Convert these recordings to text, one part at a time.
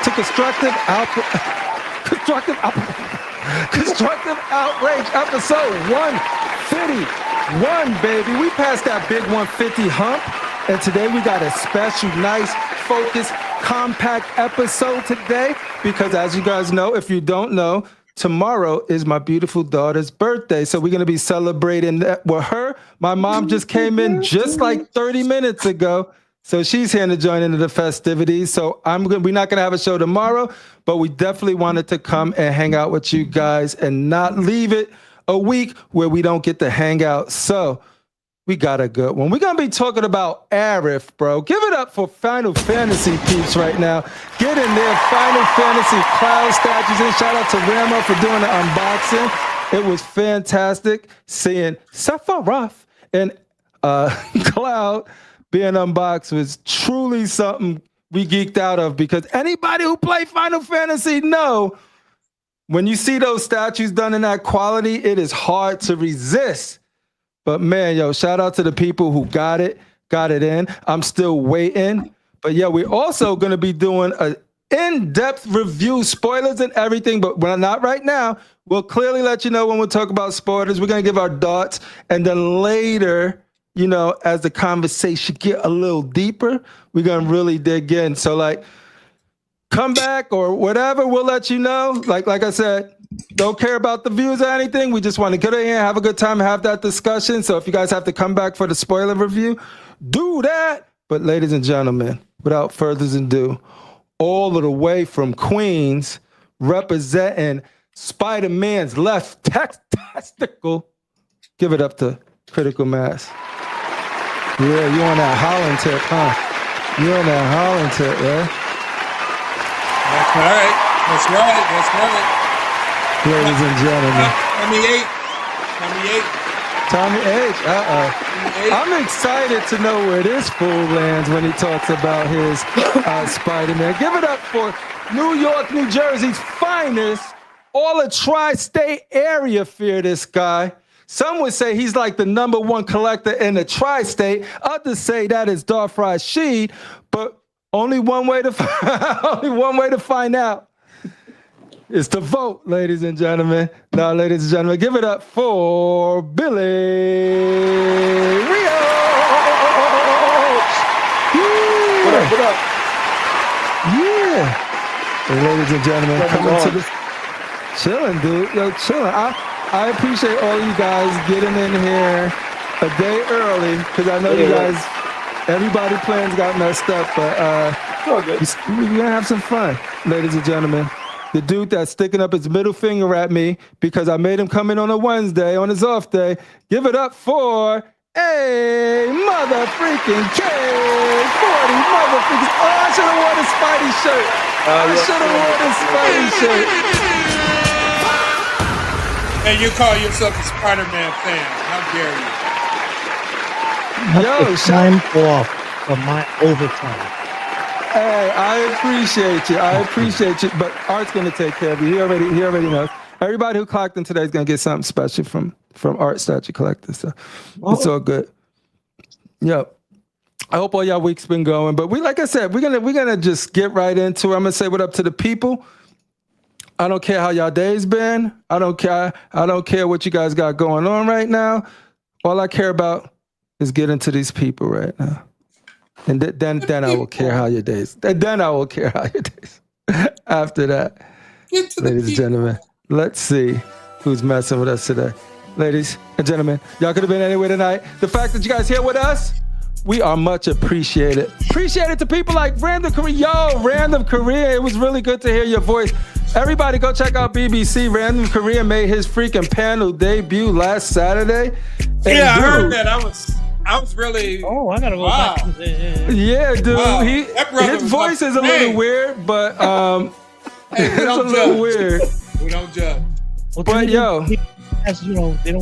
to Constructive Outrage episode 151, baby. We passed that big 150 hump, and today we got a special, nice, focused, compact episode today because, as you guys know, if you don't know, tomorrow is my beautiful daughter's birthday. So we're going to be celebrating that with her. My mom just came in just like 30 minutes ago. So she's here to join into the festivities. So we're not going to have a show tomorrow, but we definitely wanted to come and hang out with you guys and not leave it a week where we don't get to hang out. So we got a good one. We're going to be talking about Aerith, bro. Give it up for Final Fantasy peeps right now. Get in there, Final Fantasy Cloud statues. And shout out to Ramo for doing the unboxing. It was fantastic seeing Sephiroth and Cloud being unboxed. Was truly something we geeked out of because anybody who played Final Fantasy know when you see those statues done in that quality, it is hard to resist. But man, yo, shout out to the people who got it in. I'm still waiting. But yeah, we're also going to be doing an in-depth review, spoilers and everything, but we're not right now. We'll clearly let you know when we talk about spoilers. We're going to give our thoughts. And then later, you know, as the conversation get a little deeper, we're going to really dig in. So like, come back or whatever, we'll let you know. Like I said, don't care about the views or anything. We just want to get in here, have a good time, have that discussion. So if you guys have to come back for the spoiler review, do that. But ladies and gentlemen, without further ado, all of the way from Queens, representing Spider-Man's left testicle, give it up to Critical Mass. Yeah, you on that Holland tip, huh? You on that Holland tip, yeah? That's right. That's right. That's right. Ladies and gentlemen. Tommy H. I'm excited to know where this fool lands when he talks about his Spider-Man. Give it up for New York, New Jersey's finest. All the tri-state area fear this guy. Some would say he's like the #1 collector in the tri-state. Others say that is Darth Rashid, but only one way to find out is to vote, ladies and gentlemen. Now, ladies and gentlemen, give it up for Billy Rio. Yeah. What up? Yeah. Hey, ladies and gentlemen, coming to this. Chilling, dude. Yo, chilling. I appreciate all you guys getting in here a day early because I know you guys, everybody plans got messed up, but we're going to have some fun, ladies and gentlemen. The dude that's sticking up his middle finger at me because I made him come in on a Wednesday, on his off day. Give it up for a mother freaking K40 mother freaking. Oh, I should have worn a Spidey shirt. I should have worn a Spidey shirt. And you call yourself a Spider-Man fan. How dare you? Yo, time off for my overtime. Hey, I appreciate you. But Art's gonna take care of you. He already knows. Everybody who clocked in today is gonna get something special from Art Statue Collector. So it's all good. Yep. I hope all y'all week's been going. But like I said, we're gonna just get right into it. I'm gonna say what up to the people. I don't care how y'all day's been. I don't care what you guys got going on right now. All I care about is getting to these people right now. And then I will care how your days. Then I will care how your days. After that, ladies and gentlemen, let's see who's messing with us today. Ladies and gentlemen, y'all could have been anywhere tonight. The fact that you guys here with us, we are much appreciated. Appreciated to people like Random Korea. Yo, Random Korea, it was really good to hear your voice. Everybody go check out BBC. Random Korea made his freaking panel debut last Saturday. Yeah, I heard that. I was really. Oh, I gotta go back. Yeah, dude. Wow. His voice is a little weird, but hey, it's a little weird. We don't judge. Well, but yo, as you know, they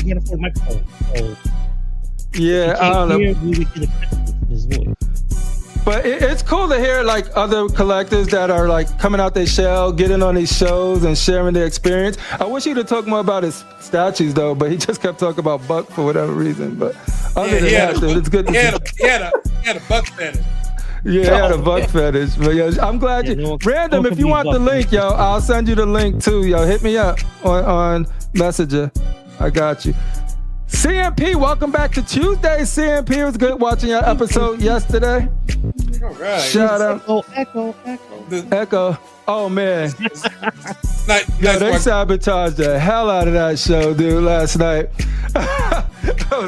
can't afford microphone. So yeah, I don't know. Really get a his voice. But it's cool to hear like other collectors that are like coming out their shell, getting on these shows and sharing their experience. I wish he'd have talked more about his statues though, but he just kept talking about Buck for whatever reason. But other than that, dude, it's good to see. He had a Buck fetish. Yeah, he had a buck fetish. But yo, I'm glad Yeah, you. no Random, one if you can want be the buck link, yo, I'll send you the link too, yo. Hit me up on Messenger. I got you. CMP, welcome back to Tuesday. CMP, it was good watching your episode yesterday. All right. Shout out. Echo. Echo. Oh, man. Nice They one. sabotaged the hell out of that show, dude, last night.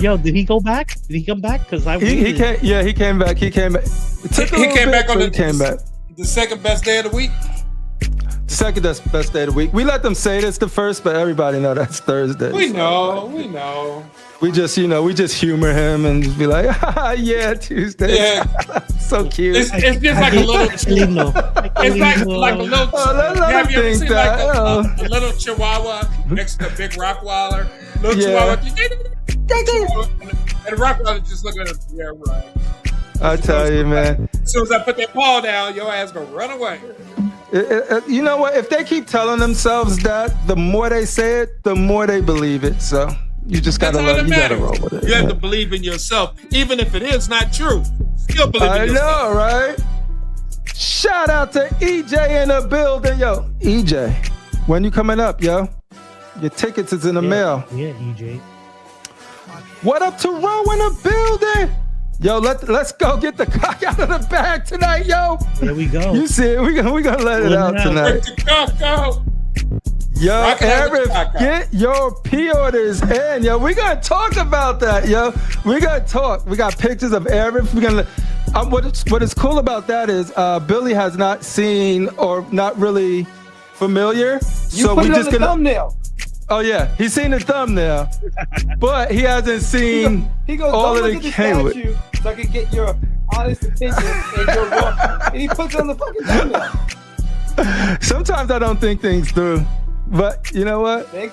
Yo, did he go back? Did he come back? Because he came. Yeah, he came back. He came back. It took a He little came bit, back on but he came back. the second best day of the week. Second best day of the week. We let them say this the first, but everybody know that's Thursday. We know. We just humor him and just be like, yeah, Tuesday. Yeah. So cute. It's just like a little. It's like a little. let Have you ever him seen think that. like a little chihuahua next to a big Rottweiler? Little Yeah. chihuahua. And the Rottweiler just looking at him. Yeah, right. I tell you, man. As soon as I put that paw down, your ass gonna run away. You know what? If they keep telling themselves that, the more they say it, the more they believe it. So you just gotta That's all that gotta matters. roll with it. You have to believe in yourself, even if it is not true. Still believe in I yourself. know, right? Shout out to EJ in the building, yo. EJ, when you coming up, yo? Your tickets is in the mail. Yeah, EJ. What up to Ro in the building? Yo, let's go get the cock out of the bag tonight, yo. There we go. You see it? We gonna let it out tonight. Go. Yo, Rock it out with the Aerith, cock out. get your pre-orders in, yo. We gonna talk about that, yo. We gonna talk. We got pictures of Aerith. We gonna. What is cool about that is Billy has not seen or not really familiar. You put it on the thumbnail. Oh yeah, he's seen the thumbnail, but he hasn't seen He goes, all don't of look the at the statue so I can get your honest opinion and your raw. And he puts it on the fucking thumbnail. Sometimes I don't think things through, but you know what? Think?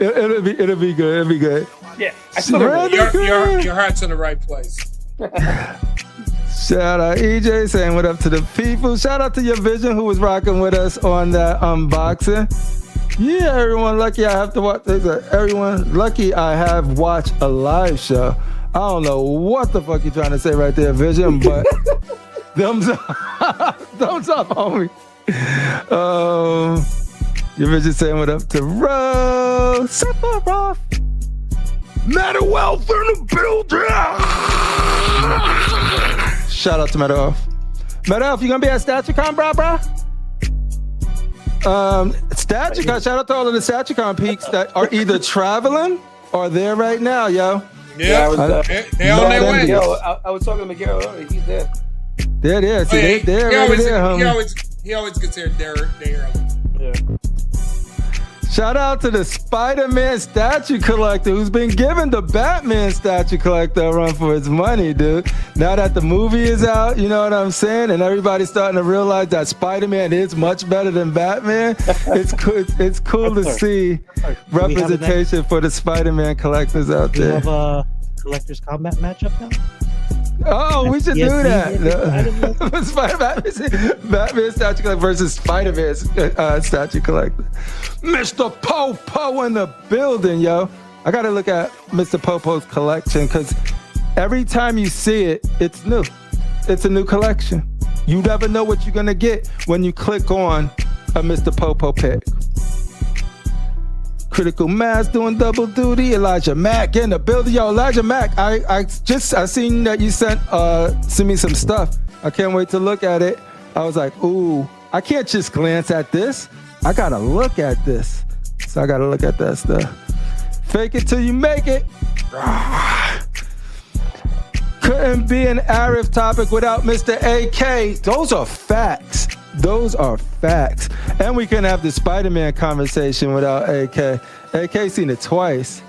It'll be good. It'll be good. Yeah. I still remember. Your heart's in the right place. Shout out EJ saying what up to the people. Shout out to your vision who was rocking with us on that unboxing. Yeah, everyone lucky I have to watch. Everyone lucky I have watched a live show. I don't know what the fuck you're trying to say right there, Vision, but thumbs up, homie. Your Vision saying what up to Sephiroth. Meta Wealth in the building. Shout out to Meta Wealth. Meta Wealth, you gonna be at StatueCon, bro? StatueCon, shout out to all of the StatueCon peaks that are either traveling or there right now, yo. Yeah, I was, they on their way. Yo, I was talking to Miguel earlier. He's there. There it is. See, they're right there, homie. He always gets here there early. Yeah. Shout out to the Spider-Man statue collector who's been giving the Batman statue collector a run for his money, dude. Now that the movie is out, you know what I'm saying? And everybody's starting to realize that Spider-Man is much better than Batman. It's cool to see representation for the Spider-Man collectors out Do you there. have a collector's combat matchup now? Oh, we should do that. Spider-Man. Batman statue collector versus Spider-Man statue collector. Mr. Popo in the building, yo. I gotta look at Mr. Popo's collection because every time you see it, it's new. It's a new collection. You never know what you're gonna get when you click on a Mr. Popo pick. Critical Mass doing double duty. Elijah Mack in the building. Yo, Elijah Mack, I seen that you sent me some stuff. I can't wait to look at it. I was like, ooh, I can't just glance at this. I gotta look at this. So I gotta look at that stuff. Fake it till you make it. Couldn't be an Aerith topic without Mr. AK. Those are facts. Those are facts. And we can have the Spider-Man conversation without AK. AK seen it twice.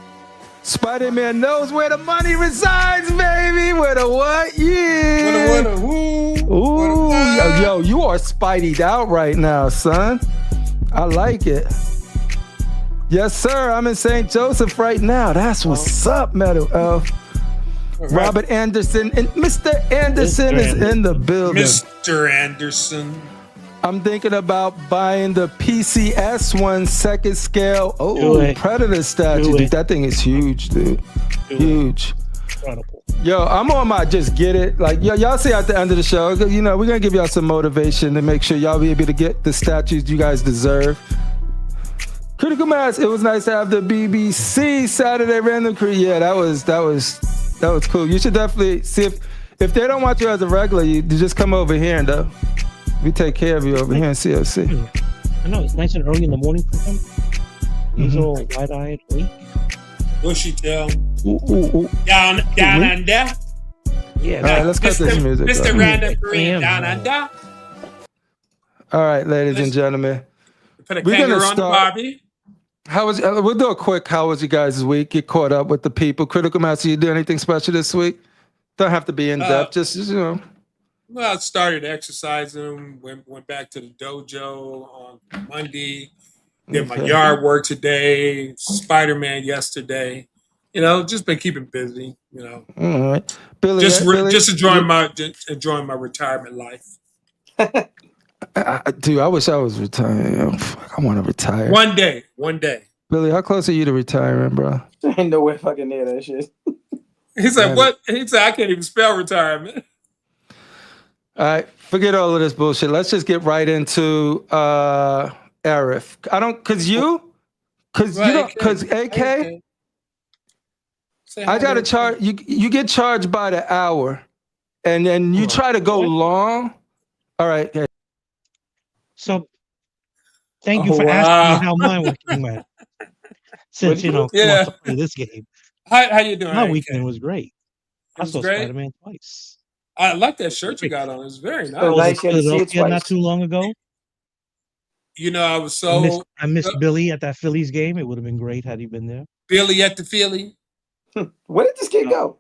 Spider-Man knows where the money resides, baby. Where the what? Yeah. What a who? Ooh, yo, you are Spidey'd out right now, son. I like it. Yes, sir. I'm in St. Joseph right now. That's what's up, Metal Elf. Robert Anderson and Mr. Anderson is in the building. Mr. Anderson. I'm thinking about buying the PCS1 second scale. Oh, Predator statue. Dude, that thing is huge, dude. Huge. incredible. Yo, I'm on my just get it. Like, y'all see at the end of the show, you know, we're going to give y'all some motivation to make sure y'all be able to get the statues you guys deserve. Critical Mass, it was nice to have the BBC Saturday Random Crew. Yeah, that was cool. You should definitely see if they don't want you as a regular, you just come over here and we take care of you over here in c.o.c. I know, it's nice and early in the morning for him. He's all wide-eyed, awake. Bushy tail. Ooh. Down under. Yeah. All right, let's cut this music. Mr. Up. Random Korean down under. All right, ladies and gentlemen. Put a kangaroo on the Barbie. We'll do a quick, how was you guys' week? Get caught up with the people. Critical Master, you do anything special this week? Don't have to be in depth, just, you know. Well, I started exercising, went back to the dojo on Monday, did my yard work today, Spider-Man yesterday. You know, just been keeping busy, you know. All right. Billy, just enjoying my retirement life. Dude, I wish I was retired. Oh, fuck, I want to retire. One day. Billy, how close are you to retiring, bro? Ain't nowhere fucking near that shit. He said, what? He said, I can't even spell retirement. All right, forget all of this bullshit. Let's just get right into Aerith. Because AK, I gotta charge you get charged by the hour, and then you try to go long. All right. Okay. So thank you for asking me how mine weekend went. Since you wants to play this game. How you doing? My weekend was great. I saw Spider-Man twice. I like that shirt you got on. It's very nice. I was in Philadelphia not too long ago. You know, I was so I missed Billy at that Phillies game. It would have been great had he been there. Billy at the Philly. Where did this kid go?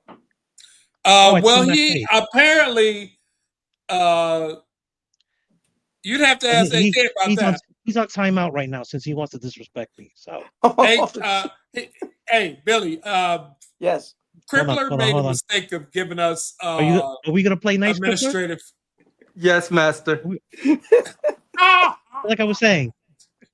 Well, he apparently you'd have to ask AK about that. He's on timeout right now since he wants to disrespect me. So hey, Billy. Yes. Crippler made a mistake of giving us. Are we gonna play nice administrative? Crippler? Yes, master. Like I was saying,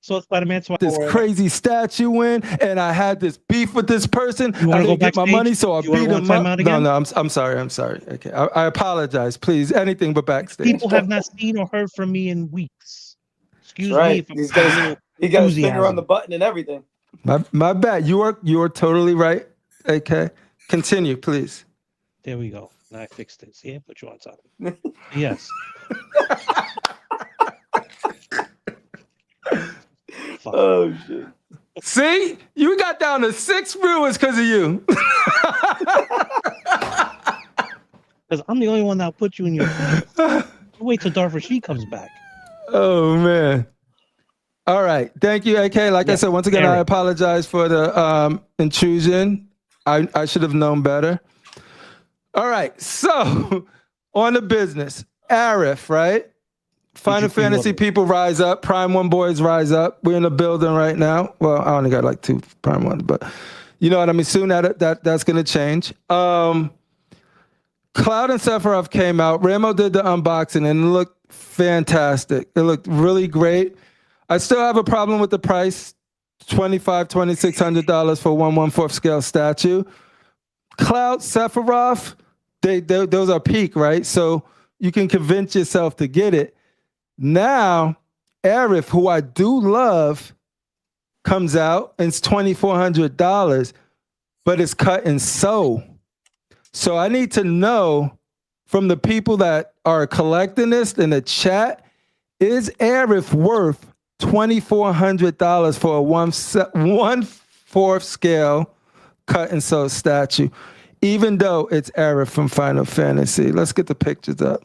so Spider-Man twice. This crazy statue win, and I had this beef with this person. I didn't get my money, so I beat him up. No, I'm sorry. Okay, I apologize. Please, anything but backstage. People have not seen or heard from me in weeks. Excuse me. He got his finger on the button and everything. My bad. You are totally right. Okay. Continue, please. There we go. Now I fixed it. See, I put you on top. Yes. Oh shit! See, you got down to 6 viewers because of you. Because I'm the only one that'll put you in your. Wait till Darth Rashid comes back. Oh man. All right. Thank you, AK. Like I said, once again, I apologize for the intrusion. I should have known better. All right. So, on the business, Aerith, right? Final Fantasy people rise up. Prime1 boys rise up. We're in the building right now. Well, I only got like 2 Prime1s, but you know what I mean? Soon that's going to change. Cloud and Sephiroth came out. Ramo did the unboxing and it looked fantastic. It looked really great. I still have a problem with the price. $2,600 for 1/1/4 scale statue. Cloud, Sephiroth, those are peak, right? So you can convince yourself to get it. Now, Aerith, who I do love, comes out and it's $2,400, but it's cut and sew. So I need to know from the people that are collecting this in the chat, is Aerith worth $2,400 for a 1/4 scale cut and sew statue, even though it's Aerith from Final Fantasy? Let's get the pictures up.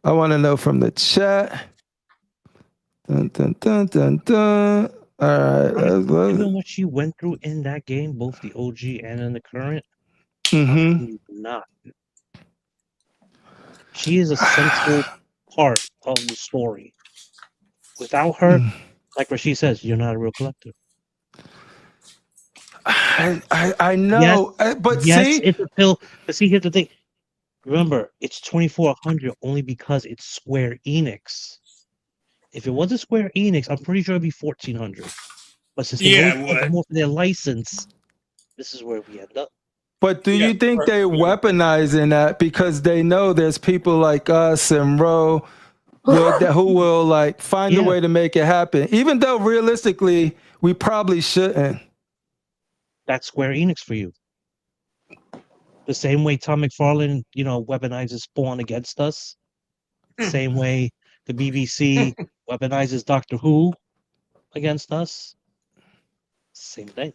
I want to know from the chat. Dun, dun, dun, dun, dun. All right. Even what she went through in that game, both the OG and in the current, not. She is a central part of the story. Without her, like Rashid says, you're not a real collector. I know, yes, but yes, see, it's a pill. But see, here's the thing. Remember, it's $2,400 only because it's Square Enix. If it wasn't Square Enix, I'm pretty sure it'd be $1,400. But since they more for their license, this is where we end up. But do you think they weaponizing that because they know there's people like us and Ro who will like find a way to make it happen, even though realistically we probably shouldn't. That's Square Enix for you. The same way Tom McFarlane, weaponizes Spawn against us. Same way the BBC weaponizes Doctor Who against us. Same thing.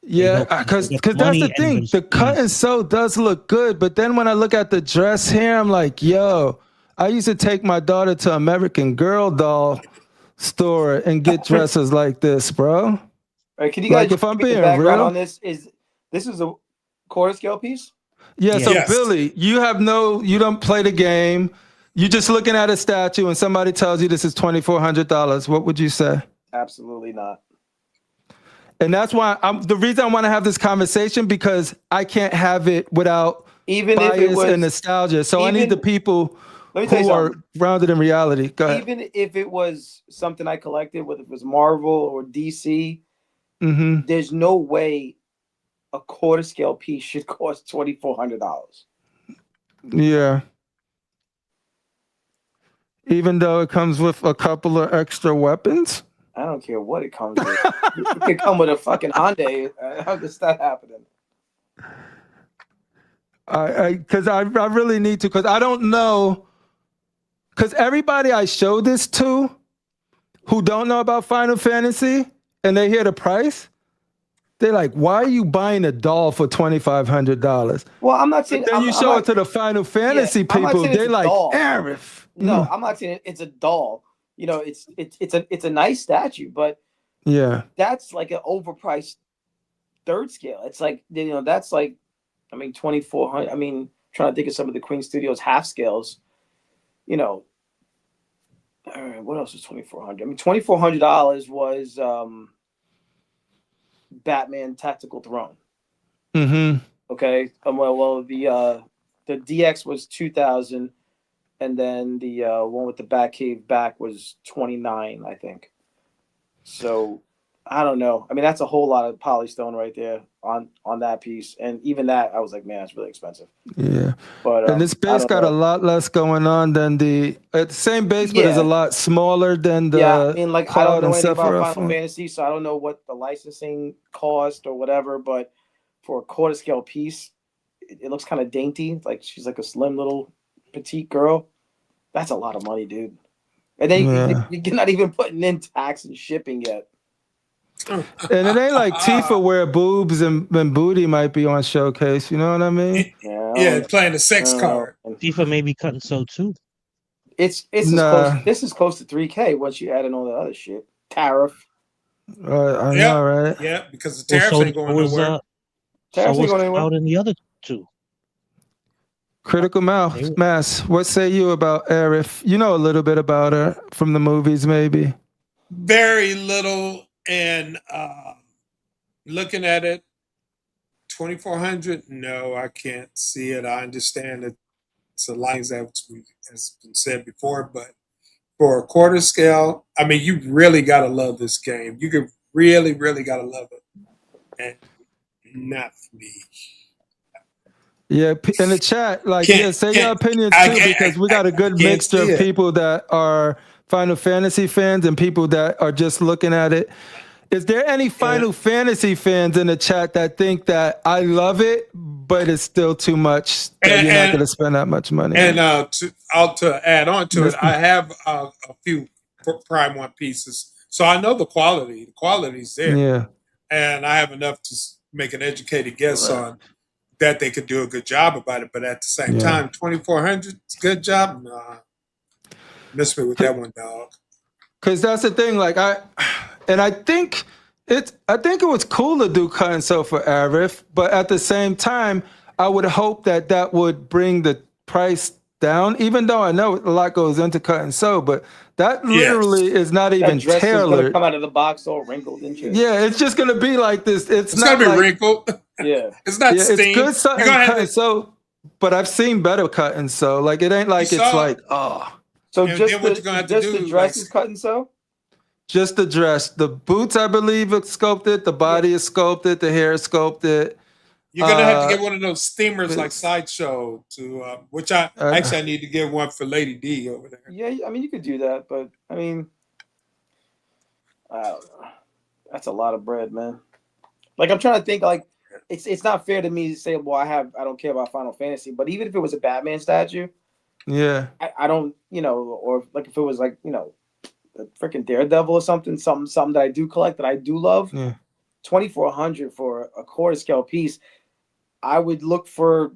Yeah, because that's the thing. The cut and sew does look good, but then when I look at the dress here, I'm like, yo, I used to take my daughter to American Girl doll store and get dresses like this, bro. All right, can you guys if I'm give me being the background real on this? This is a quarter scale piece? Yeah, so Yes. Billy, you don't play the game. You're just looking at a statue and somebody tells you this is $2,400. What would you say? Absolutely not. And that's why the reason I want to have this conversation, because I can't have it without bias and nostalgia. So I need the people who are grounded in reality. Go ahead. Even if it was something I collected, whether it was Marvel or DC, there's no way a quarter scale piece should cost $2,400. Yeah. Even though it comes with a couple of extra weapons? I don't care what it comes with. It could come with a fucking Hyundai. How does that happening? Because I really need to, because I don't know. Because everybody I show this to who don't know about Final Fantasy and they hear the price, they're like, why are you buying a doll for $2,500? Well, I'm not saying. But then you show it to the Final Fantasy people, they're like, Aerith. No, I'm not saying it's a doll. It's a nice statue, but that's like an overpriced third scale. It's like, that's like, I mean, 2,400. I mean, trying to think of some of the Queen Studios half scales. All right, what else was $2,400? I mean, $2,400 was Batman Tactical Throne. Okay. Well, the DX was 2,000. And then the one with the Batcave back was 29, I think. So I don't know. I mean, that's a whole lot of polystone right there on that piece. And even that, I was like, man, that's really expensive. Yeah. But and this base got a lot less going on than the same base, but is a lot smaller than the I mean, like, Cloud I don't know and anything about Sephiroth Final Fantasy, so I don't know what the licensing cost or whatever. But for a quarter scale piece, it looks kind of dainty. Like she's like a slim little petite girl. That's a lot of money, dude. And then you're not even putting in tax and shipping yet. And it ain't like Tifa where boobs and booty might be on showcase. You know what I mean? Yeah, playing the sex card. Tifa may be cutting so too. It's close. This is close to $3,000 once you add in all the other shit. Tariff. I know, right? Yeah, because the tariffs ain't going nowhere. Tariffs ain't going anywhere. Out in the other two. Critical Mass, what say you about Aerith? You know a little bit about her from the movies, maybe. Very little, and looking at it, 2,400. No, I can't see it. I understand that it's a line that has been said before, but for a quarter scale, I mean, you really gotta love this game. You could really, really gotta love it, and not for me. Yeah, in the chat, say your opinions too, because we got a good mixture of people that are Final Fantasy fans and people that are just looking at it. Is there any Final Fantasy fans in the chat that think that I love it, but it's still too much, that you're not going to spend that much money? And to add on to it, I have a few Prime 1 pieces, so I know the quality. The quality's there. Yeah. And I have enough to make an educated guess on that they could do a good job about it, but at the same time, 2,400, it's a good job. Nah, miss me with that one, dog. Because that's the thing. I think it was cool to do cut and sew for Aerith, but at the same time, I would hope that would bring the price down. Even though I know a lot goes into cut and sew, but that literally is not even dress tailored. Is gonna come out of the box all wrinkled and shit. Yeah, it's just gonna be like this. It's not gonna be wrinkled. Yeah, it's not steamed. It's good cut and sew, but I've seen better cut and sew. Like it ain't like it's like So just the dress is cut and sew. Just the dress. The boots, I believe, are sculpted. The body is sculpted. The hair is sculpted. You're gonna have to get one of those steamers like Sideshow to, which I need to get one for Lady D over there. Yeah, I mean you could do that, but I mean, I don't know. That's a lot of bread, man. Like I'm trying to think, like it's not fair to me to say, well, I don't care about Final Fantasy, but even if it was a Batman statue, yeah, I don't, or like if it was like a freaking Daredevil or something that I do collect that I do love, 2,400 for a quarter scale piece. I would look for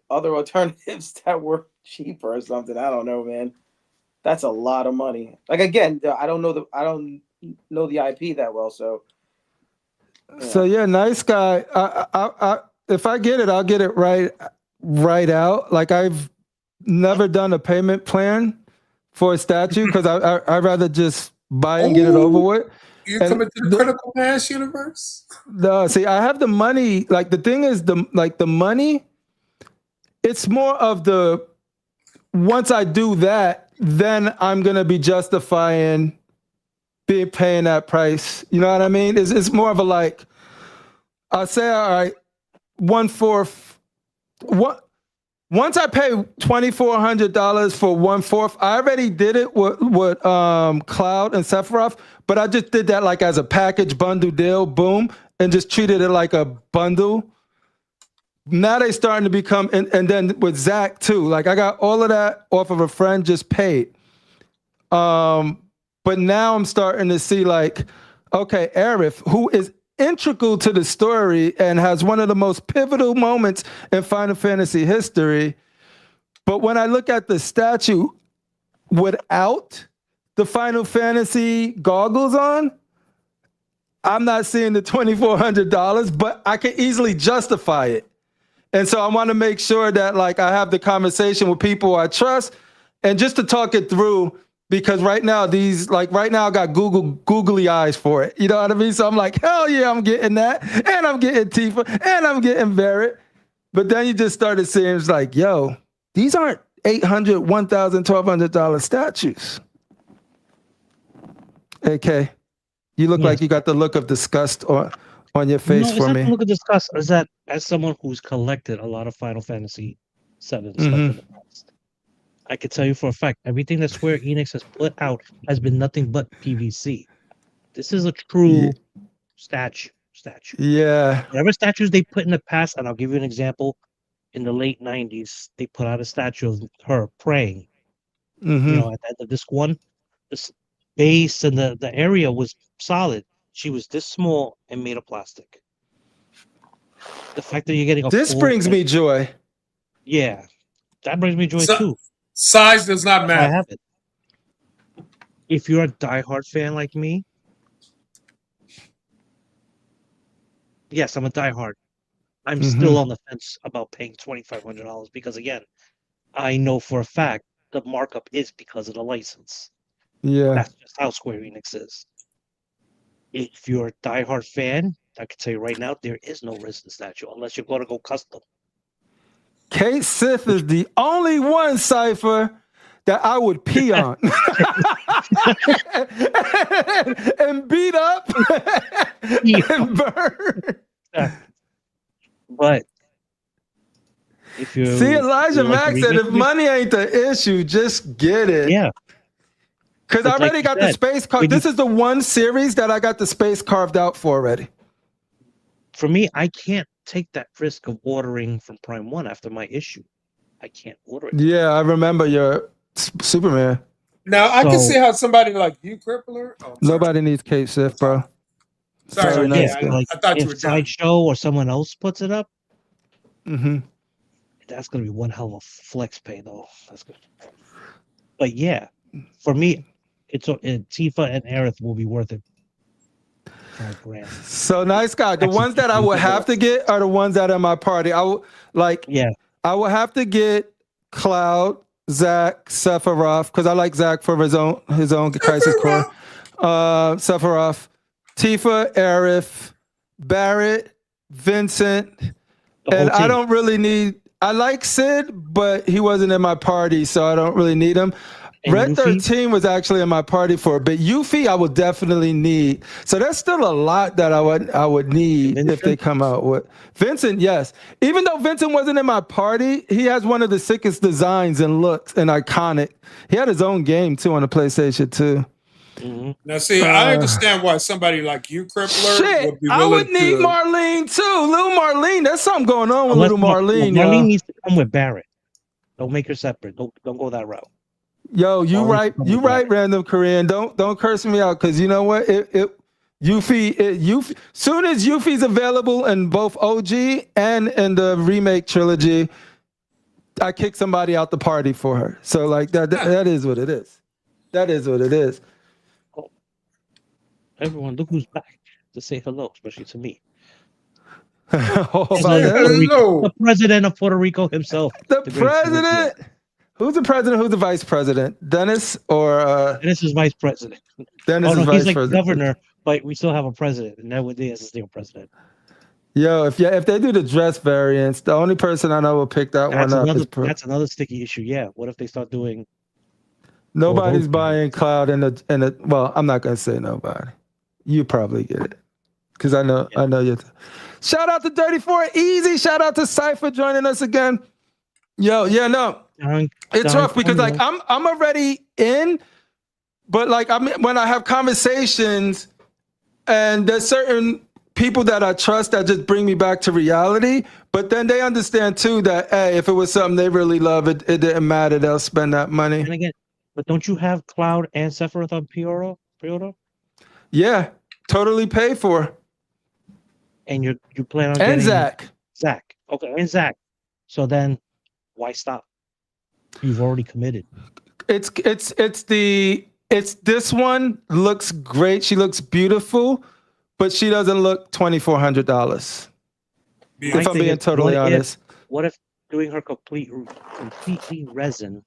other alternatives that were cheaper or something. I don't know, man. That's a lot of money. Like again, I don't know the IP that well, so. So yeah, nice guy. I if I get it, I'll get it right out. Like I've never done a payment plan for a statue because I'd rather just buy and get it over with. You're coming to the critical mass universe? No, see, I have the money. Like the thing is, the money. It's more of the once I do that, then I'm gonna be justifying paying that price. You know what I mean? It's more of a like. I'll say, all right, 1/4. What? Once I pay $2,400 for 1/4, I already did it with Cloud and Sephiroth, but I just did that like as a package bundle deal, boom, and just treated it like a bundle. Now they starting to become, and then with Zach too, like I got all of that off of a friend, just paid. But now I'm starting to see like, okay, Aerith, who is integral to the story and has one of the most pivotal moments in Final Fantasy history. But when I look at the statue without the Final Fantasy goggles on, I'm not seeing the $2,400, but I can easily justify it. And so I want to make sure that like I have the conversation with people I trust and just to talk it through. Because right now, I got googly eyes for it. You know what I mean? So I'm like, hell yeah, I'm getting that. And I'm getting Tifa. And I'm getting Barrett. But then you just started seeing, it's like, yo, these aren't $800, $1,000, $1,200 statues. AK, you look like you got the look of disgust on your face for me. The look of disgust is that as someone who's collected a lot of Final Fantasy 7 stuff in the past, I can tell you for a fact, everything that Square Enix has put out has been nothing but PVC. This is a true statue. Yeah. Whatever statues they put in the past, and I'll give you an example. In the late 90s, they put out a statue of her praying. At the end of this one, the base and the area was solid. She was this small and made of plastic. The fact that you're getting this brings me joy. Yeah, that brings me joy too. Size does not matter. I have it. If you're a diehard fan like me, yes, I'm a diehard. I'm still on the fence about paying $2,500 because, again, I know for a fact the markup is because of the license. Yeah, that's just how Square Enix is. If you're a diehard fan, I can tell you right now, there is no Risen statue unless you're going to go custom. c.o.c is the only one Cypher that I would pee on and beat up and burn. But if you see, Elijah Max said, if money ain't the issue, just get it. Yeah. Because I already got the space carved. This is the one series that I got the space carved out for already. For me, I can't take that risk of ordering from Prime1 after my issue. I can't order it. Yeah, I remember your Superman. Now, I can see how somebody like you, Crippler. Nobody needs c.o.c, bro. Sorry, nice. I thought you were Sideshow or someone else puts it up. That's gonna be one hell of a flex pay, though. That's good. But yeah, for me, Tifa and Aerith will be worth it. $5,000. So nice guy. The ones that I would have to get are the ones that are in my party. I would I would have to get Cloud, Zach, Sephiroth, because I like Zach for his own Crisis Core. Sephiroth, Tifa, Aerith, Barrett, Vincent, and I don't really need. I like Sid, but he wasn't in my party, so I don't really need him. And Red Yuffie? 13 was actually in my party for a bit. Yuffie, I would definitely need. So there's still a lot that I would need if they come out with. Vincent, yes. Even though Vincent wasn't in my party, he has one of the sickest designs and looks and iconic. He had his own game too on the PlayStation 2. Mm-hmm. Now, see, I understand why somebody like you, Crippler, Shit, would be I willing would need to. Marlene too. Little Marlene, there's something going on with little Marlene. Marlene needs to come with Barrett. Don't make her separate. Don't go that route. Yo, you right, random Korean. Don't curse me out, because you know what? Yuffie, soon as Yuffie's available in both OG and in the remake trilogy, I kick somebody out the party for her. So like that is what it is. That is what it is. Oh. Everyone, look who's back to say hello, especially to me. Hello. The president of Puerto Rico himself. The president. Who's the president? Who's the vice president? Dennis or Dennis is vice president. Dennis is he's vice like president. Governor, but we still have a president, and nowadays is still president. Yo, if they do the dress variants, the only person I know will pick that one up is that's another sticky issue. Yeah, what if they start doing? Nobody's buying Cloud and the well, I'm not gonna say nobody. You probably get it. Because I know you. Shout out to 34 Easy. Shout out to Cypher joining us again. Yo, yeah, no. It's rough because like I'm already in, but like when I have conversations and there's certain people that I trust that just bring me back to reality, but then they understand too that hey, if it was something they really love, it didn't matter. They'll spend that money. And again, but don't you have Cloud and Sephiroth on pre-order? Yeah, totally paid for. And you plan on and getting Zach. Okay, and Zach. So then why stop? You've already committed. It's this one looks great. She looks beautiful, but she doesn't look $2,400. If I'm being totally honest. What if doing her completely resin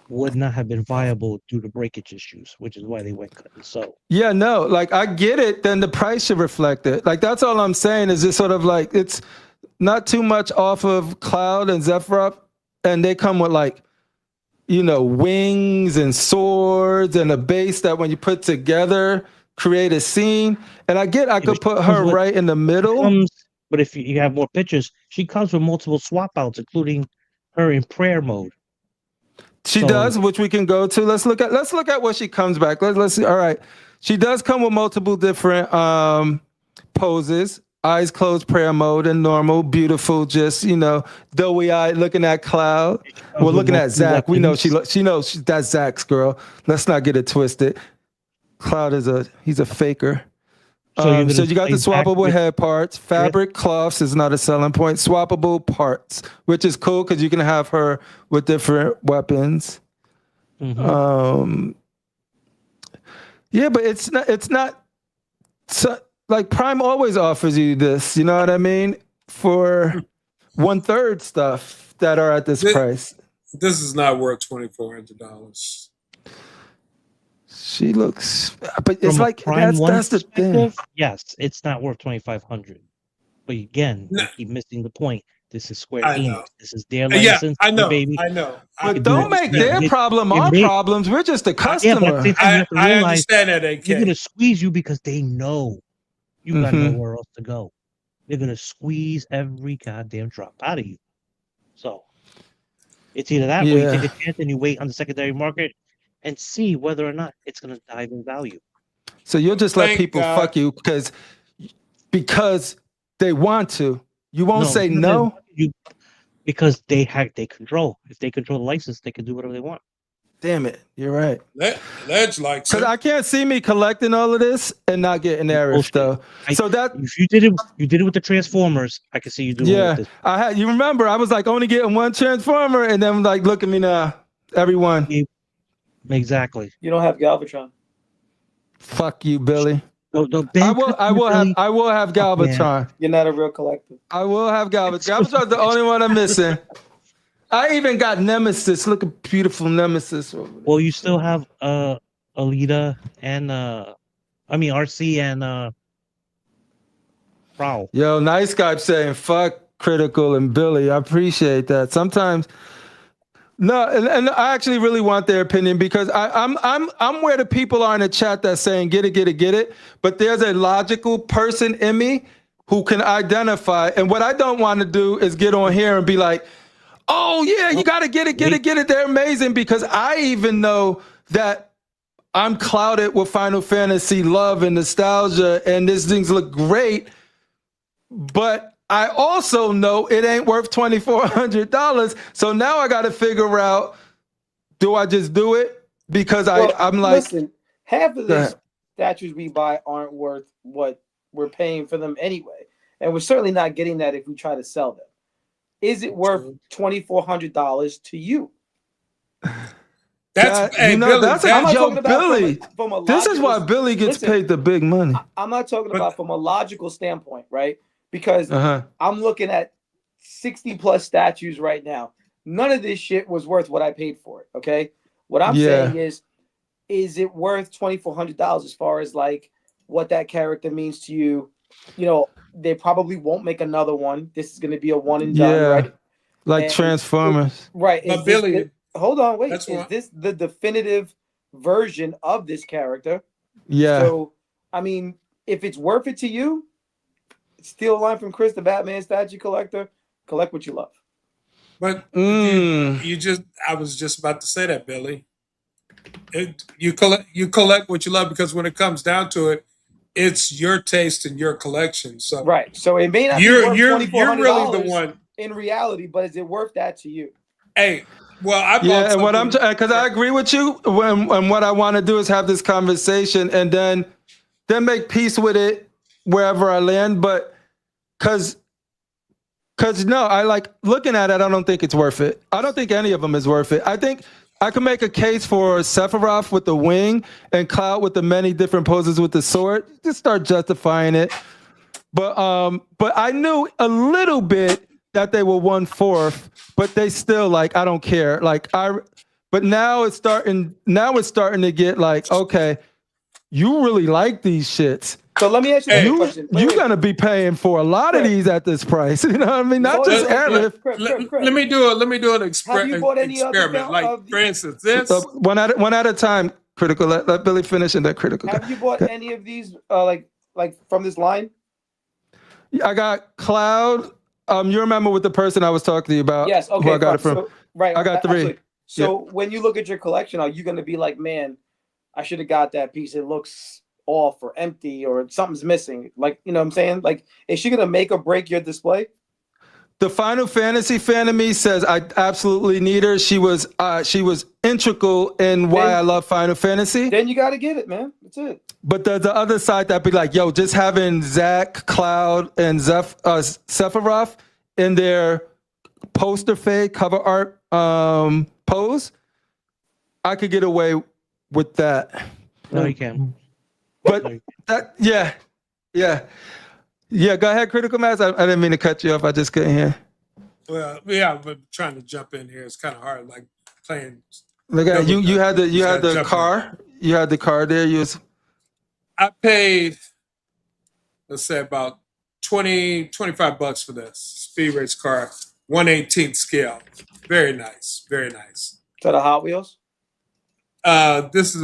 would not have been viable due to breakage issues, which is why they went cut and sew? Yeah, no, like I get it. Then the price should reflect it. Like that's all I'm saying is just sort of like it's not too much off of Cloud and Sephiroth, and they come with like, you know, wings and swords and a base that when you put together create a scene. And I could put her right in the middle. But if you have more pictures, she comes with multiple swap outs, including her in prayer mode. She does, which we can go to. Let's look at what she comes back. Let's see. All right. She does come with multiple different poses. Eyes closed, prayer mode, and normal, beautiful, just, you know, doughy-eyed looking at Cloud. Well, looking at Zach. We know she knows that's Zach's girl. Let's not get it twisted. Cloud he's a faker. So you got the swappable head parts. Fabric cloths is not a selling point. Swappable parts, which is cool because you can have her with different weapons. Mm-hmm. Yeah, but it's not so, like Prime always offers you this, you know what I mean? For 1/3 stuff that are at this price. This is not worth $2,400. She looks, but it's like that's the thing. Yes, it's not worth $2,500. But again, you keep missing the point. This is Square Enix. This is their license. I know, baby. I know. But don't make their problem our problems. We're just the customer. I understand that. They're gonna squeeze you because they know you got nowhere else to go. They're gonna squeeze every goddamn drop out of you. So it's either that or you take a chance and you wait on the secondary market and see whether or not it's going to dive in value. So you'll just let people fuck you because they want to. You won't say no? Because they control. If they control the license, they can do whatever they want. Damn it. You're right. Ledge likes it. Because I can't see me collecting all of this and not getting Aerith though. If you did it with the Transformers, I can see you doing it with this. You remember I was like only getting one Transformer and then like look at me now. Everyone. Exactly. You don't have Galvatron. Fuck you, Billy. I will have Galvatron. You're not a real collector. I will have Galvatron. Galvatron's the only one I'm missing. I even got Nemesis. Look at beautiful Nemesis over there. Well, you still have Alita and RC and Prowl. Yo, nice guy saying fuck Critical and Billy. I appreciate that. Sometimes No, and I actually really want their opinion because I'm where the people are in the chat that's saying get it. But there's a logical person in me who can identify. And what I don't want to do is get on here and be like, oh yeah, you got to get it. They're amazing, because I even know that I'm clouded with Final Fantasy love and nostalgia, and these things look great. But I also know it ain't worth $2,400. So now I got to figure out, do I just do it? Because I'm like, listen, half of these statues we buy aren't worth what we're paying for them anyway. And we're certainly not getting that if we try to sell them. Is it worth $2,400 to you? That's Billy. This is why Billy gets paid the big money. I'm not talking about from a logical standpoint, right? Because I'm looking at 60 plus statues right now. None of this shit was worth what I paid for it. Okay. What I'm saying is it worth $2,400 as far as like what that character means to you? You know, they probably won't make another one. This is going to be a one and done, right? Like Transformers. Right. Billy, hold on, wait. Is this the definitive version of this character? Yeah. So, I mean, if it's worth it to you, steal a line from Chris, the Batman statue collector, collect what you love. But I was just about to say that, Billy. You collect what you love, because when it comes down to it, it's your taste and your collection. So right. So it may not be worth $2,400 really the one in reality, but is it worth that to you? Hey, well, I bought and what I'm because I agree with you. When what I want to do is have this conversation and then make peace with it wherever I land. But because no, I like looking at it. I don't think it's worth it. I don't think any of them is worth it. I think I can make a case for Sephiroth with the wing and Cloud with the many different poses with the sword. Just start justifying it. But I knew a little bit that they were 1/4, but they still like, I don't care. But now it's starting to get like, okay, you really like these shits. So let me ask you a question. You're going to be paying for a lot of these at this price. You know what I mean? Not just Aerith. Let me do an experiment. Like, for instance, this. One at a time, Critical. Let Billy finish and then Critical. Have you bought any of these like from this line? I got Cloud. You remember with the person I was talking to you about? Yes. Okay. Who I got it from. So, right. I got 3. Absolutely. So when you look at your collection, are you going to be like, man, I should have got that piece. It looks off or empty or something's missing. Like, you know what I'm saying? Like, is she going to make or break your display? The Final Fantasy fan of me says I absolutely need her. She was integral in why I love Final Fantasy. Then you got to get it, man. That's it. But there's the other side that be like, yo, just having Zack, Cloud, and Sephiroth in their poster fade cover art pose, I could get away with that. No, you can't. But that, yeah. Go ahead, Critical Mass. I didn't mean to cut you off. I just couldn't hear. Well, yeah, but trying to jump in here is kind of hard. Like playing. Look at you. You had the car. You had the car there. I paid, let's say, about $25 for this Speed Race car, 1/18 scale. Very nice. Very nice. Is that a Hot Wheels? This is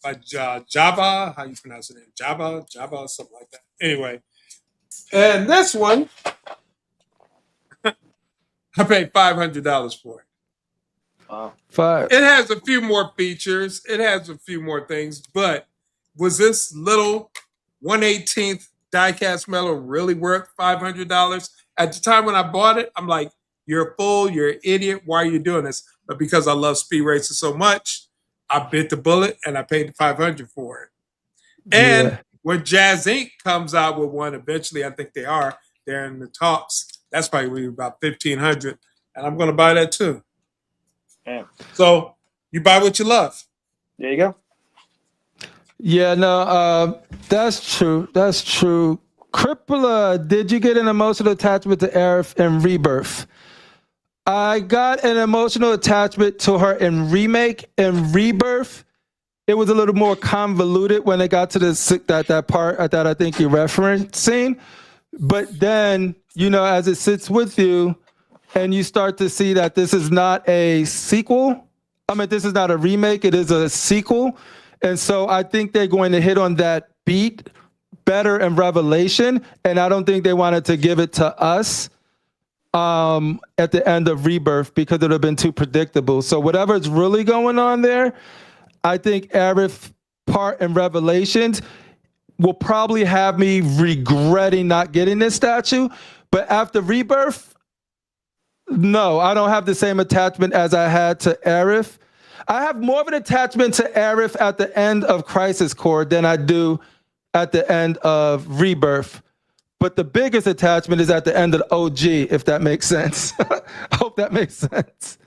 by Java. How you pronounce it? Java, something like that. Anyway, and this one, I paid $500 for it. Wow. It has a few more features. It has a few more things, but was this little 1/18 die-cast metal really worth $500? At the time when I bought it, I'm like, you're a fool, you're an idiot, why are you doing this? But because I love speed racing so much, I bit the bullet and I paid the $500 for it. And when Jazz Inc. comes out with one, eventually I think they're in the talks. That's probably about $1,500, and I'm going to buy that too. Damn. So you buy what you love. There you go. Yeah, no, that's true. That's true. Crippler, did you get an emotional attachment to Aerith in Rebirth? I got an emotional attachment to her in Remake and Rebirth. It was a little more convoluted when it got to that part that I think you're referencing. But then, as it sits with you, and you start to see that this is not a sequel. I mean, this is not a remake, it is a sequel. And so I think they're going to hit on that beat better in Revelation, and I don't think they wanted to give it to us at the end of Rebirth because it would have been too predictable. So whatever's really going on there, I think Aerith part in Revelations will probably have me regretting not getting this statue. But after Rebirth, no, I don't have the same attachment as I had to Aerith. I have more of an attachment to Aerith at the end of Crisis Core than I do at the end of Rebirth. But the biggest attachment is at the end of the OG, if that makes sense. I hope that makes sense.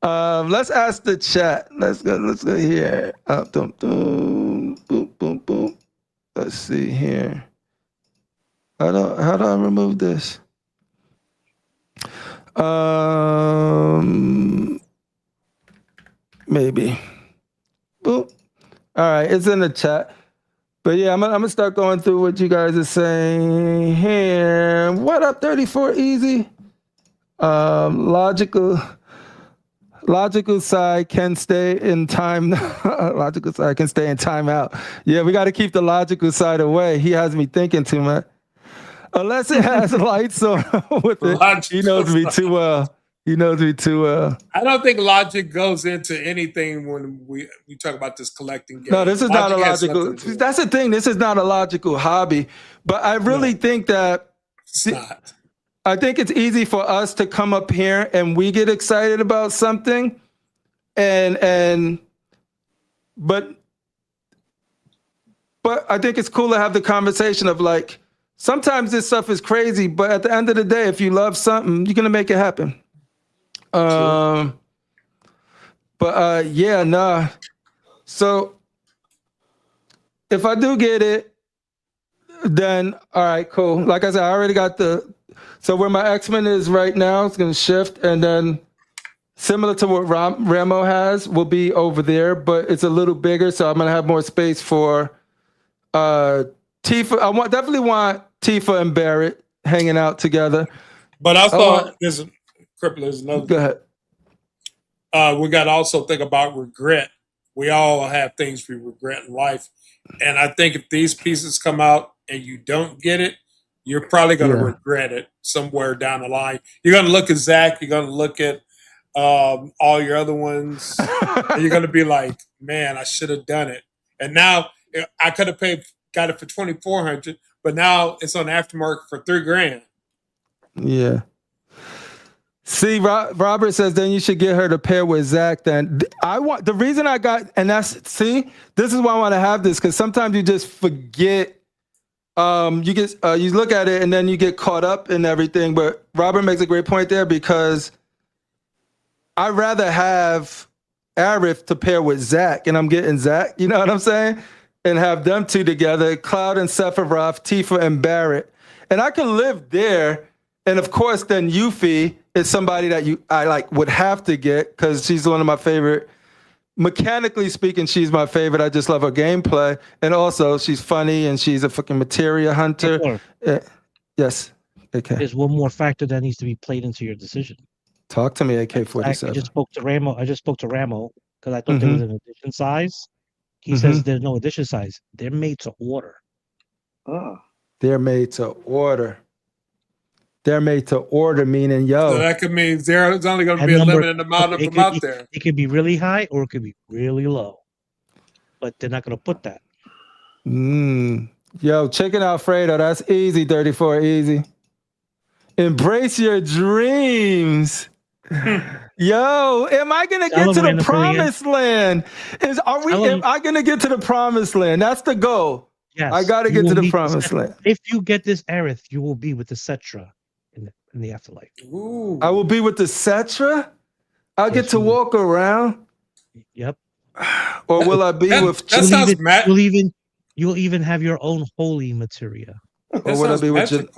Let's ask the chat. Let's go here. Boom, boom, boom. Let's see here. How do I remove this? Maybe. Boop. All right, it's in the chat. But yeah, I'm gonna start going through what you guys are saying here. What up, 34 Easy? Logical side can stay in time. Logical side can stay in timeout. Yeah, we got to keep the logical side away. He has me thinking too much. Unless it has lights on with it. He knows me too well. He knows me too well. I don't think logic goes into anything when we talk about this collecting game. No, this is not a logical. That's the thing. This is not a logical hobby. But I really think that it's not. I think it's easy for us to come up here and we get excited about something, but I think it's cool to have the conversation of like, sometimes this stuff is crazy, but at the end of the day, if you love something, you're gonna make it happen. Yeah, nah. So if I do get it, then all right, cool. Like I said, I already got so where my X-Men is right now, it's gonna shift, and then similar to what Ramo has will be over there, but it's a little bigger, so I'm gonna have more space for Tifa. I definitely want Tifa and Barrett hanging out together. But I thought there's another. Go ahead. We got to also think about regret. We all have things we regret in life. And I think if these pieces come out and you don't get it, you're probably going to regret it somewhere down the line. You're going to look at Zach. You're going to look at all your other ones. And you're going to be like, man, I should have done it. And now I could have got it for $2,400, but now it's on aftermarket for $3,000. Yeah. See, Robert says then you should get her to pair with Zach. Then the reason I got, and this is why I want to have this, because sometimes you just forget. You look at it and then you get caught up in everything. But Robert makes a great point there, because I'd rather have Aerith to pair with Zach, and I'm getting Zach. You know what I'm saying? And have them two together, Cloud and Sephiroth, Tifa and Barrett, and I can live there. And of course, then Yuffie is somebody that I would have to get, because she's one of my favorite. Mechanically speaking, she's my favorite. I just love her gameplay, and also she's funny and she's a fucking materia hunter. Yes. Okay. There's one more factor that needs to be played into your decision. Talk to me, AK-47. I just spoke to Ramo because I thought there was an edition size. He says there's no edition size. They're made to order. Oh. They're made to order. They're made to order, meaning, So that could mean there's only going to be a limited amount of them out there. It could be really high or it could be really low. But they're not going to put that. Yo, check it out, Fredo. That's easy, 34 Easy. Embrace your dreams. Yo, am I gonna get to the promised land? Am I gonna get to the promised land? That's the goal. Yes, I gotta get to the promised land. If you get this Aerith, you will be with the Cetra in the afterlife. Ooh. I will be with the Cetra? I'll get to walk around? Yep. Or will I be with... That sounds mad. You'll even have your own holy materia. Or will I be with...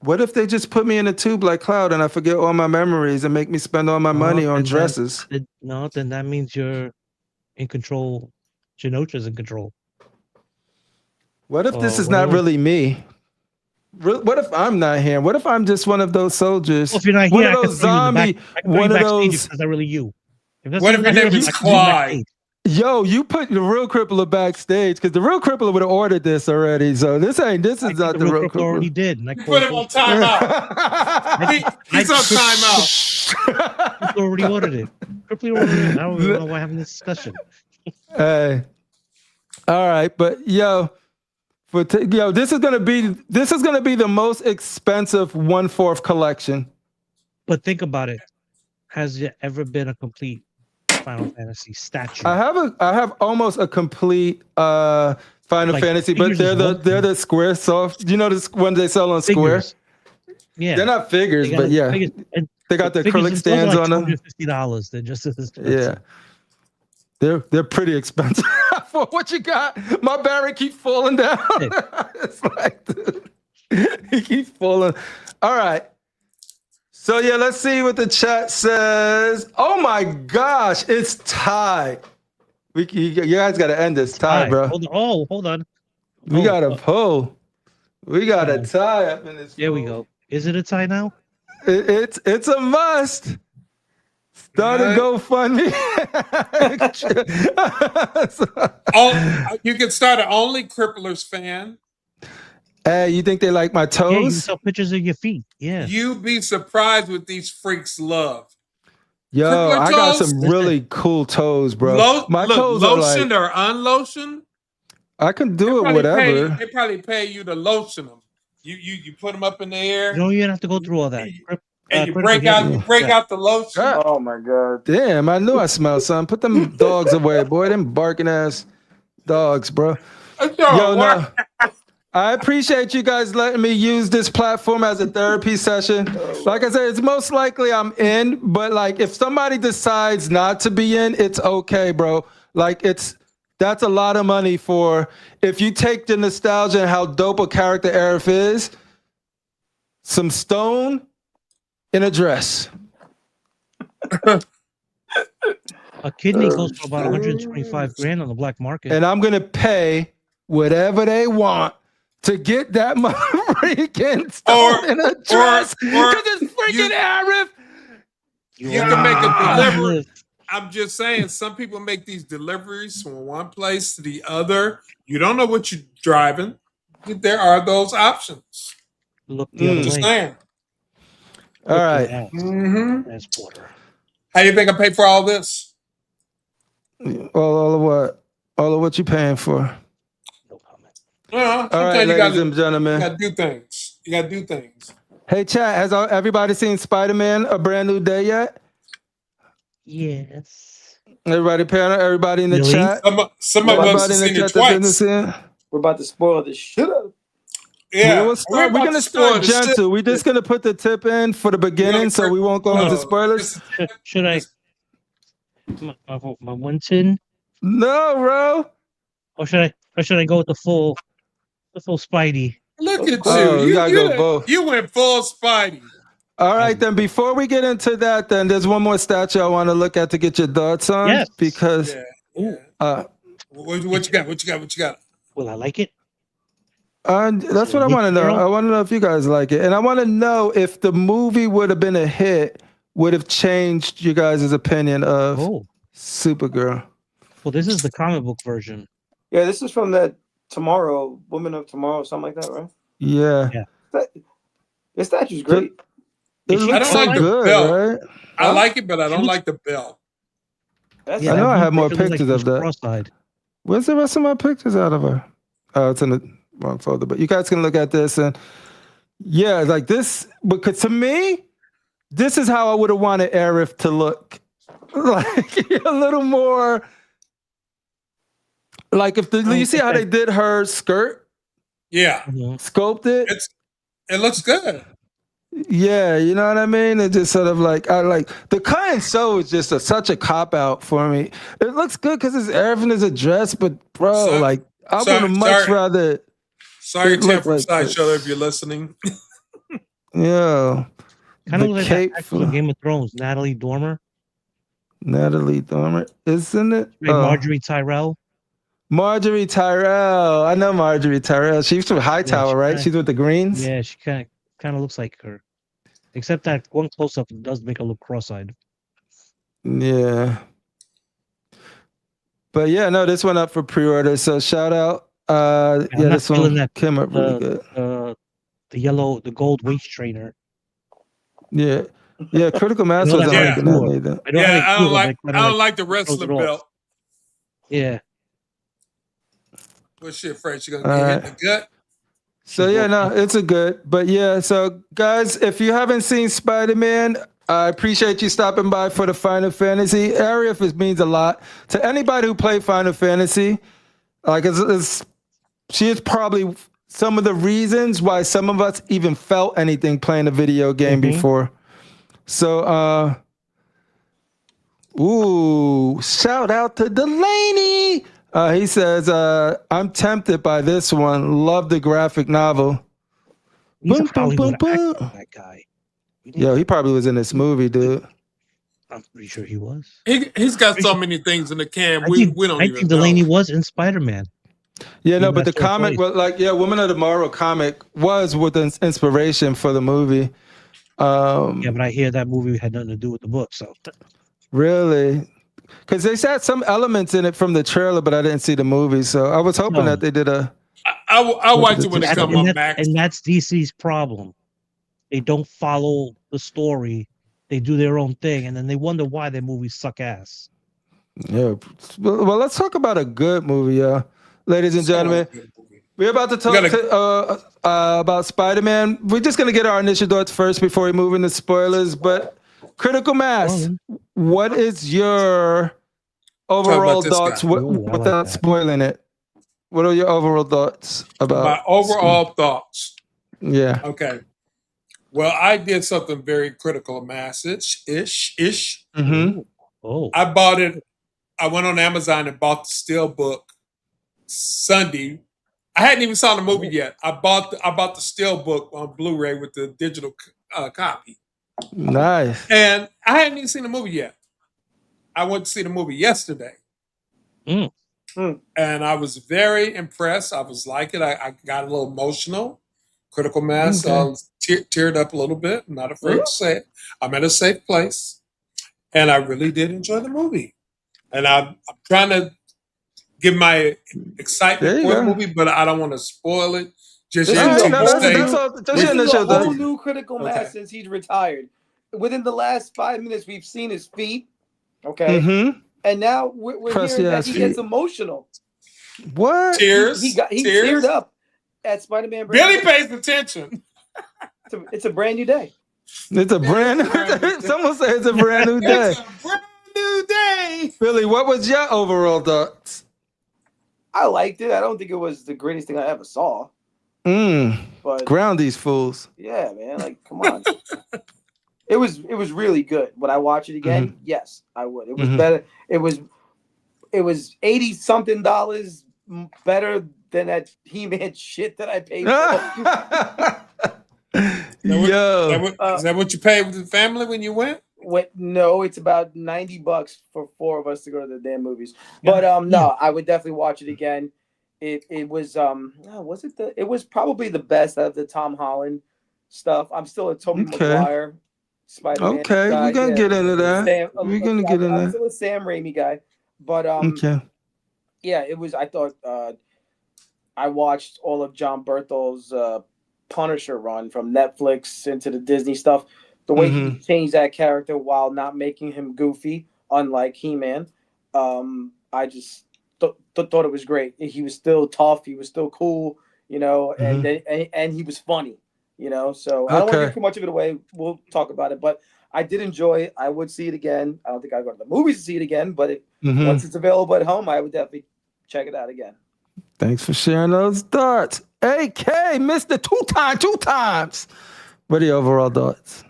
What if they just put me in a tube like Cloud and I forget all my memories and make me spend all my money on dresses? Then that means you're in control. Genotra's in control. What if this is not really me? What if I'm not here? What if I'm just one of those soldiers? Well, if you're not one here, of I can those throw you in the zombie, back. I can throw you one of backstage those. if that's not really you. If that's What if your not name you, is I can throw you Clyde? backstage. Yo, you put the real crippler backstage because the real crippler would have ordered this already. So this I is think not the real Crippler already crippler. did. And I You put him on timeout. He's on timeout. Crippler already ordered it. Crippler ordered it. I don't even know why I'm having this discussion. Hey, all right, but yo, this is gonna be the most expensive 1/4 collection. But think about it. Has there ever been a complete Final Fantasy statue? I have almost a complete Final Like, Fantasy, but figures is one they're the Square soft. You know the ones they sell on Square. Figures. Yeah, They're not figures, They but yeah, figures. And they got the figures, acrylic those are stands like on them. $250. They're just as expensive. Yeah, they're pretty expensive for what you got. My battery keeps falling down. It's like, dude, he keeps falling. All right. So yeah, let's see what the chat says. Oh my gosh, it's tied. You guys got to end this tie, bro. Hold on. We got a pull. We got a tie up in this. There we go. Is it a tie now? It's a must. Start a GoFundMe. You can start an Only Cripplers fan. Hey, you think they like my toes? Yeah, you saw pictures of your feet. Yeah. You'd be surprised what these freaks love. Yo, Crippler I got toes? some really cool toes, bro. My toes are lotioned like, or unlotioned. I can do it whatever. They probably pay you to lotion them. You put them up in the air. You don't even have to go through all that. And you break out the lotion. Oh my god! Damn, I knew I smelled something. Put them dogs away, boy. Them barking ass dogs, bro. Yo, no. I appreciate you guys letting me use this platform as a therapy session. Like I said, it's most likely I'm in, but like if somebody decides not to be in, it's okay, bro. Like that's a lot of money for if you take the nostalgia and how dope a character Aerith is, some stone in a dress. A kidney goes for about 125 grand on the black market. And I'm gonna pay whatever they want to get that freaking stone in a dress because it's freaking Aerith. You can make a delivery. I'm just saying, some people make these deliveries from one place to the other. You don't know what you're driving. There are those options. Look the other just way. saying. All right. Transporter. How do you think I pay for all this? All of what? All of what you paying for? All right, ladies and gentlemen. You gotta do things. You gotta do things. Hey, chat, has everybody seen Spider-Man: A Brand New Day yet? Yes. Everybody in the chat? Some of us have seen it twice. We're about to spoil the shit out of it. Yeah, we're going to start gentle. We're just going to put the tip in for the beginning so we won't go into spoilers. Should I? My 110? No, bro. Or should I go with the full Spidey? Look at you. You gotta go both. You went full Spidey. All right, then before we get into that, then there's one more statue I want to look at to get your thoughts on. Yes. Because what you got? Will I like it? That's what I want to know. I want to know if you guys like it. And I want to know if the movie would have been a hit, would have changed you guys' opinion of Supergirl. Well, this is the comic book version. Yeah, this is from that Tomorrow, Woman of Tomorrow, something like that, right? Yeah. The statue's great. It looks so good, right? I like it, but I don't like the belt. I know I have more pictures of that. Cross-eyed. Where's the rest of my pictures out of her? Oh, it's in the wrong folder. But you guys can look at this and like this. Because to me, this is how I would have wanted Aerith to look. Like a little more. Like you see how they did her skirt? Yeah. Sculpted? It looks good. Yeah, you know what I mean? It just sort of like, I like the cut and sew is just such a cop out for me. It looks good because it's everything is a dress, but bro, I would have much rather. Sorry, Temper Sideshow, if you're listening. Yeah. Kind of like that actress from Game of Thrones, Natalie Dormer. Isn't it? Marjorie Tyrell. Marjorie Tyrell. I know Marjorie Tyrell. She's from Hightower, right? She's with the Greens. Yeah, she kind of looks like her, except that one close up does make her look cross-eyed. Yeah. But yeah, no, this went up for pre-order. So shout out. Yeah, this one came up really good. The gold waist trainer. Yeah. Yeah, Critical Mass was on Yeah. either. I don't like the wrestling belt. Yeah. What's she afraid she's gonna get hit in the gut? So yeah, no, it's a good. But yeah, so guys, if you haven't seen Spider-Man, I appreciate you stopping by for the Final Fantasy. Aerith means a lot to anybody who played Final Fantasy. Like she is probably some of the reasons why some of us even felt anything playing a video game before. So shout out to Delaney. He says, I'm tempted by this one. Love the graphic novel. He's a Hollywood actor, that guy. Yo, he probably was in this movie, dude. I'm pretty sure he was. He's got so many things in the can. We don't I even think know. Delaney was in Spider-Man. Yeah, no, but the comic, Woman of Tomorrow comic was with inspiration for the movie. Yeah, but I hear that movie had nothing to do with the book, so. Really? Because they said some elements in it from the trailer, but I didn't see the movie, so I was hoping that they did a. I watched it when it come up, Max. And that's DC's problem. They don't follow the story. They do their own thing, and then they wonder why their movies suck ass. Yeah. Well, let's talk about a good movie, ladies and gentlemen. We're about to talk about Spider-Man. We're just going to get our initial thoughts first before we move into spoilers, but Critical Mass, what is your overall thoughts without spoiling it? What are your overall thoughts about my overall thoughts? Yeah. Okay. Well, I did something very Critical Mass ish. Mm-hmm. Oh. I bought it. I went on Amazon and bought the Steelbook Sunday. I hadn't even saw the movie yet. I bought the Steelbook on Blu-ray with the digital copy. Nice. And I hadn't even seen the movie yet. I went to see the movie yesterday. And I was very impressed. I was liking it. I got a little emotional. Critical Mass, teared up a little bit. I'm not afraid to say it. I'm at a safe place. And I really did enjoy the movie. And I'm trying to give my excitement for the movie, but I don't want to spoil it. Just this is a whole new Critical Mass since he's retired. Within the last 5 minutes, we've seen his feet. Okay. Mm-hmm. And now we're hearing that he gets emotional. What? Tears? He teared up at Spider-Man. Billy pays attention. It's a brand new day. It's a brand new. Someone said it's a brand new day. It's a brand new day. Billy, what was your overall thoughts? I liked it. I don't think it was the greatest thing I ever saw. But ground these fools. Yeah, man. Like, come on. It was really good. Would I watch it again? Yes, I would. It was better. It was $80-something better than that He-Man shit that I paid for. Is that what you paid with the family when you went? No, it's about $90 for 4 of us to go to the damn movies. But no, I would definitely watch it again. It was it was probably the best out of the Tom Holland stuff. I'm still a Tobey Maguire Spider-Man guy. We're gonna get into that. I'm still a Sam Raimi guy. But yeah, it was. I thought I watched all of John Berthel's Punisher run from Netflix into the Disney stuff. The way he changed that character while not making him goofy, unlike He-Man, I just thought it was great. He was still tough. He was still cool, and he was funny, So I don't want to give too much of it away. We'll talk about it, but I did enjoy it. I would see it again. I don't think I'd go to the movies to see it again, but once it's available at home, I would definitely check it out again. Thanks for sharing those thoughts. AK, Mr. Two times. What are your overall thoughts?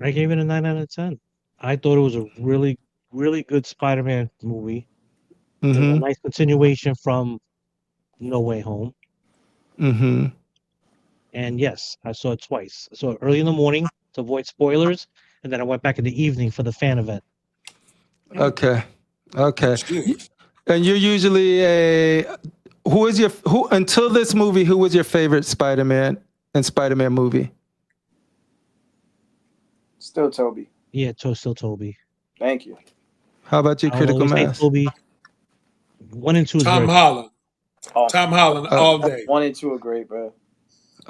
I gave it a 9 out of 10. I thought it was a really, really good Spider-Man movie. A nice continuation from No Way Home. And yes, I saw it twice. I saw it early in the morning to avoid spoilers, and then I went back in the evening for the fan event. Okay. And you're usually who until this movie, who was your favorite Spider-Man and Spider-Man movie? Still Toby. Yeah, still Toby. Thank you. How about you, I'll Critical always say Mass? Toby. 1 and 2 is Tom great. Holland. Oh, Tom Holland all day. 1 and 2 are great, bro.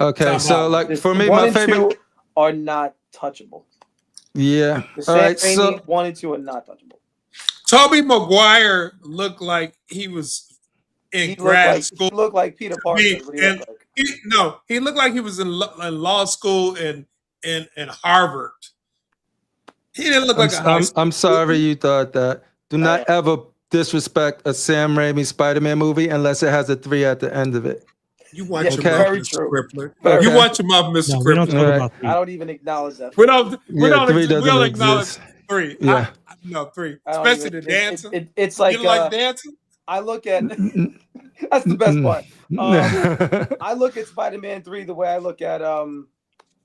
Okay, Tom so Holland. like for me, 1 my and favorite. 2 are not touchable. Yeah. The All Sam right. Raimi So 1 and 2 are not touchable. Tobey Maguire looked like he was in grad school. He looked like Peter Parker. Is what he looked like. He looked like he was in law school in Harvard. He didn't look like a high school. I'm sorry you thought that. Do not I ever disrespect a Sam Raimi Spider-Man movie unless it has a 3 at the end of it. You watch Yeah, your okay. mouth, very Mr. true. Crippler. Very You true. watch your mouth, Mr. No, we don't Crippler. talk All right. about I don't even acknowledge that. We don't. Yeah, 3 doesn't We'll acknowledge exist. 3. Yeah. No, 3. I don't Especially even- the dancing. It's like You like dancing? I look at that's the best part. I look at Spider-Man 3 the way I look at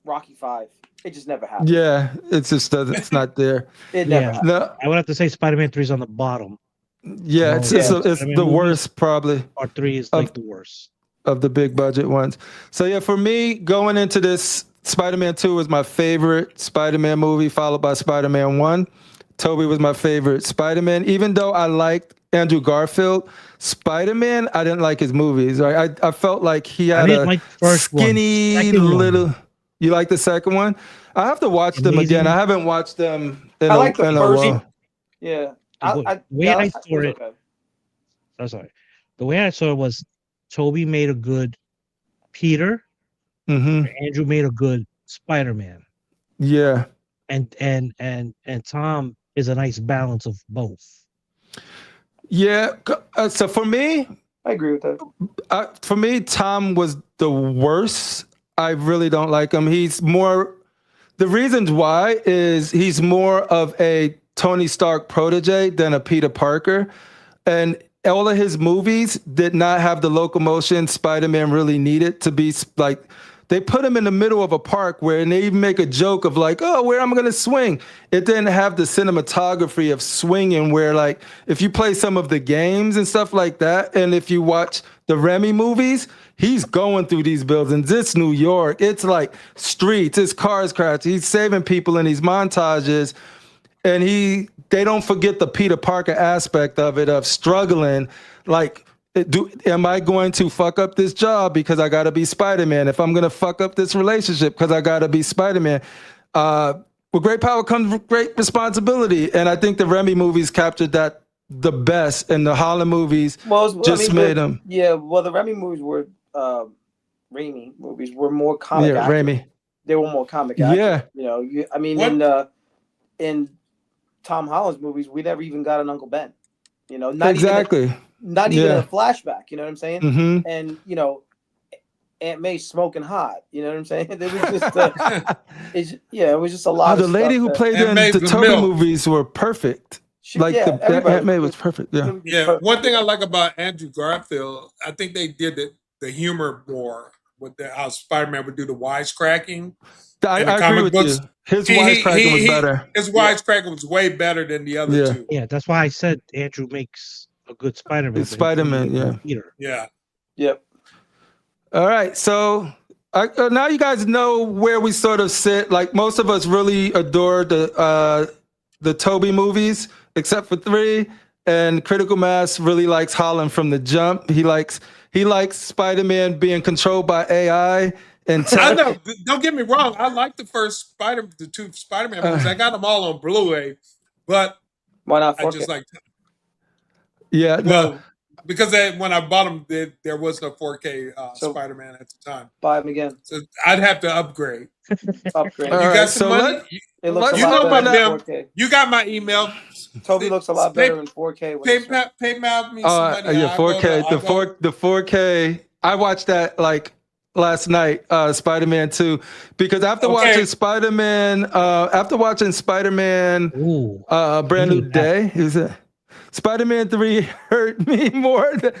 Rocky 5. It just never happened. Yeah, it just doesn't. It's not there. It never Yeah. happened. No, I would have to say Spider-Man 3 is on the bottom. yeah, it's Spider-Man the movies. worst probably Part 3 is Of- like the worst. of the big budget ones. So yeah, for me, going into this, Spider-Man 2 was my favorite Spider-Man movie, followed by Spider-Man 1. Tobey was my favorite Spider-Man, even though I liked Andrew Garfield. Spider-Man, I didn't like his movies. Right? I felt like he had didn't a like the first one. skinny Second one. little. You like the second one? I have to watch them Amazing. again. I haven't watched them in I like the in a first while. one. Yeah. The way I saw was it- okay. I'm sorry. The way I saw it was Toby made a good Peter, Hmm. Andrew made a good Spider-Man, Yeah. and Tom is a nice balance of both. Yeah. So for me, I agree with that. for me, Tom was the worst. I really don't like him. He's more. The reasons why is he's more of a Tony Stark protege than a Peter Parker, and all of his movies did not have the locomotion Spider-Man really needed to be like. They put him in the middle of a park where, and they even make a joke of like, oh, where am I going to swing? It didn't have the cinematography of swinging where, like, if you play some of the games and stuff like that, and if you watch the Remy movies, he's going through these buildings. It's New York. It's like streets. It's cars crashing. He's saving people in these montages. And they don't forget the Peter Parker aspect of it, of struggling, like, am I going to fuck up this job because I got to be Spider-Man? If I'm going to fuck up this relationship because I got to be Spider-Man? With great power comes great responsibility. And I think the Remy movies captured that the best, and the Holland movies made them. Yeah, well, the Remy movies were Raimi movies were more comic. Yeah, Remy. They were more comic. Accurate. Yeah. You know, I mean, in Tom Holland's movies, we never even got an Uncle Ben. You know, not even a flashback. You know what I'm saying? Mm-hmm. And you know, Aunt May smoking hot. You know what I'm saying? It was just, it was just a lot. The lady who played in the Tobey movies were perfect. Aunt May was perfect. Yeah. Yeah. One thing I like about Andrew Garfield, I think they did the humor more with how Spider-Man would do the wisecracking. I agree with you. His wisecracking was better. His wisecracking was way better than the other two. Yeah, that's why I said Andrew makes a good Spider-Man. Spider-Man, yeah. Peter. Yeah. Yep. All right, so now you guys know where we sort of sit. Like, most of us really adore the Tobey movies, except for 3. And Critical Mass really likes Holland from the jump. He likes Spider-Man being controlled by AI. And I know. Don't get me wrong. I like the the 2 Spider-Man movies. I got them all on Blu-ray, but why not 4K? I just like. Yeah, well, because when I bought them, there was no 4K Spider-Man at the time. Buy them again. So I'd have to upgrade. Upgrade. You got some money? It looks a lot better in 4K. You got my email. Tobey looks a lot better in 4K. Pay me some money. Yeah, 4K. The 4K. I watched that like last night, Spider-Man 2, because after watching Spider-Man, Brand New Day, is it? Spider-Man 3 hurt me more than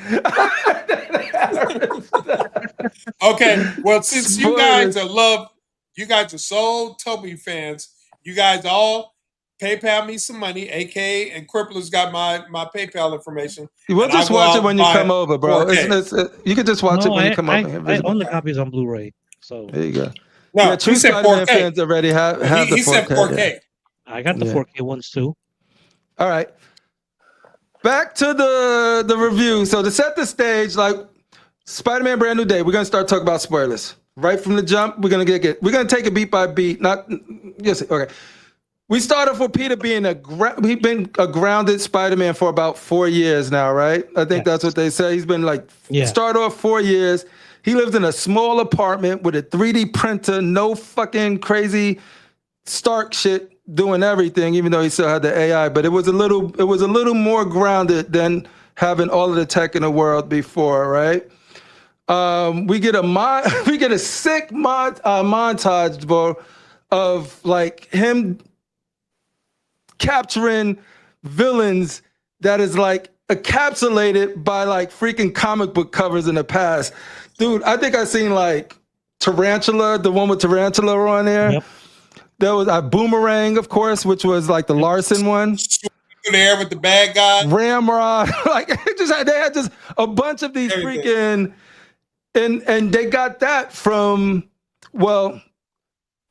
Okay, well, since you guys are soul Tobey fans, you guys all PayPal me some money. AK and Crippler's got my PayPal information. We'll and I just will watch it out when and you buy come over, bro. 4K. You can just watch it No, when you come over here. I Visit. own the copies on Blu-ray. So There you go. No, Yeah, true he said Spider-Man 4K. fans already have the He 4K. said 4K. Yeah. I got the 4K ones too. All right. Back to the review. So to set the stage, like Spider-Man Brand New Day, we're gonna start talking about spoilers. Right from the jump, we're gonna take it beat by beat. Okay. We start off with Peter being he's been a grounded Spider-Man for about 4 years now, right? I think that's what they say. He's been start off 4 years. He lives in a small apartment with a 3D printer, no fucking crazy Stark shit doing everything, even though he still had the AI. But it was a little more grounded than having all of the tech in the world before, right? We get a sick montage, bro, of like him capturing villains that is like encapsulated by like freaking comic book covers in the past. Dude, I think I seen like Tarantula, the one with Tarantula on there. Yep. There was a Boomerang, of course, which was like the Larson one. There with the bad guy. Ramrod. Like they had just a bunch of these freaking and they got that from, well,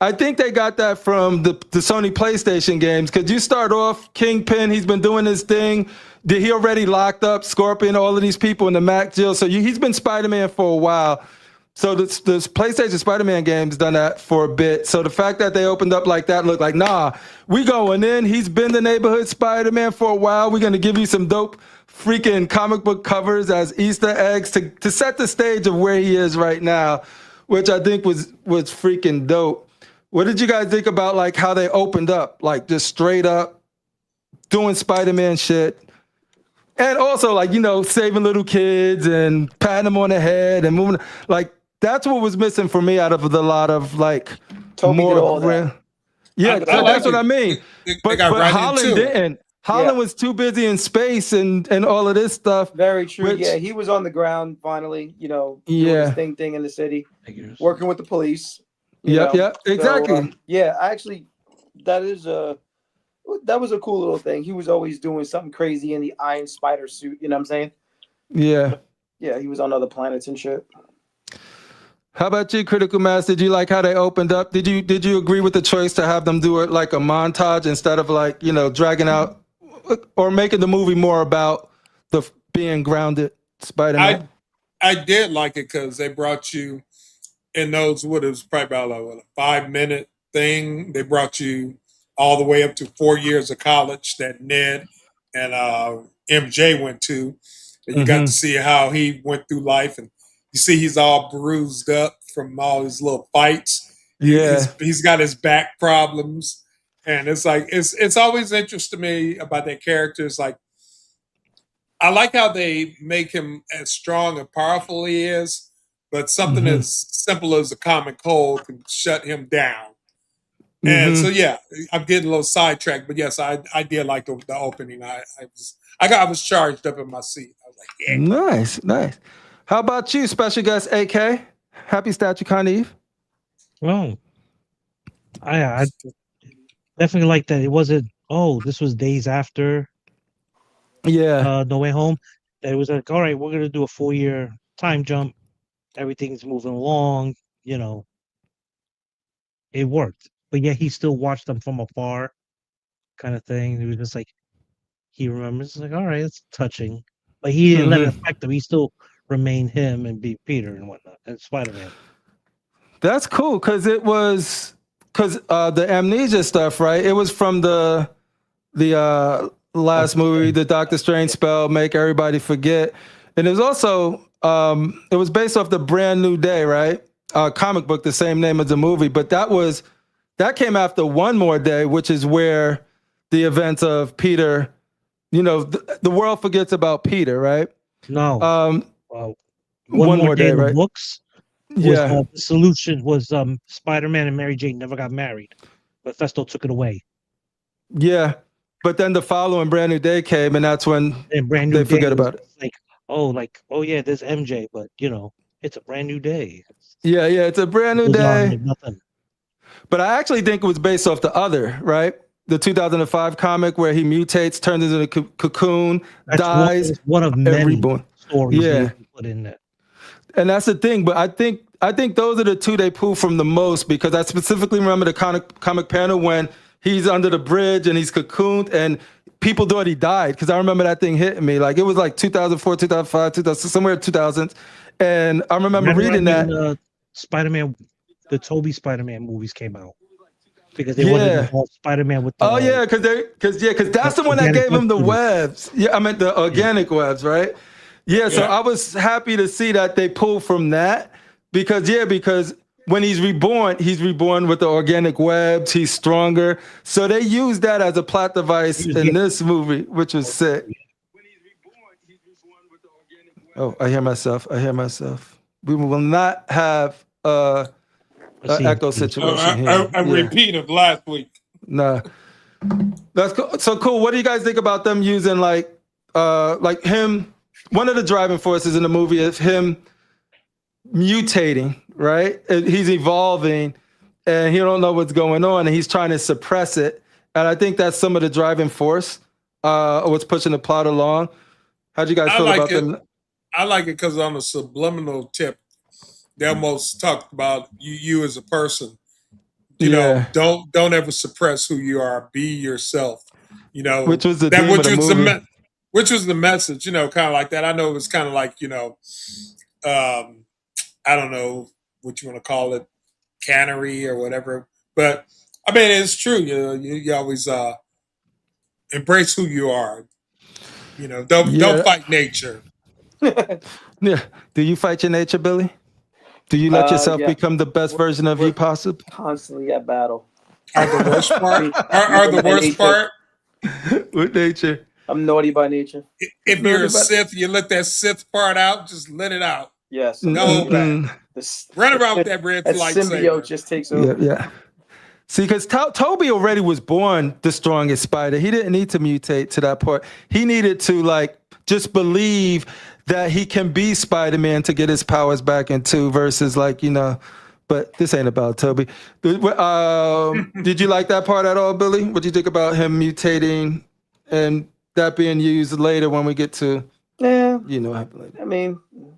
I think they got that from the Sony PlayStation games, because you start off Kingpin, he's been doing his thing. He already locked up Scorpion, all of these people in the Mac jail. So he's been Spider-Man for a while. So this PlayStation Spider-Man game's done that for a bit. So the fact that they opened up like that looked like, nah, we going in. He's been the neighborhood Spider-Man for a while. We're going to give you some dope freaking comic book covers as Easter eggs to set the stage of where he is right now, which I think was freaking dope. What did you guys think about like how they opened up, like just straight up doing Spider-Man shit? And also like, saving little kids and patting them on the head and moving. Like that's what was missing for me out of the lot of like Toby more. did all that. Yeah, that's what I mean. But Holland didn't. Holland was too busy in space and all of this stuff. Very true. Yeah, he was on the ground finally, doing his thing in the city, working with the police. Yep, exactly. So, actually, that was a cool little thing. He was always doing something crazy in the Iron Spider suit. You know what I'm saying? Yeah. Yeah, he was on other planets and shit. How about you, Critical Mass? Did you like how they opened up? Did you agree with the choice to have them do it like a montage instead of like, dragging out or making the movie more about the being grounded Spider-Man? I did like it because they brought you in those, what it was probably about like a 5-minute thing. They brought you all the way up to 4 years of college that Ned and MJ went to. And you got to see how he went through life, and you see he's all bruised up from all his little fights. He's got his back problems, and it's like it's always interesting to me about their characters. Like I like how they make him as strong and powerful he is, but something as simple as a common cold can shut him down. And so I'm getting a little sidetracked, but yes, I did like the opening. I was charged up in my seat. I was like, yeah. Nice. How about you, special guest AK? Happy StatueCon Eve. Well, I definitely like that. It wasn't, this was days after No Way Home. That it was like, all right, we're gonna do a 4-year time jump. Everything's moving along, It worked. But yeah, he still watched them from afar, kind of thing. He was just like, he remembers, like, all right, it's touching. But he didn't let it affect him. He still remained him and be Peter and whatnot, and Spider-Man. That's cool, because the amnesia stuff, right? It was from the last movie, the Doctor Strange spell, make everybody forget. And it was also, it was based off the Brand New Day, right? Comic book, the same name as the movie, but that came after One More Day, which is where the events of Peter, the world forgets about Peter, right? No. One More Day, right? Books. The solution was Spider-Man and Mary Jane never got married, but Festo took it away. Yeah, but then the following Brand New Day came, and that's when they forget about it. Yeah, there's MJ, but it's a brand new day. Yeah, it's a brand new day. But I actually think it was based off the other, right? the 2005 comic where he mutates, turns into a cocoon, dies, one of and many reborn. stories you can put in there. And that's the thing, but I think those are the two they pull from the most, because I specifically remember the comic panel when he's under the bridge and he's cocooned and people thought he died, because I remember that thing hitting me. Like, it was like 2004, 2005, 2000, somewhere 2000s. And I remember reading that. Spider-Man, the Tobey Spider-Man movies came out. Because they wanted to involve Spider-Man with the... Oh, yeah, because that's the one that gave him the webs. Yeah, I meant the organic webs, right? Yeah, so I was happy to see that they pulled from that, because when he's reborn with the organic webs, he's stronger. So they used that as a plot device in this movie, which was sick. Oh, I hear myself. We will not have an echo situation here. A repeat of last week. Nah. That's cool. So cool. What do you guys think about them using like him? One of the driving forces in the movie is him mutating, right? He's evolving and he don't know what's going on and he's trying to suppress it. And I think that's some of the driving force, what's pushing the plot along. How'd you guys feel about them? I like it because on a subliminal tip, they almost talked about you as a person. You know, don't ever suppress who you are. Be yourself. You know, which was the theme of the movie. Which was the message, you know, kind of like that. I know it was kind of like, you know, I don't know what you want to call it, cannery or whatever. But I mean, it's true. You know, you always embrace who you are. You know, don't fight nature. Yeah. Do you fight your nature, Billy? Do you let yourself become the best version of you possible? Constantly at battle. Are the worst part? Are the worst part? With nature. I'm naughty by nature. If you're a Sith, you let that Sith part out. Just let it out. Yes. No hold back. Run around with that red lightsaber. Symbiote just takes over. Yeah. See, because Toby already was born the strongest spider. He didn't need to mutate to that part. He needed to like just believe that he can be Spider-Man to get his powers back into versus like, you know, but this ain't about Toby. Did you like that part at all, Billy? What do you think about him mutating and that being used later when we get to, you know, later? I mean,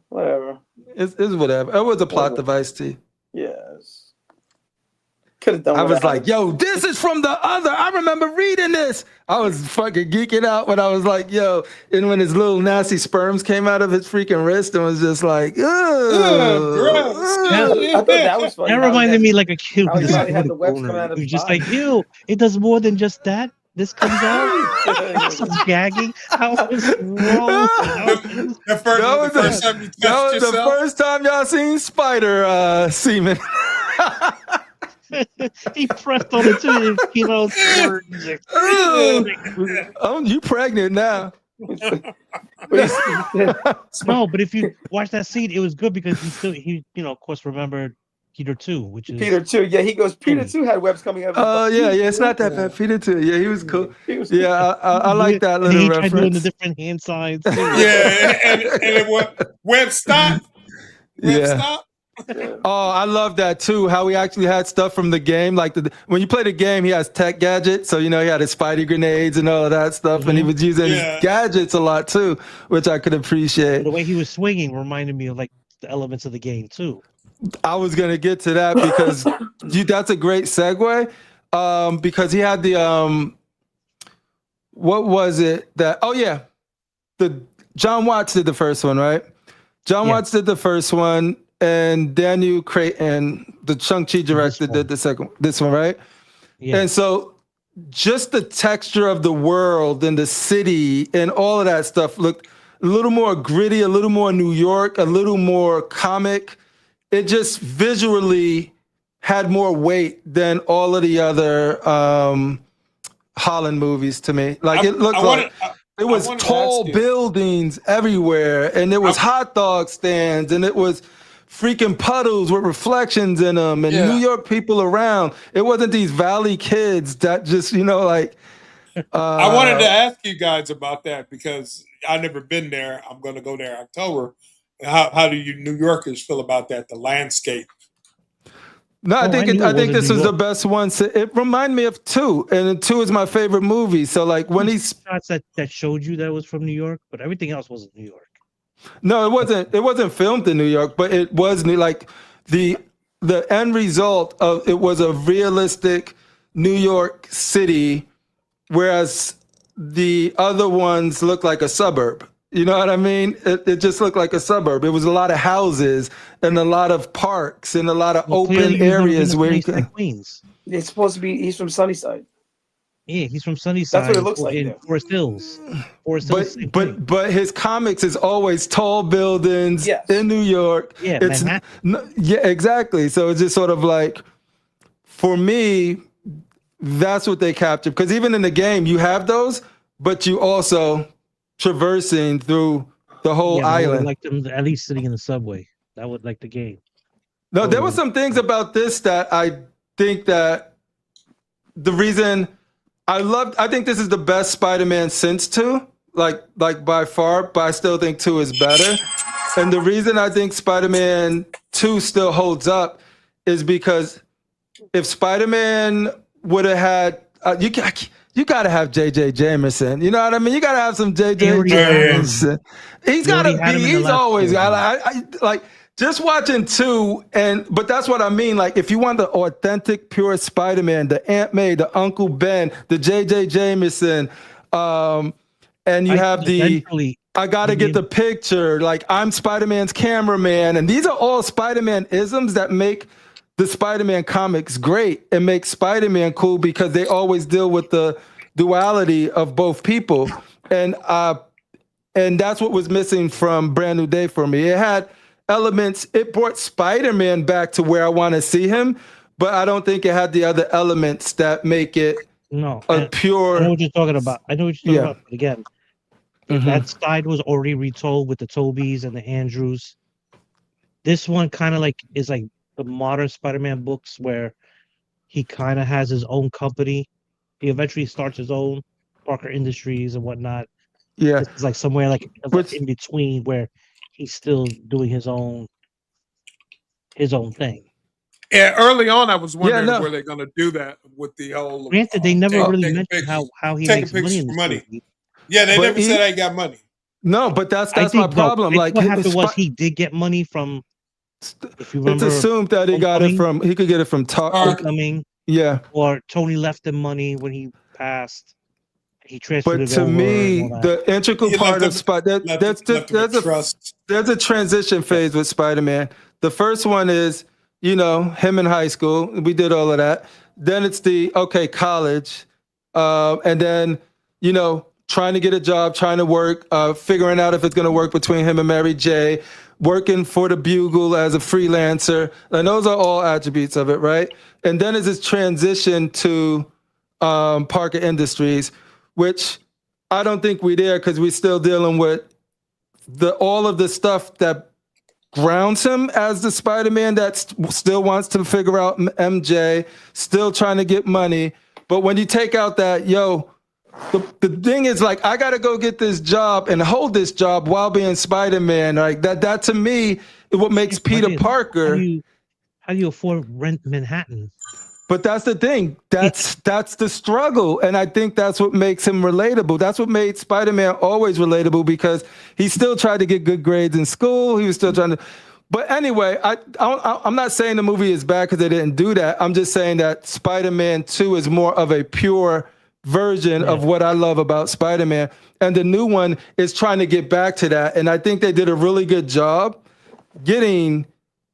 whatever. It's whatever. It was a plot device too. Yes. Could have done. I was like, yo, this is from the other. I remember reading this. I was fucking geeking out when I was like, yo, and when his little nasty sperms came out of his freaking wrist and was just like, gross. I thought that was funny. That reminded me like a kid. He had the webs come out of his just like, ew, it does more than just that. This comes out. This is gagging. How was wrong? The first time you touched yourself? The first time y'all seen spider semen. He pressed on it too. You know, you pregnant now. No, but if you watch that scene, it was good because he you know, of course, remembered Peter 2, which is Peter 2. Yeah, he goes, Peter 2 had webs coming out. Oh, yeah, it's not that bad. Peter 2. Yeah, he was cool. I like that little he reference. Tried doing the different hand signs. Yeah, and it web stop. Stop. Oh, I love that too. How he actually had stuff from the game. Like when you play the game, he has tech gadgets. So, you know, he had his Spidey grenades and all of that stuff. And he was using his gadgets a lot too, which I could appreciate. The way he was swinging reminded me of like the elements of the game too. I was going to get to that because that's a great segue. Because he had the, what was it that, John Watts did the first one, right? John Watts did the first one. And Daniel Creighton, the Shang-Chi director, did this one, right? Yeah. And so just the texture of the world and the city and all of that stuff looked a little more gritty, a little more New York, a little more comic. It just visually had more weight than all of the other Holland movies to me. Like it looked it was tall buildings everywhere, and there was hot dog stands, and it was freaking puddles with reflections in them and New York people around. It wasn't these valley kids that just, you know, like. I wanted to ask you guys about that because I've never been there. I'm going to go there in October. How do you New Yorkers feel about that, the landscape? No, I think knew it I think wasn't this New was the York. best one. It reminded me of 2, and 2 is my favorite movie. So like when he's Shots that showed you that it was from New York, but everything else wasn't New York. no, it wasn't. It wasn't filmed in New York, but it was like the end result of it was a realistic New York City, whereas the other ones look like a suburb. You know what I mean? It just looked like a suburb. It was a lot of houses and a lot of parks and a lot of Well, clearly open you've never been areas to where you Sunnyside, can. Queens. It's supposed to be. He's from Sunnyside. Yeah, he's from That's Sunnyside what it looks like in there. Forest Hills. Forest Hills, same thing. But his comics is always tall buildings Yes. in New York. Yeah, It's Manhattan. yeah, exactly. So it's just sort of like, for me, that's what they captured. Because even in the game, you have those, but you also traversing through the whole Yeah, but I would island. like them at least sitting in the subway. That would like the game. No, there were some things about this that I think that the reason I think this is the best Spider-Man since 2, like by far, but I still think 2 is better. And the reason I think Spider-Man 2 still holds up is because if Spider-Man would have had you got to have J.J. Jameson. You know what I mean? You got to have some J.J. already had him. Jameson. He's They got already to had be. him in the He's last always film. like just watching 2, but that's what I mean. Like if you want the authentic, pure Spider-Man, the Aunt May, the Uncle Ben, the J.J. Jameson, and you have the I got to get the picture. Like I'm Spider-Man's cameraman, and these are all Spider-Man isms that make the Spider-Man comics great and make Spider-Man cool because they always deal with the duality of both people. And that's what was missing from Brand New Day for me. It had elements, it brought Spider-Man back to where I want to see him, but I don't think it had the other elements that make it a pure. I know what you're talking about. But again, that side was already retold with the Tobys and the Andrews. This one kind of like is like the modern Spider-Man books where he kind of has his own company. He eventually starts his own Parker Industries and whatnot. Yeah, this is like somewhere like in between where he's still doing his own thing. Yeah, early on, I was wondering where they're going to do that with the whole. Granted, they never really mentioned how he makes money in this movie. Yeah, they never said I got money. No, but that's my problem. Like what happened was he did get money from. If you remember, it's assumed that he got it from. He could get it from Homecoming. Yeah, or Tony left him money when he passed. He transferred it over. But to me, the integral part of there's a transition phase with Spider-Man. The first one is, him in high school. We did all of that. Then it's college, and then trying to get a job, trying to work, figuring out if it's going to work between him and Mary J. Working for the Bugle as a freelancer, and those are all attributes of it, right? And then is this transition to Parker Industries, which I don't think we're there because we're still dealing with all of the stuff that grounds him as the Spider-Man that still wants to figure out MJ, still trying to get money. But when you take out that, the thing is, like, I got to go get this job and hold this job while being Spider-Man. Like that to me is what makes Peter Parker. How do you afford rent Manhattan? But that's the thing. That's the struggle. And I think that's what makes him relatable. That's what made Spider-Man always relatable, because he still tried to get good grades in school. He was still trying to. But anyway, I'm not saying the movie is bad because they didn't do that. I'm just saying that Spider-Man 2 is more of a pure version of what I love about Spider-Man. And the new one is trying to get back to that. And I think they did a really good job getting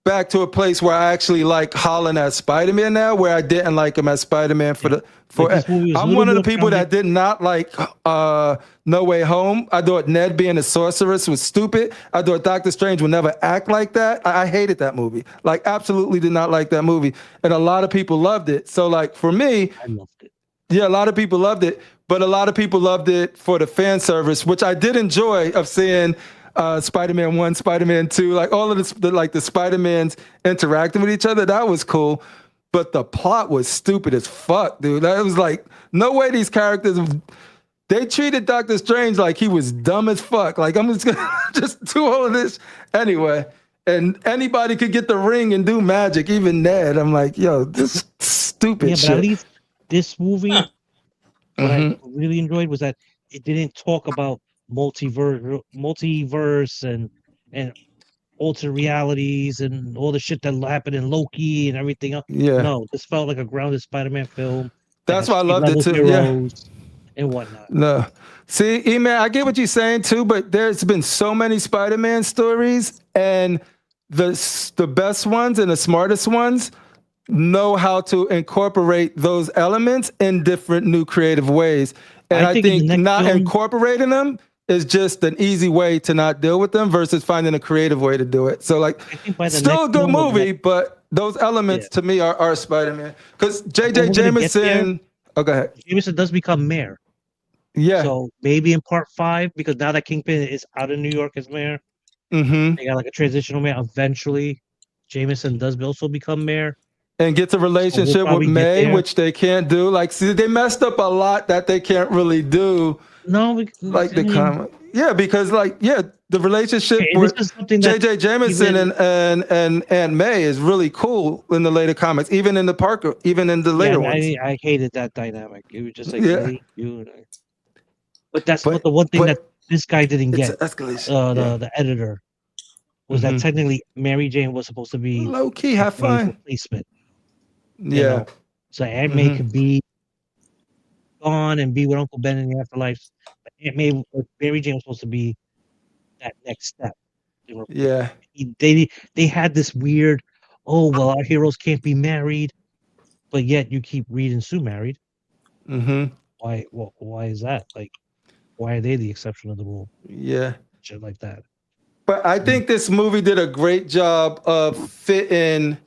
back to a place where I actually like Holland as Spider-Man now, where I didn't like him as Spider-Man I'm one of the people that did not like No Way Home. I thought Ned being a sorceress was stupid. I thought Doctor Strange would never act like that. I hated that movie. Like, absolutely did not like that movie. And a lot of people loved it. So, like, for me, I loved it. Yeah, a lot of people loved it, but a lot of people loved it for the fan service, which I did enjoy, of seeing Spider-Man 1, Spider-Man 2, like all of the Spider-Mans interacting with each other. That was cool. But the plot was stupid as fuck, dude. That was like, no way these characters, they treated Doctor Strange like he was dumb as fuck. Like, I'm just gonna just do all of this anyway. and anybody could get the ring and do magic, even Ned. I'm like, yo, this stupid shit. But at least this movie, Huh. what I really enjoyed was that it didn't talk about multiverse and alter realities and all the shit that happened in Loki and everything else. Yeah. No, this felt like a grounded Spider-Man film. That's why I loved it too. Heroes and whatnot. No. See, E-Man, I get what you're saying too, but there's been so many Spider-Man stories, and the best ones and the smartest ones know how to incorporate those elements in different new creative ways. And I think not incorporating them is just an easy way to not deal with them versus finding a creative way to do it. So like, still a good movie, but those elements to me are Spider-Man. Because J.J. Jameson, go ahead. Jameson does become mayor. Yeah. So maybe in part 5, because now that Kingpin is out of New York as mayor, they got like a transitional mayor. Eventually, Jameson does also become mayor. And gets a relationship with May, which they can't do. Like, see, they messed up a lot that they can't really do. No, like the comment. Yeah, because the relationship with J.J. Jameson and May is really cool in the later comics, even in the later ones. I hated that dynamic. It was just like but that's what the one thing that this guy didn't get. Escalation. The editor was that technically Mary Jane was supposed to be low key, have fun replacement. Yeah. You know? So Aunt May could be gone and be with Uncle Ben in the afterlife. But Aunt May, Mary Jane was supposed to be that next step. Yeah. They had this weird, our heroes can't be married, but yet you keep Reed and Sue married. Why? Well, why is that? Like, why are they the exception of the rule? Yeah. Shit like that. But I think this movie did a great job of fitting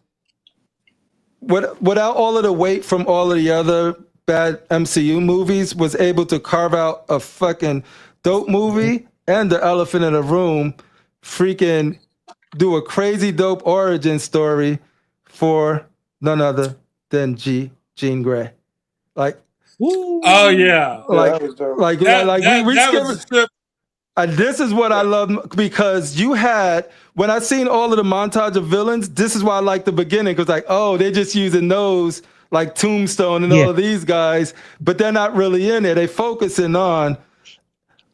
without all of the weight from all of the other bad MCU movies, was able to carve out a fucking dope movie and the elephant in the room, freaking do a crazy dope origin story for none other than Jean Grey. Like, oh yeah, this is what I love, because you had, when I seen all of the montage of villains, this is why I like the beginning, because like, they're just using those like Tombstone and all of these guys, but they're not really in it. They focusing on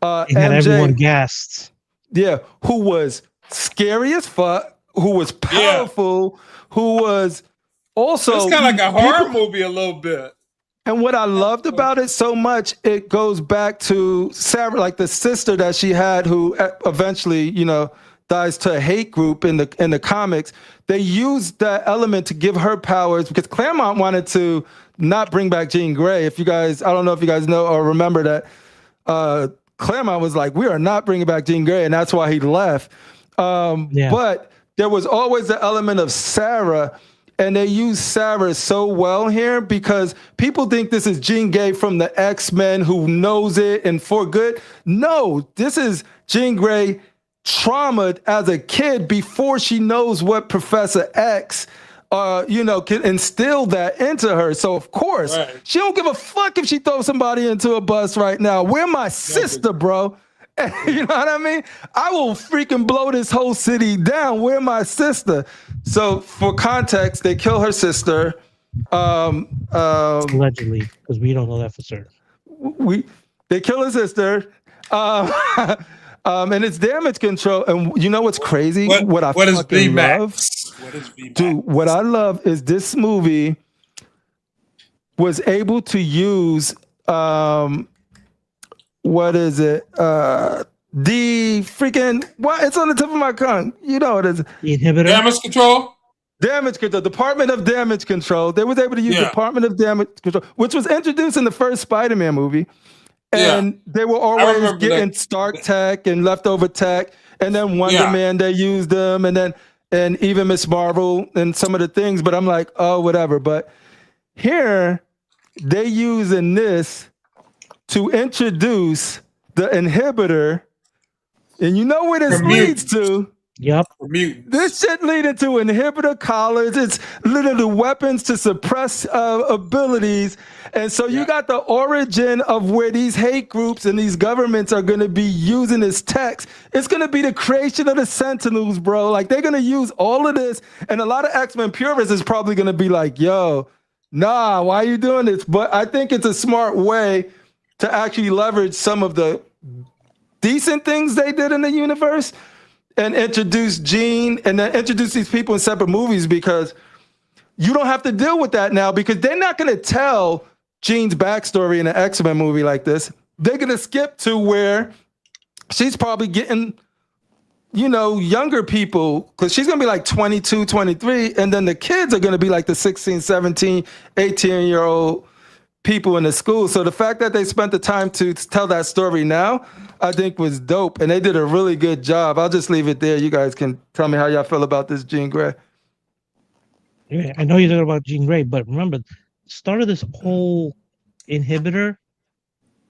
they had MJ, everyone gassed. Yeah, who was scary as fuck, who was powerful, who was also it's kind of like a horror movie a little bit. And what I loved about it so much, it goes back to Sarah, like the sister that she had, who eventually, dies to a hate group in the comics. They used that element to give her powers, because Claremont wanted to not bring back Jean Grey. I don't know if you guys know or remember that Claremont was like, we are not bringing back Jean Grey, and that's why he left. But there was always the element of Sarah. And they use Sarah so well here, because people think this is Jean Grey from the X-Men who knows it and for good. No, this is Jean Grey traumatized as a kid before she knows what Professor X, can instill that into her. So of course, she don't give a fuck if she throws somebody into a bus right now. Where my sister, bro? You know what I mean? I will freaking blow this whole city down. Where my sister? So for context, they kill her sister. Allegedly, because we don't know that for certain. They kill her sister. And it's damage control. And you know what's crazy? What I fucking love? What is VMAX? Dude, what I love is this movie was able to use what is it? The freaking it's on the tip of my tongue. You know what it is. The inhibitor. Damage control. Damage control. Department of Damage Control. They was able to use Department of Damage Control, which was introduced in the first Spider-Man movie. And they were always getting Stark tech and leftover tech. And then Wonder Man, they used them, and even Miss Marvel and some of the things. But I'm like, whatever. But here, they using this to introduce the inhibitor, and you know where this leads to? Yep. for mutants. This shit leading to inhibitor collars. It's literally weapons to suppress abilities. And so you got the origin of where these hate groups and these governments are going to be using this text. It's going to be the creation of the Sentinels, bro. Like, they're going to use all of this. And a lot of X-Men purists is probably going to be like, yo, nah, why are you doing this? But I think it's a smart way to actually leverage some of the decent things they did in the universe and introduce Jean and then introduce these people in separate movies, because you don't have to deal with that now, because they're not going to tell Jean's backstory in an X-Men movie like this. They're going to skip to where she's probably getting, you know, younger people, because she's going to be like 22, 23, and then the kids are going to be like the 16, 17, 18-year-old people in the school. So the fact that they spent the time to tell that story now, I think was dope, and they did a really good job. I'll just leave it there. You guys can tell me how y'all feel about this Jean Grey. Yeah, I know you're talking about Jean Grey, but remember, the start of this whole inhibitor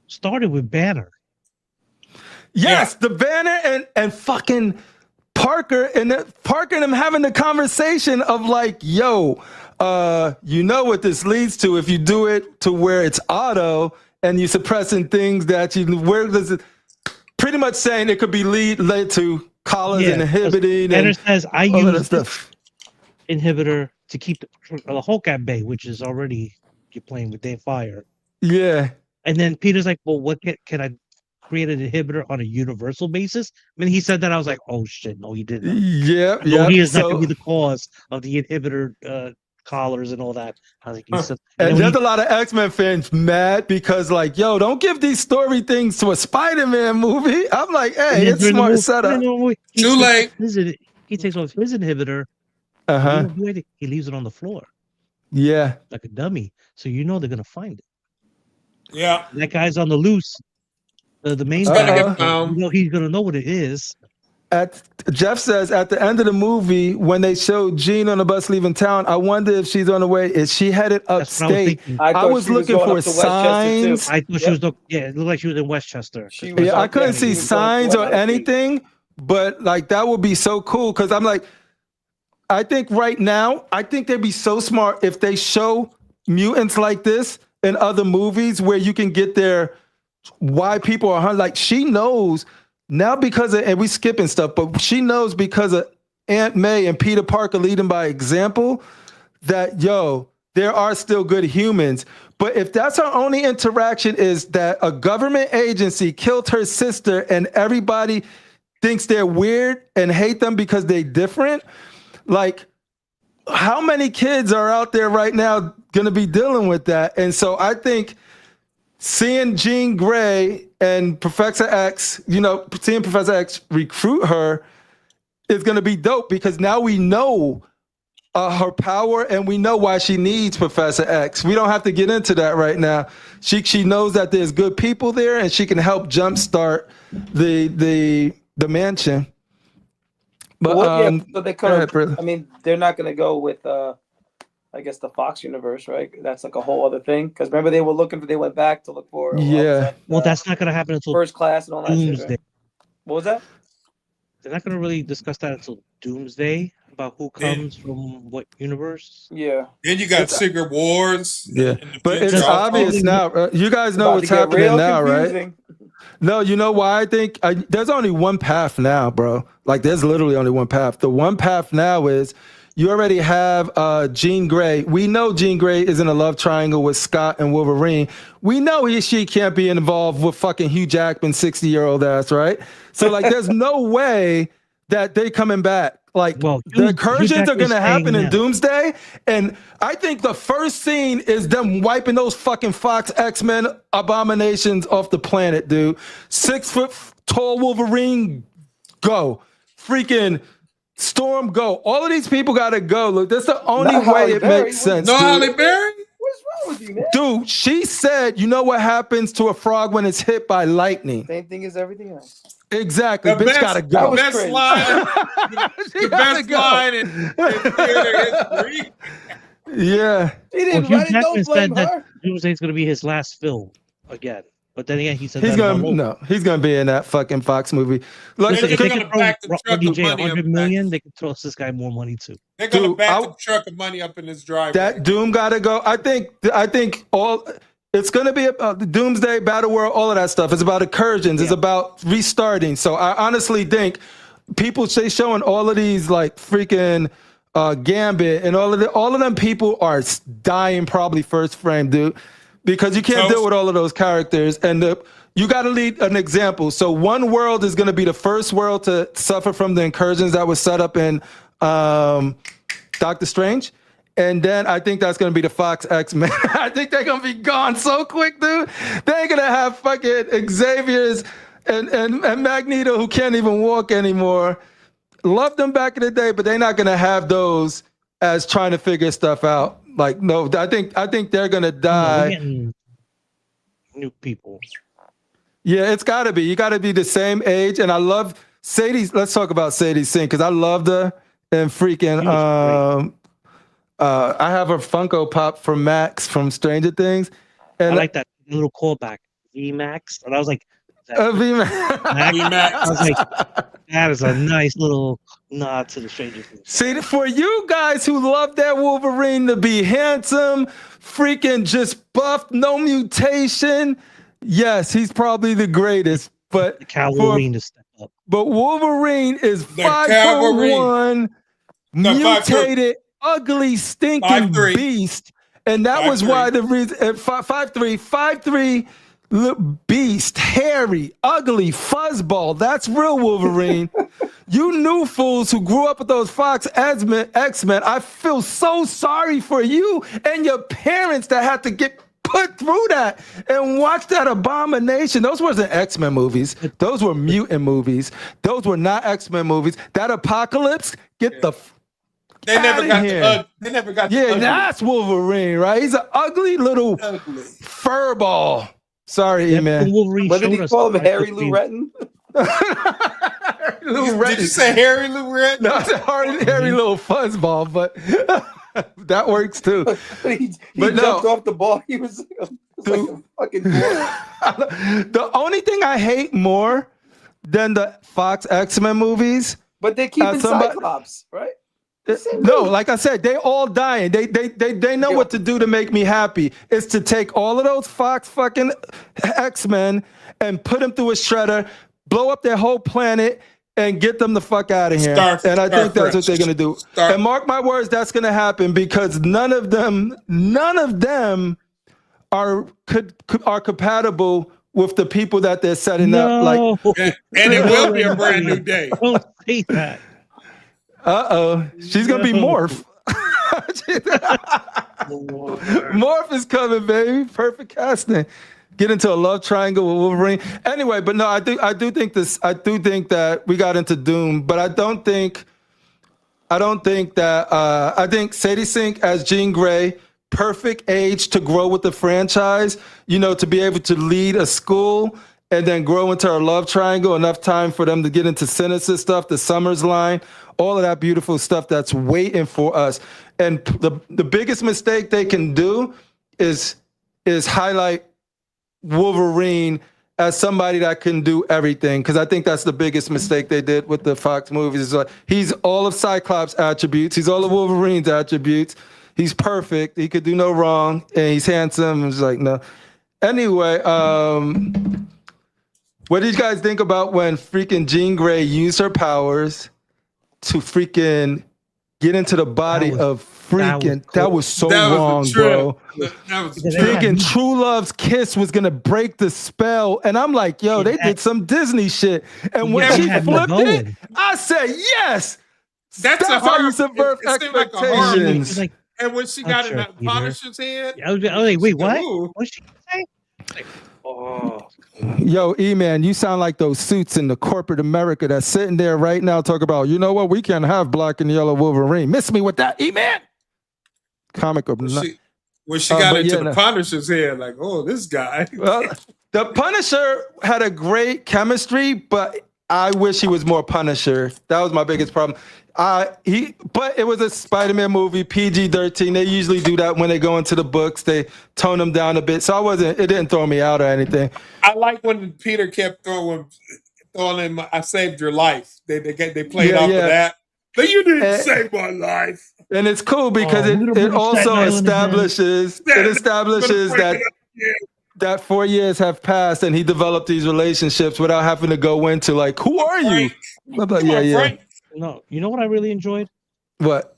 started with Banner. Yes, the Banner and fucking Parker and them having the conversation of like, yo, you know what this leads to if you do it to where it's auto and you're suppressing things that where does it, pretty much saying it could be led to collars and inhibiting. Banner says, I use stuff. Inhibitor to keep the Hulk at bay, which is already you're playing with Dave Fire. Yeah. And then Peter's like, well, what can I create an inhibitor on a universal basis? I mean, he said that, I was like, oh shit, no, he didn't. Yeah. No, he is not going to be the cause of the inhibitor collars and all that. I was like, he said, and there's a lot of X-Men fans mad because, like, yo, don't give these story things to a Spider-Man movie. I'm like, hey, it's smart setup. Too late. He takes off his inhibitor. He leaves it on the floor. Yeah. Like a dummy. So you know they're going to find it. Yeah. That guy's on the loose. The main guy, you know he's going to know what it is. Jeff says at the end of the movie, when they showed Jean on the bus leaving town, I wonder if she's on the way. Is she headed upstate? I was looking for signs. I thought she was. Yeah, it looked like she was in Westchester. I couldn't see signs or anything, but like that would be so cool, because I'm like, I think right now, I think they'd be so smart if they show mutants like this in other movies where you can get their why people are like, she knows now because of, and we skipping stuff, but she knows because of Aunt May and Peter Parker leading by example that, yo, there are still good humans. But if that's her only interaction is that a government agency killed her sister and everybody thinks they're weird and hate them because they're different, like, how many kids are out there right now going to be dealing with that? And so I think seeing Jean Grey and Professor X, you know, seeing Professor X recruit her is going to be dope, because now we know her power and we know why she needs Professor X. We don't have to get into that right now. She knows that there's good people there and she can help jumpstart the mansion. But so they could have, I mean, they're not going to go with I guess the Fox universe, right? That's like a whole other thing. Because remember, they went back to look for. Well, that's not going to happen until First Class and all that Doomsday. shit. Right? What was that? They're not going to really discuss that until Doomsday about who comes from what universe. Yeah. Then you got Secret Wars. Yeah, but it's obvious now. You guys know what's happening now, right? No, you know why I think there's only one path now, bro. Like, there's literally only one path. The one path now is you already have Jean Grey. We know Jean Grey is in a love triangle with Scott and Wolverine. We know she can't be involved with fucking Hugh Jackman, 60-year-old ass, right? So, like, there's no way that they coming back. Like, the incursions are going to happen in Doomsday. And I think the first scene is them wiping those fucking Fox X-Men abominations off the planet, dude. 6 foot tall Wolverine, go. Freaking Storm, go. All of these people got to go. Look, that's the only way it makes sense. No Halle Berry? What's wrong with you, man? Dude, she said, you know what happens to a frog when it's hit by lightning? Same thing as everything else. Exactly. Bitch gotta go. The best line, the best line in theater history. Yeah. He didn't Hugh write it, Jackman don't blame said that her. Doomsday is going to be his last film again. But then again, he said he's that he's gonna be in that fucking Fox movie. Look, listen, if they could throw back the truck Rodney of J money 100 up million, they could toss this guy more money too. They're gonna back the truck of money up in his driveway. That Doom gotta go. I think all it's gonna be Doomsday, Battle World, all of that stuff. It's about incursions. Yeah. It's about restarting. So I honestly think people showing all of these like freaking Gambit and all of them people are dying probably first frame, dude, because you can't deal with all of those characters and you got to lead an example. So one world is going to be the first world to suffer from the incursions that was set up in Doctor Strange. And then I think that's going to be the Fox X-Men. I think they're going to be gone so quick, dude. They're going to have fucking Xavier's and Magneto who can't even walk anymore. Loved them back in the day, but they're not going to have those as trying to figure stuff out. Like, no, I think they're going to die. New people. Yeah, it's got to be. You got to be the same age. And I love Sadie. Let's talk about Sadie Sink because I loved her. And freaking, I have her Funko Pop from Max from Stranger Things. And I like that little callback, VMAX. And I was like, VMAX. I was like, that is a nice little nod to the Stranger Things. See, for you guys who love that Wolverine to be handsome, freaking just buffed, no mutation, yes, he's probably the greatest. But the Wolverine to step up. But Wolverine is 5'1", mutated, ugly, stinking beast, and that was why the reason 5'3", beast, hairy, ugly, fuzzball. That's real Wolverine. You new fools who grew up with those Fox X-Men, I feel so sorry for you and your parents that had to get put through that and watch that abomination. Those wasn't X-Men movies. Those were mutant movies. Those were not X-Men movies. That Apocalypse, They never got Yeah, that's Wolverine, right? He's an ugly little furball. Sorry, E-Man. What did he call him? Harry Lou Retton? Did you say Harry Lou Retton? No, it's a hairy little fuzzball, but that works too. he jumped off the ball. He was like a fucking dwarf. The only thing I hate more than the Fox X-Men movies, but they keep Cyclops, right? No, like I said, they all dying. They know what to do to make me happy. It's to take all of those Fox fucking X-Men and put them through a shredder, blow up their whole planet, and get them the fuck out of here. And I think that's what they're gonna do. And mark my words, that's gonna happen because none of them are compatible with the people that they're setting up. Like, and it will be a brand new day. Don't say that. She's gonna be Morph. Morph is coming, baby. Perfect casting. Get into a love triangle with Wolverine. Anyway, but no, I do think that we got into Doom, but I think Sadie Sink as Jean Grey, perfect age to grow with the franchise, to be able to lead a school and then grow into our love triangle, enough time for them to get into Sinister stuff, the Summers line, all of that beautiful stuff that's waiting for us. And the biggest mistake they can do is highlight Wolverine as somebody that can do everything, because I think that's the biggest mistake they did with the Fox movies. He's all of Cyclops' attributes. He's all of Wolverine's attributes. He's perfect. He could do no wrong, and he's handsome. It's like, no. Anyway, what did you guys think about when freaking Jean Grey used her powers to freaking get into the body of freaking... That was so wrong, bro. Thinking True Love's kiss was going to break the spell. And I'm like, yo, they did some Disney shit. And when she flipped it, I said, yes! That's how you subvert expectations. And when she got in that Punisher's hand... I was like, wait, what? What did she say? Like, oh... Yo, E-Man, you sound like those suits in the corporate America that's sitting there right now talking about, you know what, we can't have black and yellow Wolverine. Miss me with that, E-Man. Comic of when she got into the Punisher's head, like, oh, this guy. Well, the Punisher had a great chemistry, but I wish he was more Punisher. That was my biggest problem. But it was a Spider-Man movie, PG-13. They usually do that when they go into the books. They tone them down a bit. So it didn't throw me out or anything. I like when Peter kept throwing in I saved your life. They played off of that. But you didn't save my life. And it's cool because it also establishes that 4 years have passed and he developed these relationships without having to go into like, who are you? Frank. No, you know what I really enjoyed? What?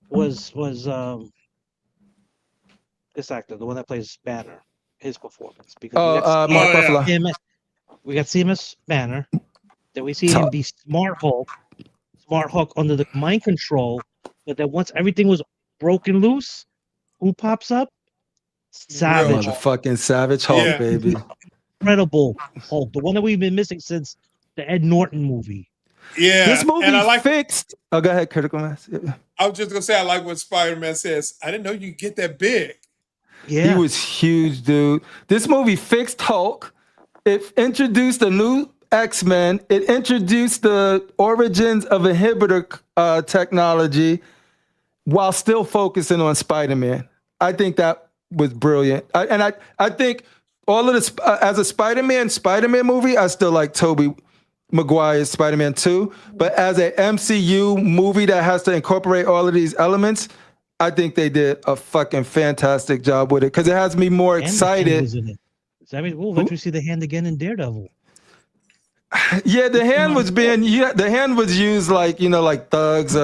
Was this actor, the one that plays Banner, his performance. Because Mark Ruffalo. We got to see him as Banner. Then we see him be Smart Hulk under the mind control. But then once everything was broken loose, who pops up? Savage. Motherfucking Savage Hulk, baby. Incredible Hulk. The one that we've been missing since the Ed Norton movie. Yeah. This movie fixed. Oh, go ahead, Critical Mass. Yeah. I was just going to say, I like what Spider-Man says. I didn't know you could get that big. Yeah. He was huge, dude. This movie fixed Hulk. It introduced a new X-Men. It introduced the origins of inhibitor technology while still focusing on Spider-Man. I think that was brilliant. I think all of this, as a Spider-Man movie, I still like Tobey Maguire's Spider-Man 2. But as a MCU movie that has to incorporate all of these elements, I think they did a fucking fantastic job with it because it has me more excited. We'll eventually see the hand again in Daredevil. Yeah, the hand was used like thugs.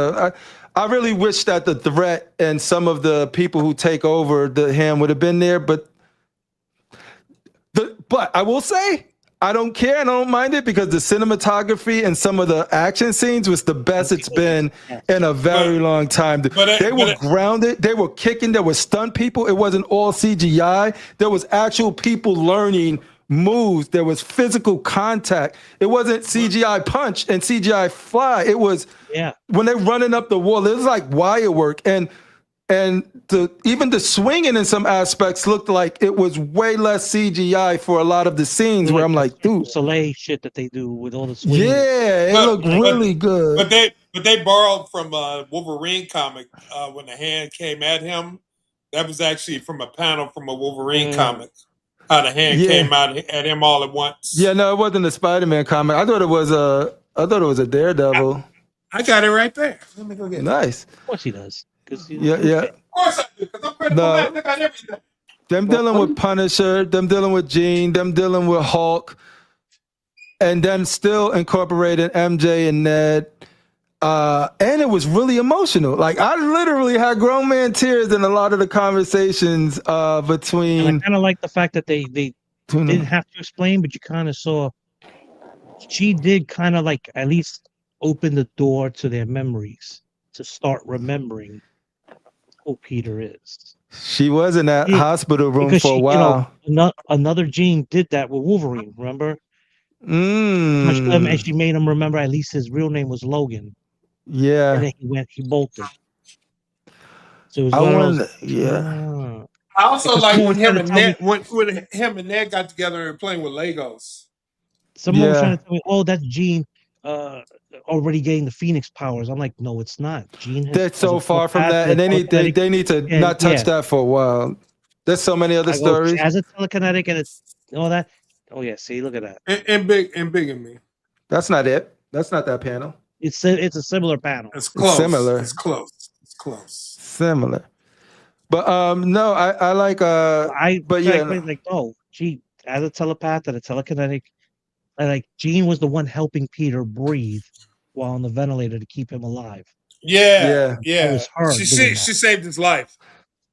I really wish that the threat and some of the people who take over the hand would have been there, but I will say I don't care and I don't mind it because the cinematography and some of the action scenes was the best it's been in a very long time. They were grounded. They were kicking. There were stunt people. It wasn't all CGI. There was actual people learning moves. There was physical contact. It wasn't CGI punch and CGI fly. It was when they're running up the wall. It was like wire work, and even the swinging in some aspects looked like it was way less CGI for a lot of the scenes where I'm like, dude, Soleil shit that they do with all the swinging. Yeah, it looked really good. But they borrowed from a Wolverine comic when the hand came at him. That was actually from a panel from a Wolverine comic. How the hand came out at him all at once. Yeah, no, it wasn't a Spider-Man comic. I thought it was a Daredevil. I got it right there. Let me go get it. Nice. Of course he does. Yeah. Of course I do, because I'm critical. I got everything. Them dealing with Punisher, them dealing with Jean, them dealing with Hulk, and then still incorporating MJ and Ned. And it was really emotional. Like I literally had grown man tears in a lot of the conversations between. And I kind of like the fact that they didn't have to explain, but you kind of saw she did kind of like at least open the door to their memories to start remembering who Peter is. She was in that hospital room for a while. Another Jean did that with Wolverine. Remember? And she made him remember at least his real name was Logan. Yeah. And then he bolted. So it was I also like when him and Ned got together and playing with Legos. Someone was trying to tell me, "Oh, that's Jean already getting the Phoenix powers." I'm like, "No, it's not. Jean." That's so far from that, and they need to not touch that for a while. There's so many other stories. She has a telekinetic and it's all that. Oh yeah, see, look at that. And big in me. That's not it. That's not that panel. It's a similar panel. It's close. It's similar. It's close. Similar. But no, I like like, oh, she as a telepath and a telekinetic. Like Jean was the one helping Peter breathe while on the ventilator to keep him alive. Yeah. It was her. She saved his life.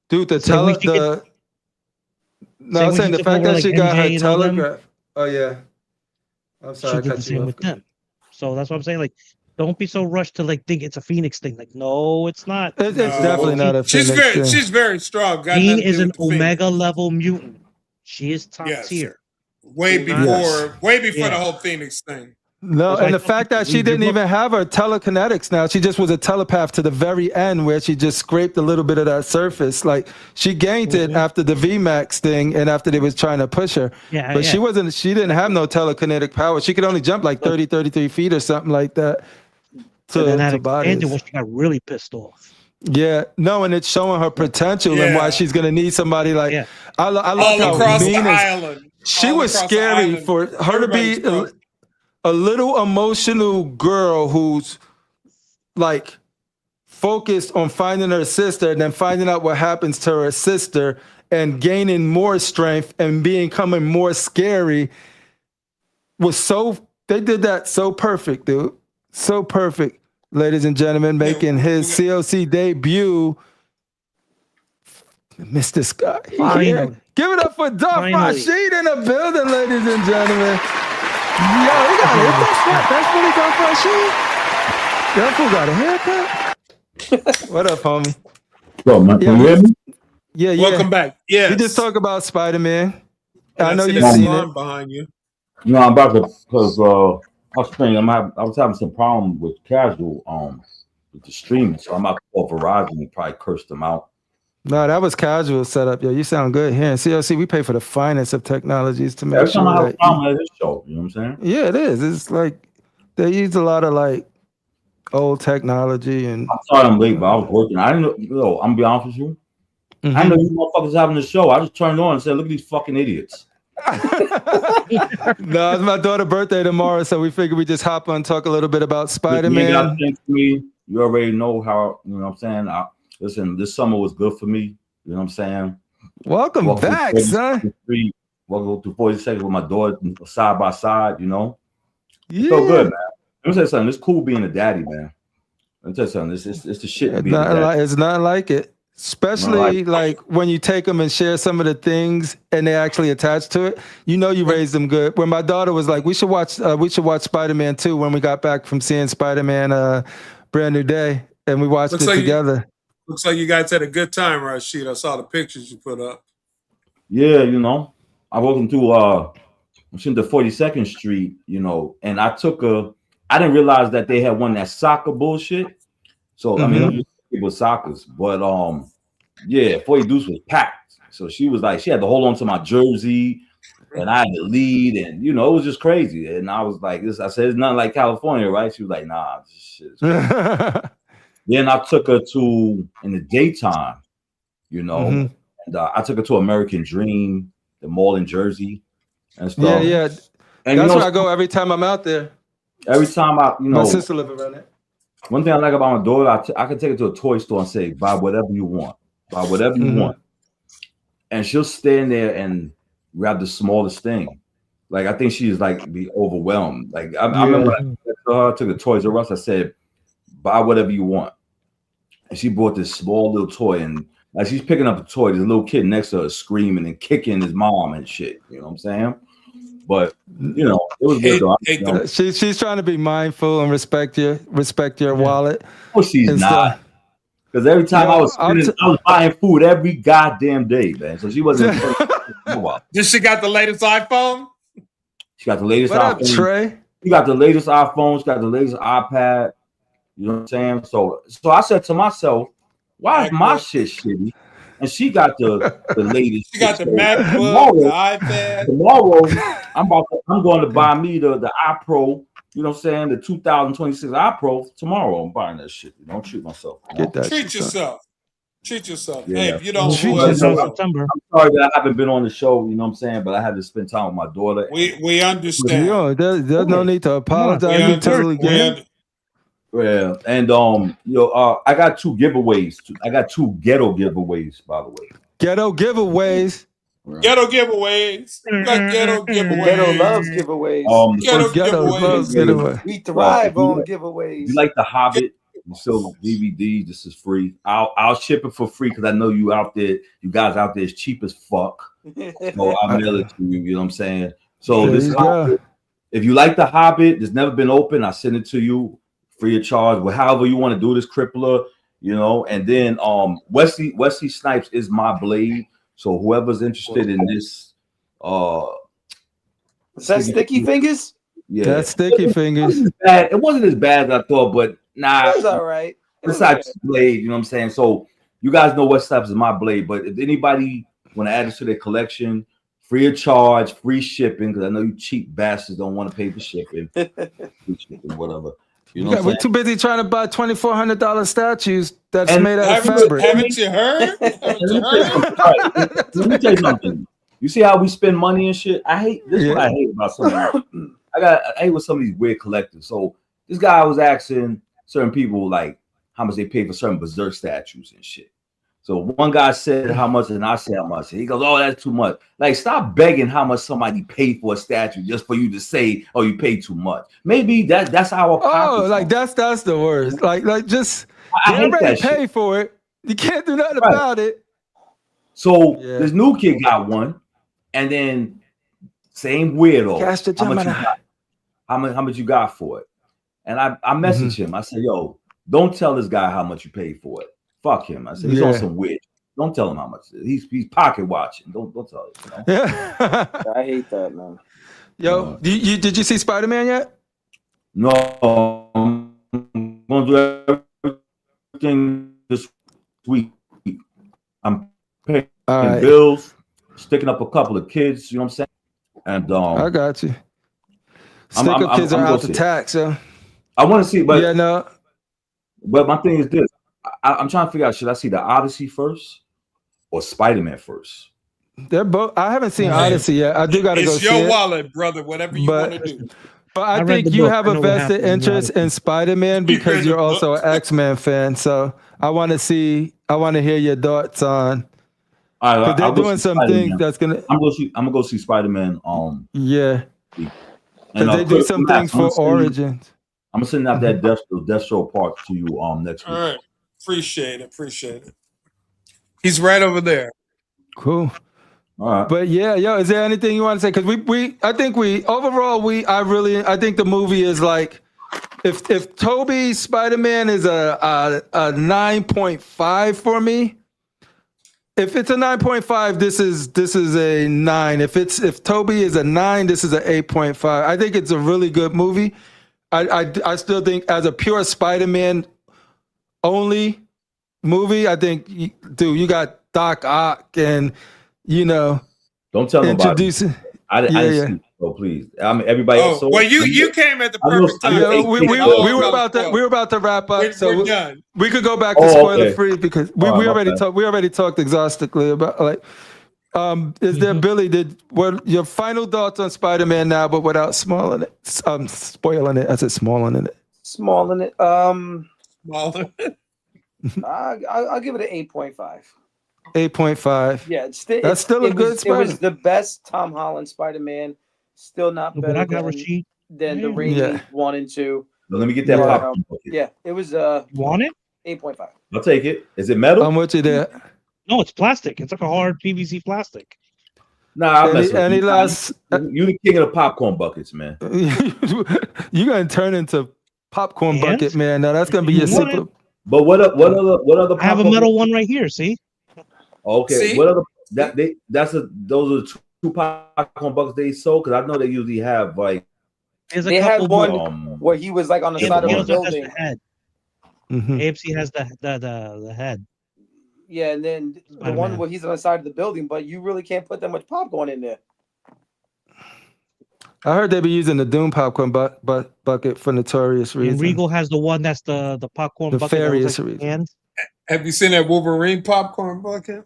Dude, I'm saying the fact that she got her telegraph. Oh yeah. I'm sorry, she did the same with them. So that's what I'm saying. Like, don't be so rushed to like think it's a Phoenix thing. Like, no, it's not. It's definitely not a Phoenix thing. She's very strong. Jean is an Omega level mutant. She is top tier. Way before the whole Phoenix thing. No, and the fact that she didn't even have her telekinetics now, she just was a telepath to the very end where she just scraped a little bit of that surface. Like she gained it after the VMAX thing and after they was trying to push her. But she didn't have no telekinetic power. She could only jump like 33 feet or something like that. And then that to expanded bodies. when she got really pissed off. Yeah, no, and it's showing her potential and why she's gonna need somebody like. Yeah. I like All how across the Nina's. island. She All was across the scary island. for her to Everybody's be broke. a little emotional girl who's like focused on finding her sister and then finding out what happens to her sister and gaining more strength and becoming more scary was so. They did that so perfect, dude. So perfect. Ladies and gentlemen, making his c.o.c debut, Mr. Scott. Finally. Give it up for Duff Finally. Rashid in the building, ladies and gentlemen. Yo, he got a haircut. That's really Duff Rashid. That fool got a haircut. What up, homie? Yo, man, can you hear me? Yeah. Welcome back. Yeah. We just talk about Spider-Man. I know see you've that seen salon it. behind you. No, I'm about to because I was having some problem with casual with the streaming, so I'm about to call Verizon and probably curse them out. No, that was casual setup. Yo, you sound good here. In c.o.c, we pay for the finest of technologies to make Every time I sure have a problem at this show, you know what I'm saying? Yeah, it is. It's like they use a lot of like old technology and. I'm sorry I'm late, but I was working. I didn't know. Yo, I'm gonna be honest with you. I know you motherfuckers having the show. I just turned on and said, "Look at these fucking idiots." No, it's my daughter's birthday tomorrow, so we figured we just hop on and talk a little bit about Spider-Man. You ain't gotta thank me. You already know how. You know what I'm saying? Listen, this summer was good for me. You know what I'm saying? Welcome back, son. Welcome to 40 seconds with my daughter side by side. You know, Yeah. It's so good, man. Let me tell you something. It's cool being a daddy, man. Let me tell you something. It's the shit to be a daddy. It's not like it. Especially like when you take them and share some of the things and they actually attach to it. You know you raised them good. When my daughter was like, we should watch Spider-Man 2 when we got back from seeing Spider-Man Brand New Day, and we watched it together. Looks like you guys had a good time, Rashid. I saw the pictures you put up. Yeah, you know, I walked into the 42nd Street, you know, and I didn't realize that they had one that soccer bullshit. So I mean, it was soccer's, but yeah, 40 Deuce was packed. So she was like, she had to hold on to my jersey, and I had to lead, and you know, it was just crazy. And I was like, I said, it's nothing like California, right? She was like, nah, this shit is crazy. Then I took her in the daytime, you know, and I took her to American Dream, the mall in Jersey, and stuff. Yeah. And that's where I go every time I'm out there. Every time my sister lives around there. One thing I like about my daughter, I can take her to a toy store and say, buy whatever you want. Buy whatever you want. And she'll stand there and grab the smallest thing. Like, I think she's like be overwhelmed. Like, I remember when I saw her to the Toys R Us, I said, buy whatever you want. And she bought this small little toy, and like she's picking up a toy, there's a little kid next to her screaming and kicking his mom and shit. You know what I'm saying? But you know, it was good though. She's trying to be mindful and respect your wallet. Oh, she's not. Because every time I was buying food every goddamn day, man. So she wasn't. Did she got the latest iPhone? She got the latest iPhone. Up, Trey? She got the latest iPhone. She got the latest iPad. You know what I'm saying? So I said to myself, why is my shit shitty? And she got the latest. She got the MacBook, the iPad. Tomorrow, I'm going to buy me the iPro. You know what I'm saying? The 2026 iPro. Tomorrow, I'm buying that shit. You don't treat myself. Treat yourself. Treat yourself. Yeah. Hey, if you don't treat yourself, September. I'm sorry that I haven't been on the show. You know what I'm saying? But I had to spend time with my daughter. We understand. There's no need to apologize. You totally get it. Yeah, and I got two giveaways. I got two ghetto giveaways, by the way. Ghetto giveaways. Ghetto giveaways. Ghetto giveaways. Ghetto loves giveaways. Ghetto loves giveaways. We thrive on giveaways. You like The Hobbit? You sell DVD. This is free. I'll ship it for free because I know you out there. You guys out there is cheap as fuck. So I'll mail it to you. You know what I'm saying? So if you like The Hobbit, it's never been open. I send it to you free of charge. Well, however you want to do this, crippler. You know, and then Wesley Snipes is my blade. So whoever's interested in this, is that Sticky Fingers? Yeah, that's Sticky Fingers. It wasn't as bad as I thought, but nah, it was all right. Besides blade, you know what I'm saying. So you guys know Wesley Snipes is my blade, but if anybody want to add this to their collection, free of charge, free shipping, because I know you cheap bastards don't want to pay for shipping, free shipping, whatever. You know what I'm We're saying? too busy trying to buy $2,400 statues that's And made out of Haven't fabric. haven't you heard? Haven't you heard? Let me tell you something. You see how we spend money and shit? I hate this. Is what I hate about some of these. I hate with some of these weird collectors. So this guy was asking certain people like how much they pay for certain berserk statues and shit. So one guy said how much, and I said how much. He goes, "Oh, that's too much." Like, stop begging how much somebody paid for a statue just for you to say, "Oh, you paid too much." Maybe that's our pockets. Oh, like that's the worst. Like just I they hate already that pay shit. for it. You can't do nothing Right. about it. So this new kid got one, and then same weirdo. Cash the Gemini. How much you got for it? And I messaged him. I said, "Yo, don't tell this guy how much you paid for it. Fuck him." I said, "He's on some weird. Don't tell him how much. He's pocket watching. Don't tell him." You know? Yeah. I hate that, man. Yo, did you see Spider-Man yet? No, I'm gonna do everything this week. I'm paying bills, sticking up a couple of kids. You know what I'm saying? And I got you. Stick-up kids are out the tax, yo. I want to see, but yeah, no. But my thing is this: I'm trying to figure out, should I see the Odyssey first or Spider-Man first? They're both. I haven't seen Odyssey yet. I do got to go see it. It's your wallet, brother. Whatever you want to do. But I think you have a vested interest in Spider-Man because you're also an X-Men fan. So I want to hear your thoughts on. Because they're doing some things that's gonna. I'm gonna go see Spider-Man. Yeah. Because they do some things for Origins. I'm gonna send out that Death Show part to you next week. All right, appreciate it. He's right over there. Cool. All right. But yeah, yo, is there anything you want to say? Because I think I think the movie is like, if Tobey's Spider-Man is a 9.5 for me. If it's a 9.5, this is a 9. If Tobey is a 9, this is an 8.5. I think it's a really good movie. I still think as a pure Spider-Man only movie, I think, dude, you got Doc Ock and, don't tell them about it. I didn't see it, so please. I mean, everybody else. Well, you came at the perfect time. We were about to wrap up, so we're done. We could go back to spoiler free because we already talked exhaustively about is there, Billy? What your final thoughts on Spider-Man now, but without spoiling it? Spoiling it. I said smalling it. Smalling it. Smaller. I'll give it an 8.5. 8.5. Yeah, that's still a good Spider-Man. It was the best Tom Holland Spider-Man. Still not better than the Raimi 1 and 2. Well, let me get that popcorn bucket. Yeah, it was want it? 8.5. I'll take it. Is it metal? How much is that? No, it's plastic. It's like a hard PVC plastic. Nah, you the king of the popcorn buckets, man. You're gonna turn into popcorn bucket, man. Now that's gonna be your super. But what other? I have a metal one right here. See? Okay. See? What other? Those are the two popcorn buckets they sold, because I know they usually have like. They had one where he was like on the side of the building. AFC has the head. Yeah, and then the one where he's on the side of the building, but you really can't put that much popcorn in there. I heard they be using the Doom popcorn bucket for notorious reasons. And Regal has the one that's the popcorn bucket. Nefarious reason. Have you seen that Wolverine popcorn bucket?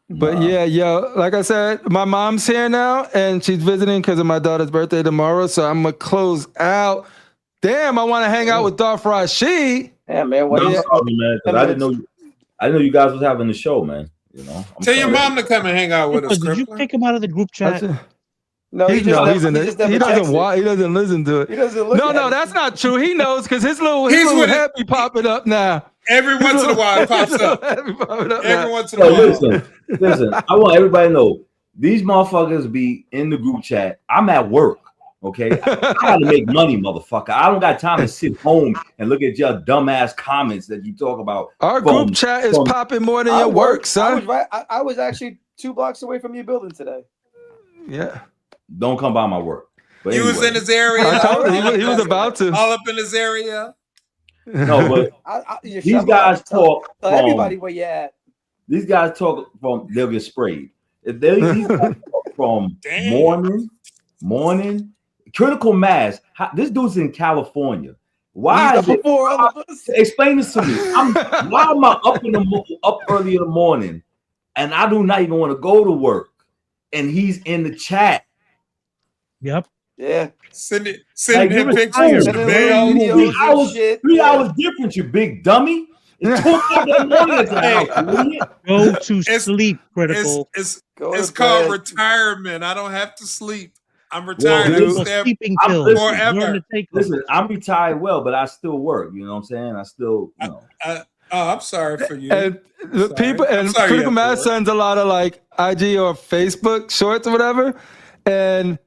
But yeah, like I said, my mom's here now, and she's visiting because of my daughter's birthday tomorrow. So I'm gonna close out. Damn, I want to hang out with Darth Rashid. Yeah, man. I'm sorry, man, because I didn't know you guys was having the show, man. Tell your mom to come and hang out with us. Did you kick him out of the group chat? No, he doesn't listen to it. He doesn't look no, that's not true. He knows because his little head be popping up now. Every once in a while it pops up. Every once in a while. Listen, I want everybody to know these motherfuckers be in the group chat. I'm at work. Okay, I gotta make money, motherfucker. I don't got time to sit home and look at your dumbass comments that you talk about. Our group chat is popping more than your work, son. I was actually 2 blocks away from your building today. Yeah. Don't come by my work. But he was in his area. I told him he was about to. All up in his area. No, but these guys talk. Tell everybody where you at. These guys talk from. They'll get sprayed. If these guys talk from morning. critical mass. This dude's in California. Why is it? Explain this to me. Why am I up early in the morning, and I do not even want to go to work, and he's in the chat. Yep. Yeah. Send it Like, in you're pictures. retired. 3 hours difference, you big dummy. It's 2 o'clock in the morning at your house, you idiot. Go to sleep, critical. It's to called bed. retirement. I don't have to sleep. I'm Well, retired. dude, Sleeping I'm- pills. listen, Learn forever. to take them. Listen, I'm retired well, but I still work. You know what I'm saying? I still, you know. I'm sorry for you. And the Sorry. people I'm and sorry Critical you have to Mass work. sends a lot of like IG or Facebook shorts or whatever, and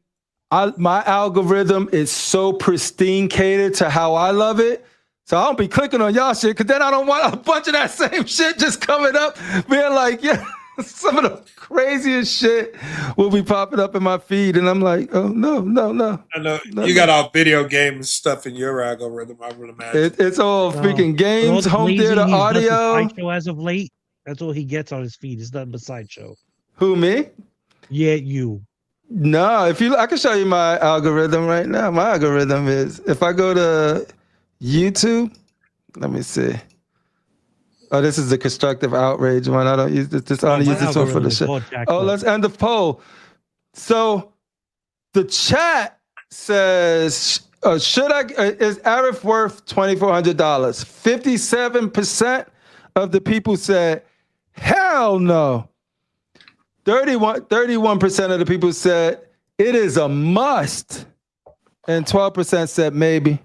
my algorithm is so pristine catered to how I love it. So I don't be clicking on y'all shit, because then I don't want a bunch of that same shit just coming up, being like, yeah, some of the craziest shit will be popping up in my feed, and I'm like, oh no. I know you got all video game stuff in your algorithm. I would imagine. It's all freaking games, home theater, audio. Sideshow as of late. That's all he gets on his feed. It's nothing but Sideshow. Who, me? Yeah, you. No, I can show you my algorithm right now. My algorithm is, if I go to YouTube, let me see. Oh, this is the Constructive Outrage one. I don't use this. I only use this one for the show. Oh, let's end the poll. So the chat says, is Aerith worth $2,400? 57% of the people said, hell no. 31% of the people said it is a must, and 12% said maybe.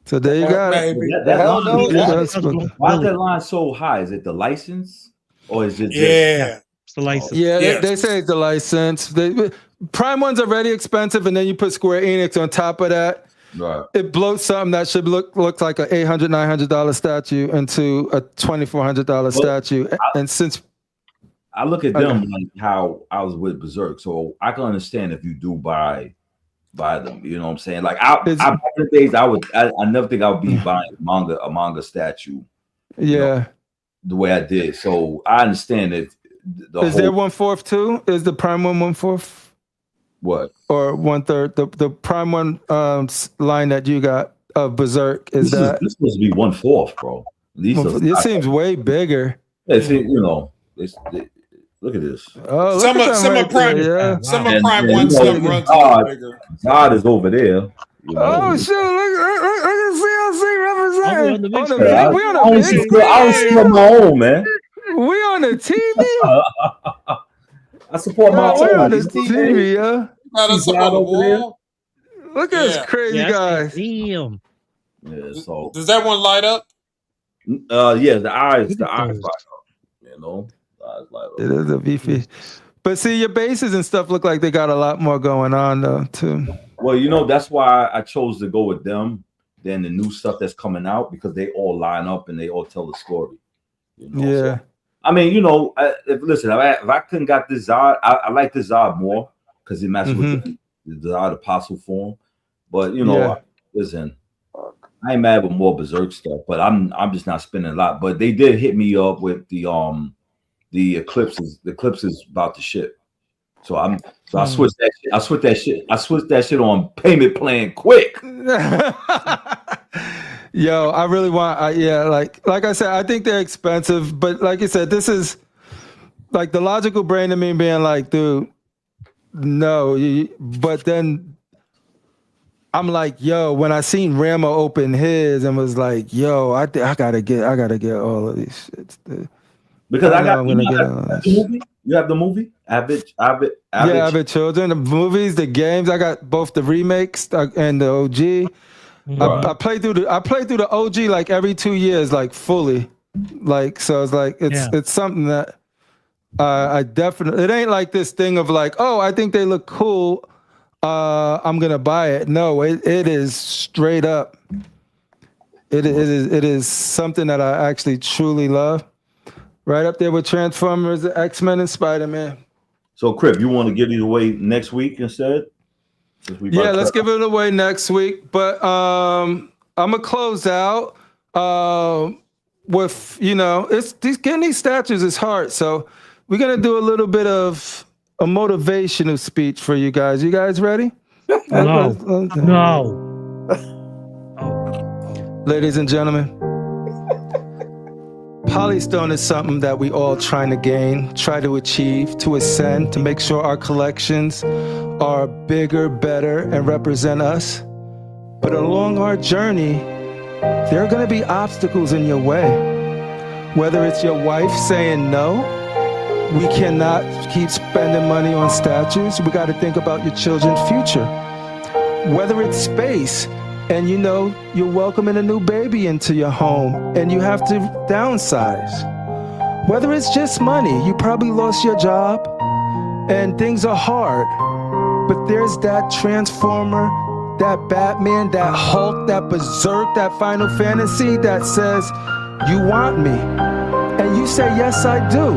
So there you got it. Why is that line so high? Is it the license, or is it just it's the license? Yeah, they say it's the license. Prime1's already expensive, and then you put Square Enix on top of that. Right. It blows something that should look like an $800, $900 statue into a $2,400 statue. And since I look at them like how I was with Berserk, so I can understand if you do buy them. You know what I'm saying? Like back in the days, I never think I would be buying a manga statue. Yeah, you know, the way I did. So I understand it. Is there 1/4 too? Is the Prime 1 1/4? What? Or 1/3? The Prime 1 line that you got of Berserk is that? This supposed to be 1/4, bro. It seems way bigger. It's, you know, look at this. Oh, some of Prime 1 stuff runs a little bigger. God is over there. You know. Oh shit! Look at C.O.c. representing. We on a big screen. I was on my own, man. We on the TV. I support my own. We on the TV, yeah. Look at this crazy guys. Damn. Yeah, so does that one light up? Yeah, the eyes light up. You know, it is a beefy. But see, your bases and stuff look like they got a lot more going on though, too. Well, you know, that's why I chose to go with them than the new stuff that's coming out, because they all line up and they all tell the story. You know? Yeah. So, I mean, you know, if I couldn't got this Zod, I like this Zod more because it matches with the Zod Apostle form. But you know, listen, I ain't mad with more Berserk stuff, but I'm just not spending a lot. But they did hit me up with the eclipses. The eclipse is about to ship. So I switched that shit. I switched that shit on payment plan quick. Yo, I really want. Like I said, I think they're expensive, but like you said, this is like the logical brain to me being like, dude, no. But then I'm like, yo, when I seen Ramo open his and was like, yo, I gotta get all of these shits, dude. Because I'm gonna get the movie. You have the movie? Avid Children. The movies, the games. I got both the remakes and the OG. Right. I play through the OG like every 2 years, like fully. Like, so it's like it's something that I definitely. It ain't like this thing of like, oh, I think they look cool. I'm gonna buy it. No, it is straight up. It is something that I actually truly love. Right up there with Transformers, X-Men, and Spider-Man. So, Crip, you want to give it away next week instead? Yeah, let's give it away next week. But I'm gonna close out with, you know, getting these statues is hard. So we're gonna do a little bit of a motivational speech for you guys. You guys ready? No. Ladies and gentlemen, Polystone is something that we all trying to gain, try to achieve, to ascend, to make sure our collections are bigger, better, and represent us. But along our journey, there are going to be obstacles in your way. Whether it's your wife saying no, we cannot keep spending money on statues. We got to think about your children's future. Whether it's space, and you know you're welcoming a new baby into your home and you have to downsize. Whether it's just money, you probably lost your job and things are hard, but there's that Transformer, that Batman, that Hulk, that Berserk, that Final Fantasy that says, you want me. And you say, yes, I do.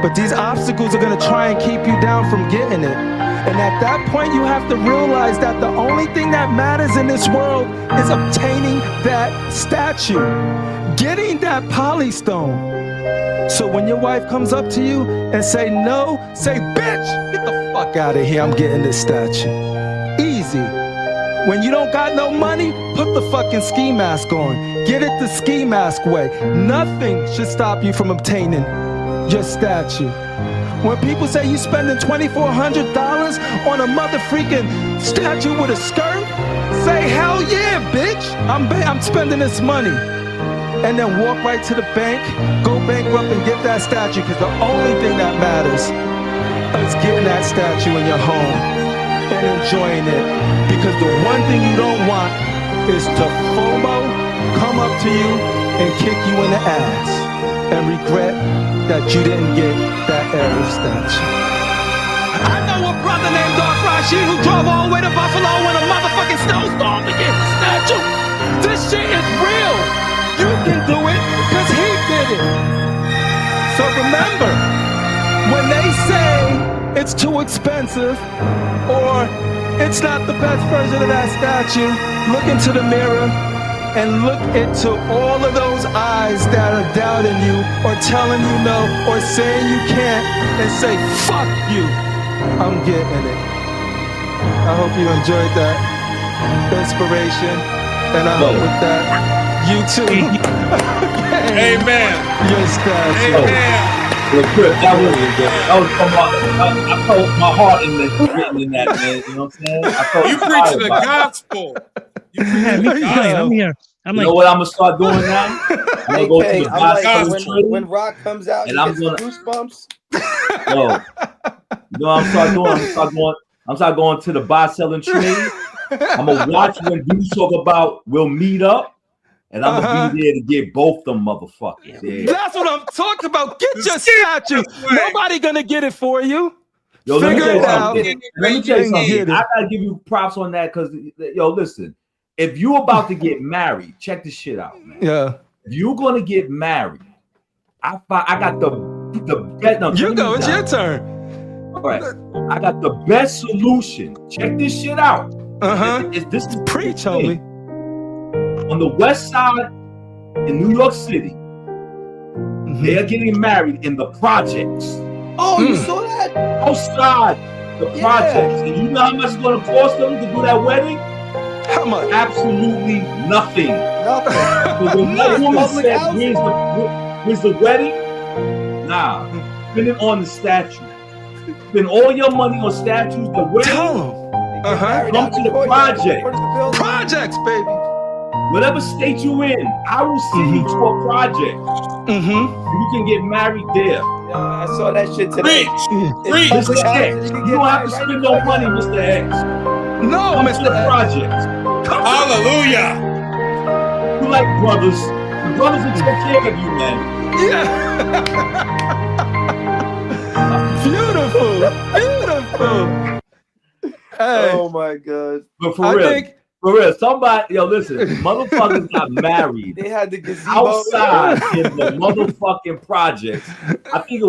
But these obstacles are gonna try and keep you down from getting it. And at that point, you have to realize that the only thing that matters in this world is obtaining that statue, getting that Polystone. So when your wife comes up to you and say no, say, bitch, get the fuck out of here, I'm getting this statue. Easy. When you don't got no money, put the fucking ski mask on. Get it the ski mask way. Nothing should stop you from obtaining your statue. When people say you spending $2,400 on a mother freaking statue with a skirt, say hell yeah, bitch. I'm spending this money. And then walk right to the bank, go bankrupt and get that statue, because the only thing that matters is getting that statue in your home and enjoying it. Because the one thing you don't want is to FOMO come up to you and kick you in the ass and regret that you didn't get that Aerith statue. I know a brother named Darth Rashid who drove all the way to Buffalo in a motherfucking snowstorm to get the statue. This shit is real. You can do it because he did it. So remember, when they say it's too expensive or it's not the best version of that statue, look into the mirror and look into all of those eyes that are doubting you or telling you no or saying you can't, and say, fuck you, I'm getting it. I hope you enjoyed that inspiration, and I hope with that, you too. Amen. Your statue. Amen. That was from I felt my heart in that, man. You know what I'm saying? I felt You preaching the gospel. Yeah, me too. I'm here. I'm you like, know what I'm gonna start doing now? I'm gonna go to the I'm box like, when Rock comes out, and he I'm gets gonna goosebumps. yo, you know what I'm start doing? I'm start going to the buy selling trade. I'm gonna watch when dudes talk about we'll meet up, and I'm gonna be there to get both them motherfuckers. Yeah. That's what I'm talking about. Get your statue. Nobody gonna get it for you. Yo, Figure it out. Let me tell you something. Get it. I gotta give you props on that because yo, listen. If you about to get married, check this shit out, man. Yeah. If you're gonna get married, I got the best. No, you go. It's your turn. All right. I got the best solution. Check this shit out. This is preach, homie. On the west side in New York City, they're getting married in the projects. Oh, you saw that? Outside the projects. And you know how much it's gonna cost them to do that wedding? How much? Absolutely nothing. Nothing. So when that woman said, where's the wedding? Nah, spend it on the statue. Spend all your money on statues. The wedding. Tell them. Come to the project. Projects, baby. Whatever state you in, I will send you to a project. You can get married there. I saw that shit today. Preach. Mr. X. You don't have to spend no money, Mr. X. No, Come Mr. to the projects. Hallelujah. You like brothers. The brothers will take care of you, man. Yeah. Beautiful. Hey. Oh my God. But for real, somebody, yo, listen, motherfuckers got married. They had the gazebo outside in the motherfucking projects. I think it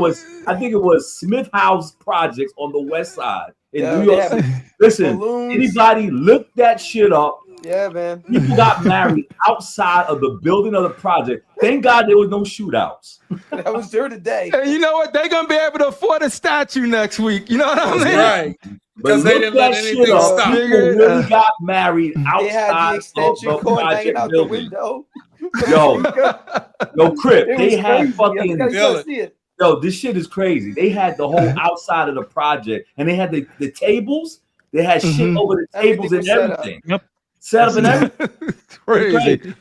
was Smith House Projects on the west side in New York City. Listen, anybody look that shit up. Yeah, man. People got married outside of the building of the project. Thank God there was no shootouts. That was there today. And you know what? They're gonna be able to afford a statue next week. You know what I mean? Right. because they didn't let anything stop. People really got married They had the outside extension of the cord hanging project out the building. window. Yo, Crip, It they was had crazy. fucking. I gotta see it. Yo, this shit is crazy. They had the whole outside of the project, and they had the tables. They had shit over the tables and everything. Set up and everything. Crazy.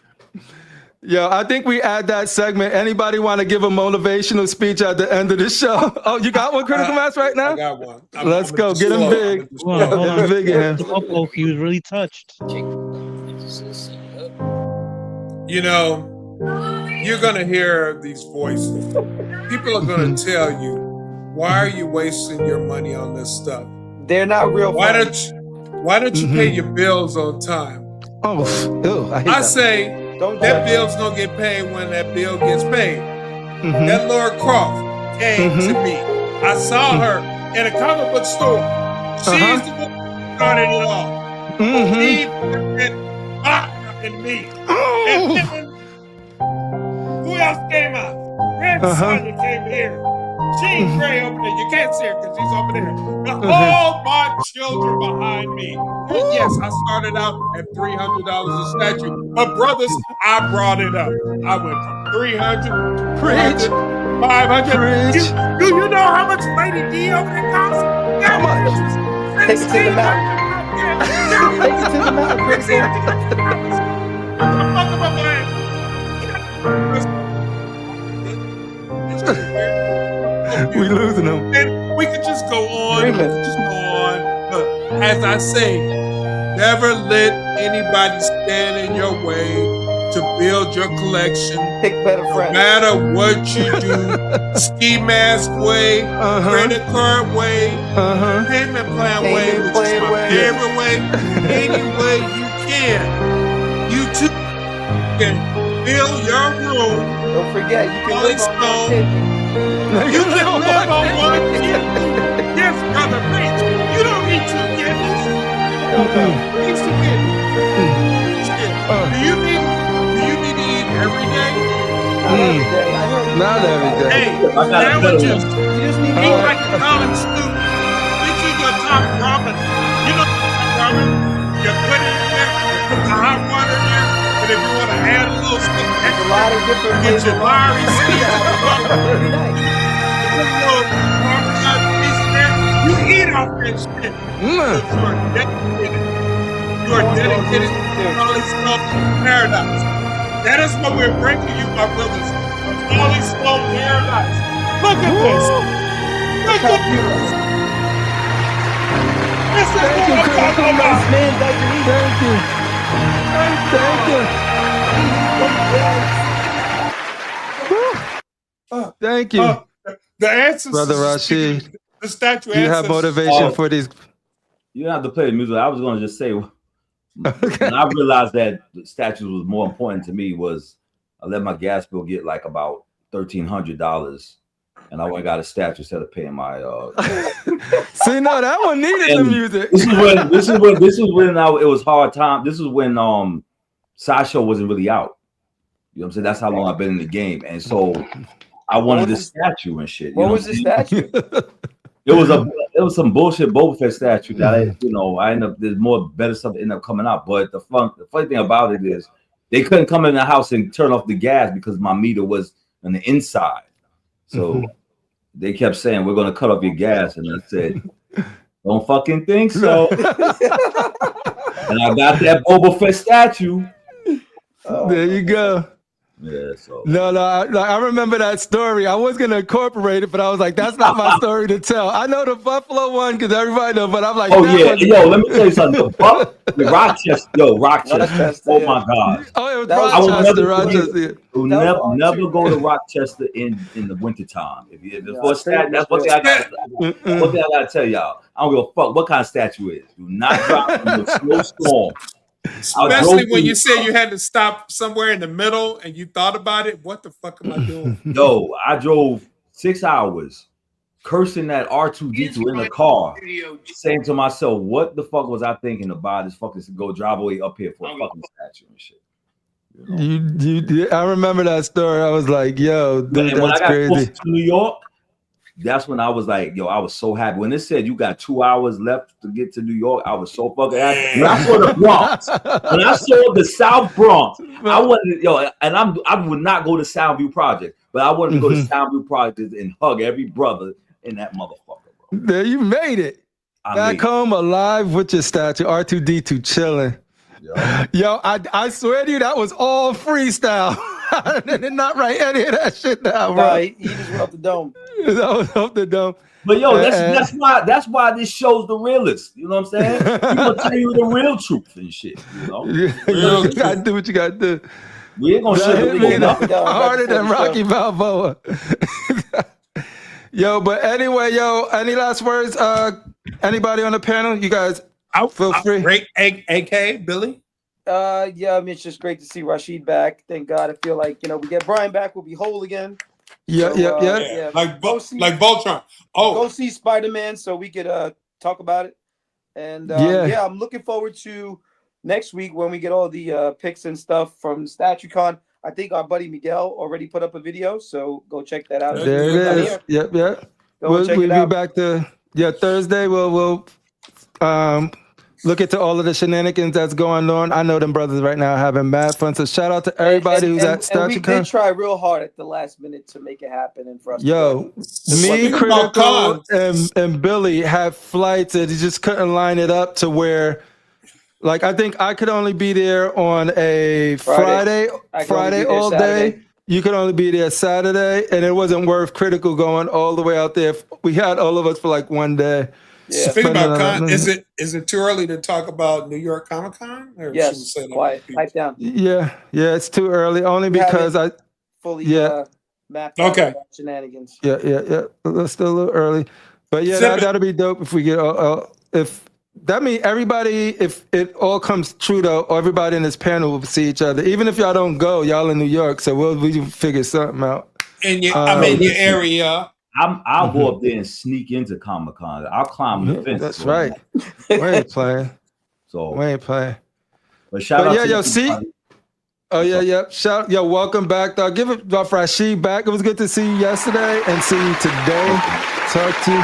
Yo, I think we add that segment. Anybody want to give a motivational speech at the end of the show? Oh, you got one, Critical Mass, right now? I got one. Let's go. Get him big. Hold on. Big in him. He was really touched. You know, you're going to hear these voices. People are going to tell you, why are you wasting your money on this stuff? They're not real. Why don't you pay your bills on time? Oh, ew, I say that bill's gonna get paid when that bill gets paid. That Laura Croft came to me. I saw her in a comic book store. She's the one who started it all. She and me. And then, who else came out? Red Sonya came here. She's Gray over there. You can't see her because she's over there. All my children behind me. And yes, I started out at $300 a statue. But brothers, I brought it up. I went from 300 to 500. Do you know how much Lady D over there costs? How much? Take it to the mountain. Take it to the mountain. We losing them. And we could just go on. As I say, never let anybody stand in your way to build your collection. Pick better friends. No matter what you do, ski mask way, credit card way, payment plan way, which is my favorite way, any way you can. You too can fill your room. Don't forget, you can live on one kidney. You can live on one kidney. Yes, brother, preach. You don't need two kidneys. Need two kidneys. Do you need to eat every day? Not every day. Hey, sandwiches. Eat like a college student. Eat your top ramen. You know ramen? You put it in there, you put the hot water in there, and if you want to add a little stick extra, a lot of different get your Larry every night. You eat off that shit. You are dedicated. You are dedicated to Holy Slow Paradise. That is what we're bringing you, my brothers. Holy Slow Paradise. Look at this. Look at this. This is what I'm talking about. Man doesn't eat. Thank you. The answer, Brother Rashid. The statue. You have motivation for these. You don't have to play the music. I was going to just say, when I realized that the statues was more important to me was I let my gas bill get like about $1,300, and I went and got a statue instead of paying my. See, no, that one needed the music. This is when it was hard time. This is when Sideshow wasn't really out. You know what I'm saying? That's how long I've been in the game, and so I wanted this statue and shit. What was the statue? It was some bullshit Boba Fett statue that I end up, there's more better stuff that end up coming out. But the funny thing about it is they couldn't come in the house and turn off the gas because my meter was on the inside. So they kept saying, we're gonna cut off your gas. And I said, don't fucking think so. And I got that Boba Fett statue. There you go. Yeah, so no, I remember that story. I was gonna incorporate it, but I was like, that's not my story to tell. I know the Buffalo one because everybody knows, but I'm like, yo, let me tell you something. The Rochester. Oh my God. Oh, it was Rochester. Never go to Rochester in the wintertime. That's one thing I gotta tell y'all. I don't give a fuck what kind of statue it is. Do not drop in the snowstorm. Especially when you said you had to stop somewhere in the middle and you thought about it. What the fuck am I doing? Yo, I drove 6 hours cursing that R2D2 in the car, saying to myself, what the fuck was I thinking about this fucking go drive away up here for a fucking statue and shit. You I remember that story. I was like, yo, dude, and when that's I got crazy. To New York, that's when I was like, yo, I was so happy. When it said you got 2 hours left to get to New York, I was so fucking happy. When I saw the Bronx, when I saw the South Bronx, I wanted, and I would not go to Soundview Project, but I wanted to go to Soundview Project and hug every brother in that motherfucker, bro. There, you made it. Back home alive with your statue, R2D2 chilling. Yo, I swear to you, that was all freestyle. I did not write any of that shit down, bro. Nah, he just went off the dome. That was off the dome. But yo, that's why this show's the realest. You know what I'm saying? He gonna tell you the real truth and shit. You know, you gotta do what you gotta do. We ain't gonna shit harder than Rocky Balboa. Yo, but anyway, any last words? Anybody on the panel? You guys feel free. Great, AK Billy. Yeah, I mean, it's just great to see Rashid back. Thank God. I feel like, we get Brian back, we'll be whole again. Yeah. Like Voltron. Go see Spider-Man so we could talk about it. And I'm looking forward to next week when we get all the pics and stuff from StatueCon. I think our buddy Miguel already put up a video, so go check that out. There it is. Yep. We'll be back to Thursday. We'll look into all of the shenanigans that's going on. I know them brothers right now having mad fun. So shout out to everybody who's at StatueCon. We did try real hard at the last minute to make it happen and for us. Me, Critical, and Billy had flights and he just couldn't line it up to where, like, I think I could only be there on a Friday all day. You could only be there Saturday, and it wasn't worth Critical going all the way out there. We had all of us for like one day. Yeah. Speaking about con, is it too early to talk about New York Comic Con? Yes, quiet, pipe down. Yeah, it's too early. Only because I fully mapped out shenanigans. Yeah. It's still a little early, but that'll be dope if we get if that means everybody. If it all comes true though, everybody in this panel will see each other. Even if y'all don't go, y'all in New York, so we figure something out. And your area. I'll go up there and sneak into Comic-Con. I'll climb the fence. That's right. We ain't playing. But shout out to welcome back, dog. Give it off Rashid back. It was good to see you yesterday and see you today. Talk to you.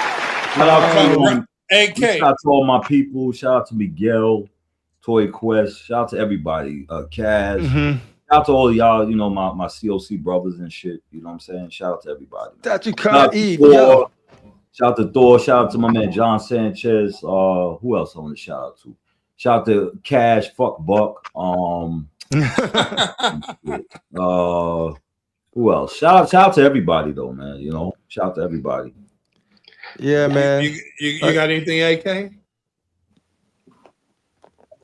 Shout out to AK. Shout out to all my people. Shout out to Miguel, Toy Quest. Shout out to everybody. Kaz. Shout out to all y'all, my c.o.c brothers and shit. You know what I'm saying? Shout out to everybody. Shout out to Thor. Shout out to my man John Sanchez. Who else I want to shout out to? Shout out to Cash, fuck Buck. Who else? Shout out to everybody though, man. Shout out to everybody. Yeah, man. You got anything, AK?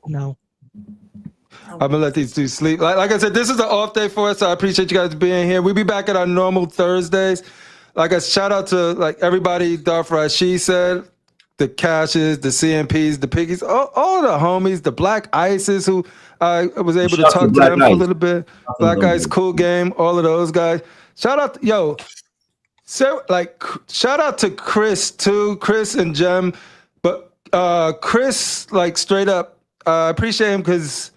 No. I'm gonna let these two sleep. Like I said, this is an off day for us, so I appreciate you guys being here. We'll be back at our normal Thursdays. Like I shout out to everybody. Darth Rashid said, the Cashes, the CMPs, the Piggies, all the homies, the Black Ices who I was able to talk to them for a little bit. Black Ice, Cool Game, all of those guys. Shout out, shout out to Chris too, Chris and Jem. But Chris, straight up, I appreciate him because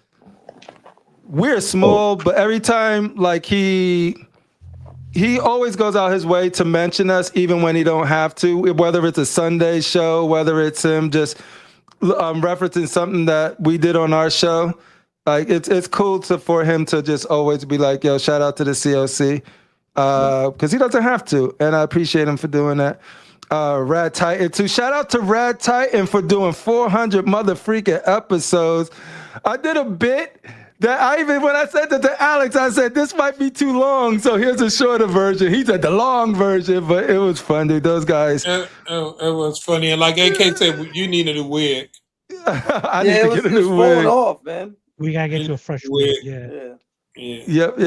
we're small, but every time he always goes out his way to mention us, even when he don't have to, whether it's a Sunday show, whether it's him just referencing something that we did on our show. It's cool for him to just always be like, yo, shout out to the c.o.c. Because he doesn't have to, and I appreciate him for doing that. Rad Titan too. Shout out to Rad Titan for doing 400 motherfreaking episodes. I did a bit that when I said that to Alex, I said, this might be too long, so here's a shorter version. He said the long version, but it was fun, dude. Those guys. It was funny. And like AK said, you needed a wig. I need to get a new wig. Off, man. We got to get you a fresh wig. Yeah. Yep.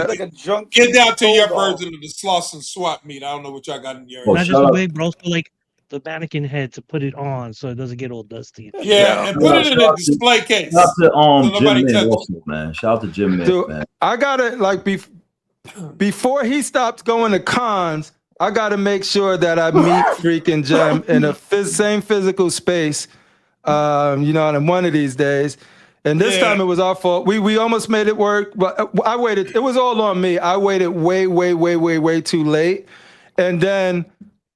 Like a junk. Get down to your version of the Sloss and Swap meet. I don't know what y'all got in your Not just a wig, bro. So the mannequin head to put it on so it doesn't get all dusty. Yeah, and put it in a display case. Shout out to Jim Mint also, man. Shout out to Jim Mint, man. I gotta before he stops going to cons, I gotta make sure that I meet freaking Jim in a same physical space. On one of these days. And this time it was our fault. We almost made it work, but I waited. It was all on me. I waited way too late. And then,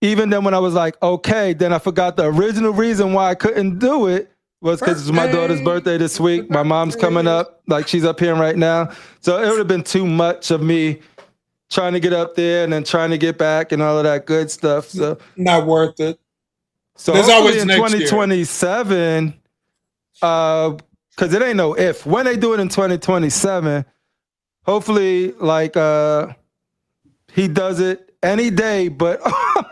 even then when I was like, okay, then I forgot the original reason why I couldn't do it was because it's my daughter's birthday this week. My mom's coming up, like she's up here right now. So it would have been too much of me trying to get up there and then trying to get back and all of that good stuff. So not worth it. So there's hopefully always in 2027, because it ain't no if. When they do it in 2027, hopefully like he does it any day, but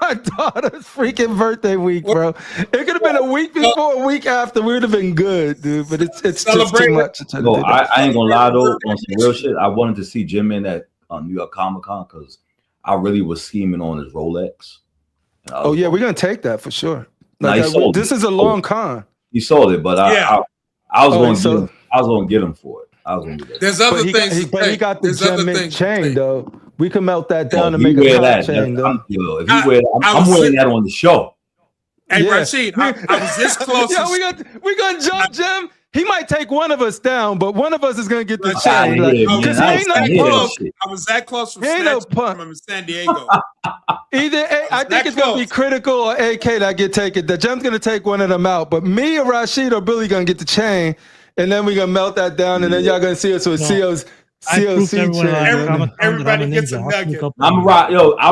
my daughter's freaking birthday week, bro. It could have been a week before, a week after. We would have been good, dude. But it's just too much. No, I ain't gonna lie though. On some real shit, I wanted to see Jim in at New York Comic Con because I really was scheming on his Rolex. Oh yeah, we're gonna take that for sure. Like, this is a long con. He sold it, but I was gonna get him for it. I was gonna do that. There's other things, but he got the gem mint chain though. We can melt that down and make a con chain though. If he wear that, I'm wearing that on the show. Hey, Rashid, I was this close. Yeah, we gonna jump Jim. He might take one of us down, but one of us is gonna get the chain. Because he ain't no punk. I was that close from San Diego. Either I think it's gonna be Critical or AK that get taken. The Jim's gonna take one of them out, but me or Rashid or Billy gonna get the chain, and then we gonna melt that down, and then y'all gonna see us with C.O.c. chain. Everybody gets a nugget. I'll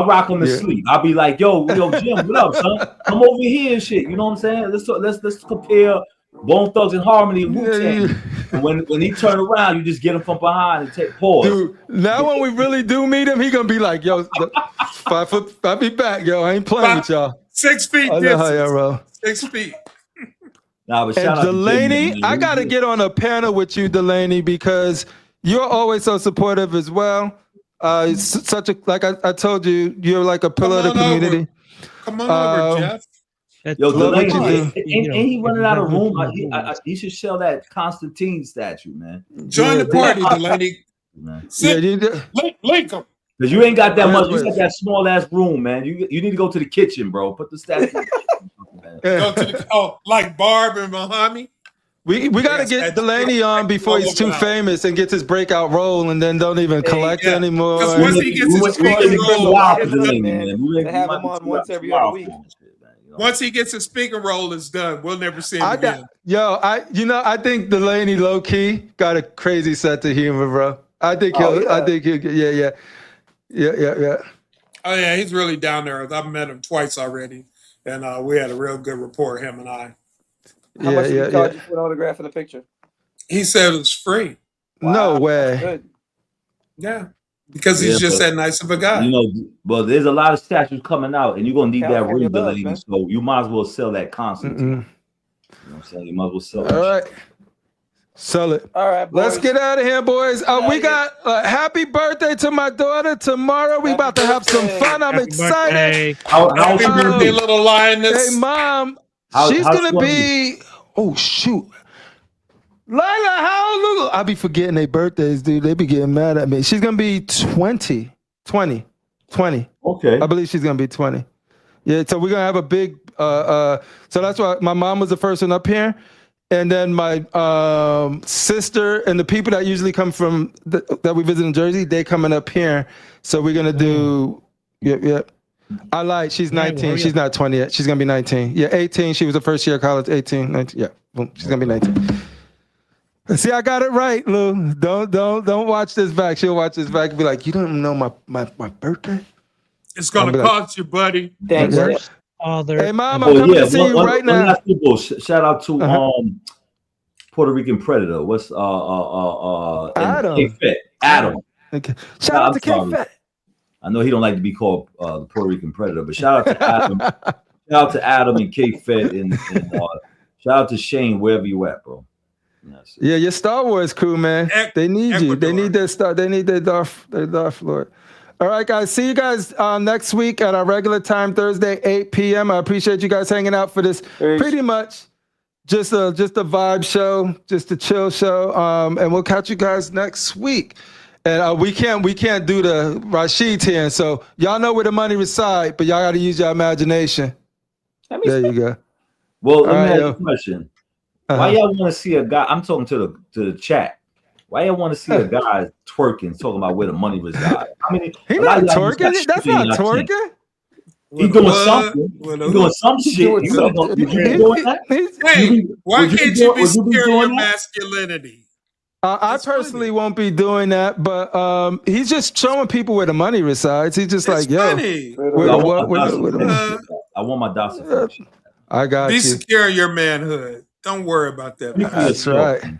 rock him to sleep. I'll be like, yo, Jim, what up, son? Come over here and shit. You know what I'm saying? Let's compare Bone Thugs and Harmony and Wu-Tang. And when he turn around, you just get him from behind and take pause. Dude, now when we really do meet him, he gonna be like, yo, 5 foot, I'll be back, yo. I ain't playing with y'all. 6 feet. I know how y'all roll. 6 feet. Nah, but shout out Delaney, to Jim, I gotta get on a panel with you, Delaney, because you're always so supportive as well. Such a, like I told you, you're like a pillar of the community. Come on over, Jeff. Yo, Delaney, ain't he running out of room? He should sell that Constantine statue, man. Join the party, Delaney. Link him. Because you ain't got that much. You got that small ass room, man. You need to go to the kitchen, bro. Put the statue. Go to the like Barb and Muhammad. We gotta get Delaney on before he's too famous and gets his breakout role, and then don't even collect anymore. Because once he gets his speaking role, they have him on once every other week. Once he gets his speaking role, it's done. We'll never see him again. I think Delaney low key got a crazy sense of humor, bro. I think he'll yeah. Oh yeah, he's really down there. I've met him twice already, and we had a real good rapport, him and I. How much did he charge you for an autograph and a picture? He said it was free. Wow, no way. Good. Yeah, because he's just that nice of a guy. You know, but there's a lot of statues coming out, and you're gonna need that ring, Delaney. So you might as well sell that Constantine. You know what I'm saying? You might as well sell it. All right. Sell it. All right, boys. Let's get out of here, boys. We got happy birthday to my daughter tomorrow. We about to have some fun. I'm excited. Happy birthday, little lioness. Hey, Mom. She's going to be, oh, shoot. Lila, how old? I be forgetting their birthdays, dude. They be getting mad at me. She's going to be 20. Okay. I believe she's going to be 20. Yeah, so we're going to have a big, so that's why my mom was the first one up here. And then my sister and the people that usually come from, that we visit in Jersey, they coming up here. So we're going to do, I lied. She's 19. She's not 20 yet. She's going to be 19. Yeah, 18. She was the first year of college. 18, 19. Yeah, boom. She's going to be 19. See, I got it right, Lou. Don't watch this back. She'll watch this back and be like, you don't know my birthday? It's going to cost you, buddy. Thanks. Hey, Mom, I'm coming to see you right now. Shout out to Puerto Rican Predator. What's Adam? K-Fed. Adam. Okay. Shout out to K-Fed. I know he don't like to be called the Puerto Rican Predator, but shout out to Adam. Shout out to Adam and K-Fed and shout out to Shane wherever you at, bro. Yeah, your Star Wars crew, man. They need you. They need their Star. They need their Darth Lord. All right, guys. See you guys next week at our regular time, Thursday, 8 p.m. I appreciate you guys hanging out for this. Pretty much just a vibe show, just a chill show. And we'll catch you guys next week. And we can't do the Rashid here. So y'all know where the money resides, but y'all got to use your imagination. There you go. Well, let me ask you a question. Why y'all want to see a guy? I'm talking to the chat. Why y'all want to see a guy twerking, talking about where the money resides? I mean, he's not twerking. That's not twerking. He doing something. He doing some shit. doing You something. would you be doing that? Hey, why would you can't be you doing- be would you be secure in doing your that? masculinity? I That's personally funny. won't be doing that, but he's just showing people where the money resides. He's just It's like, yo, funny. where I the want what? my Where the, dossification. I want my dossification. I got Be you. secure in your manhood. Don't worry about that. Speak for That's yourself. right.